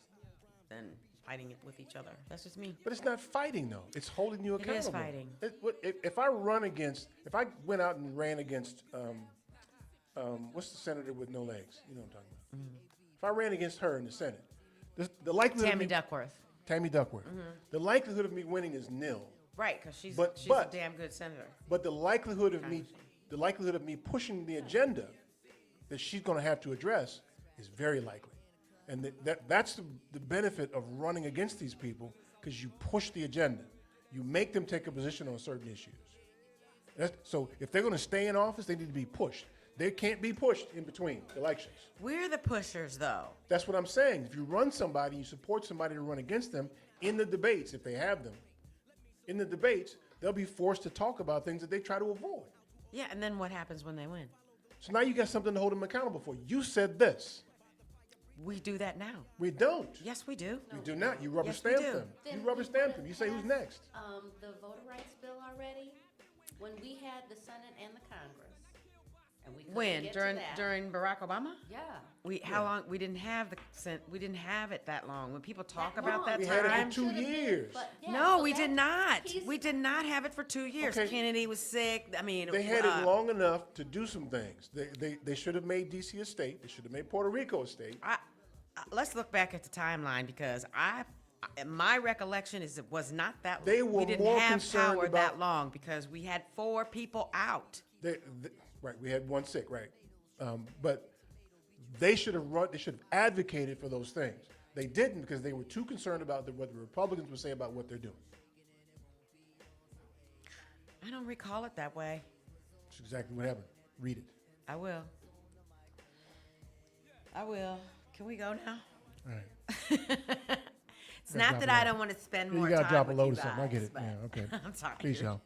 than fighting it with each other. That's just me.
But it's not fighting, though. It's holding you
It
accountable.
is fighting.
If I went out and ran against, what's the senator with no legs? You know what I'm talking about. If I ran against her in the Senate, the likelihood
Tammy
of me,
Duckworth.
Tammy Duckworth. The likelihood of me winning is nil.
Right, because she's
But-
a damn good senator.
But the likelihood of me pushing the agenda that she's going to have to address is very likely. And that's the benefit of running against these people, because you push the agenda. You make them take a position on certain issues. So if they're going to stay in office, they need to be pushed. They can't be pushed in between elections.
We're the pushers, though.
That's what I'm saying. If you run somebody, you support somebody to run against them in the debates, if they have them. In the debates, they'll be forced to talk about things that they try to avoid.
Yeah, and then what happens when they win?
So now you got something to hold them accountable for. You said this.
We do that now.
We don't.
Yes, we do.
You do not. You rubber
Yes, we
stamp
do.
them.
Then
You rubber
we
stamp them.
would've
You say who's
passed,
next.
The voter rights bill already, when we had the Senate and the Congress, And we couldn't
When
get
during
to that.
during Barack Obama?
Yeah.
How long we didn't have we didn't have it that long. When people talk about that
We
time,
had it for 2 years.
no, we did not. We did not have it for 2 years.
Okay.
Kennedy was sick. I mean,
They had it long enough to do some things. They should have made D.C. a state. They should have made Puerto Rico a state.
Let's look back at the timeline because my recollection is it was not that.
They were
we didn't
more
have
concerned
power
about-
that long because we had 4 people out.
Right, we had one sick, right? But they should have advocated for those things. They didn't because they were too concerned about what the Republicans would say about what they're doing.
I don't recall it that way.
That's exactly what happened. Read it.
I will. Can we go now?
All right.
It's not that I don't want to spend more
You gotta
time
drop a
with
load
you
of something. I
guys,
get it.
but
Yeah, okay.
I'm tired.
Peace, y'all.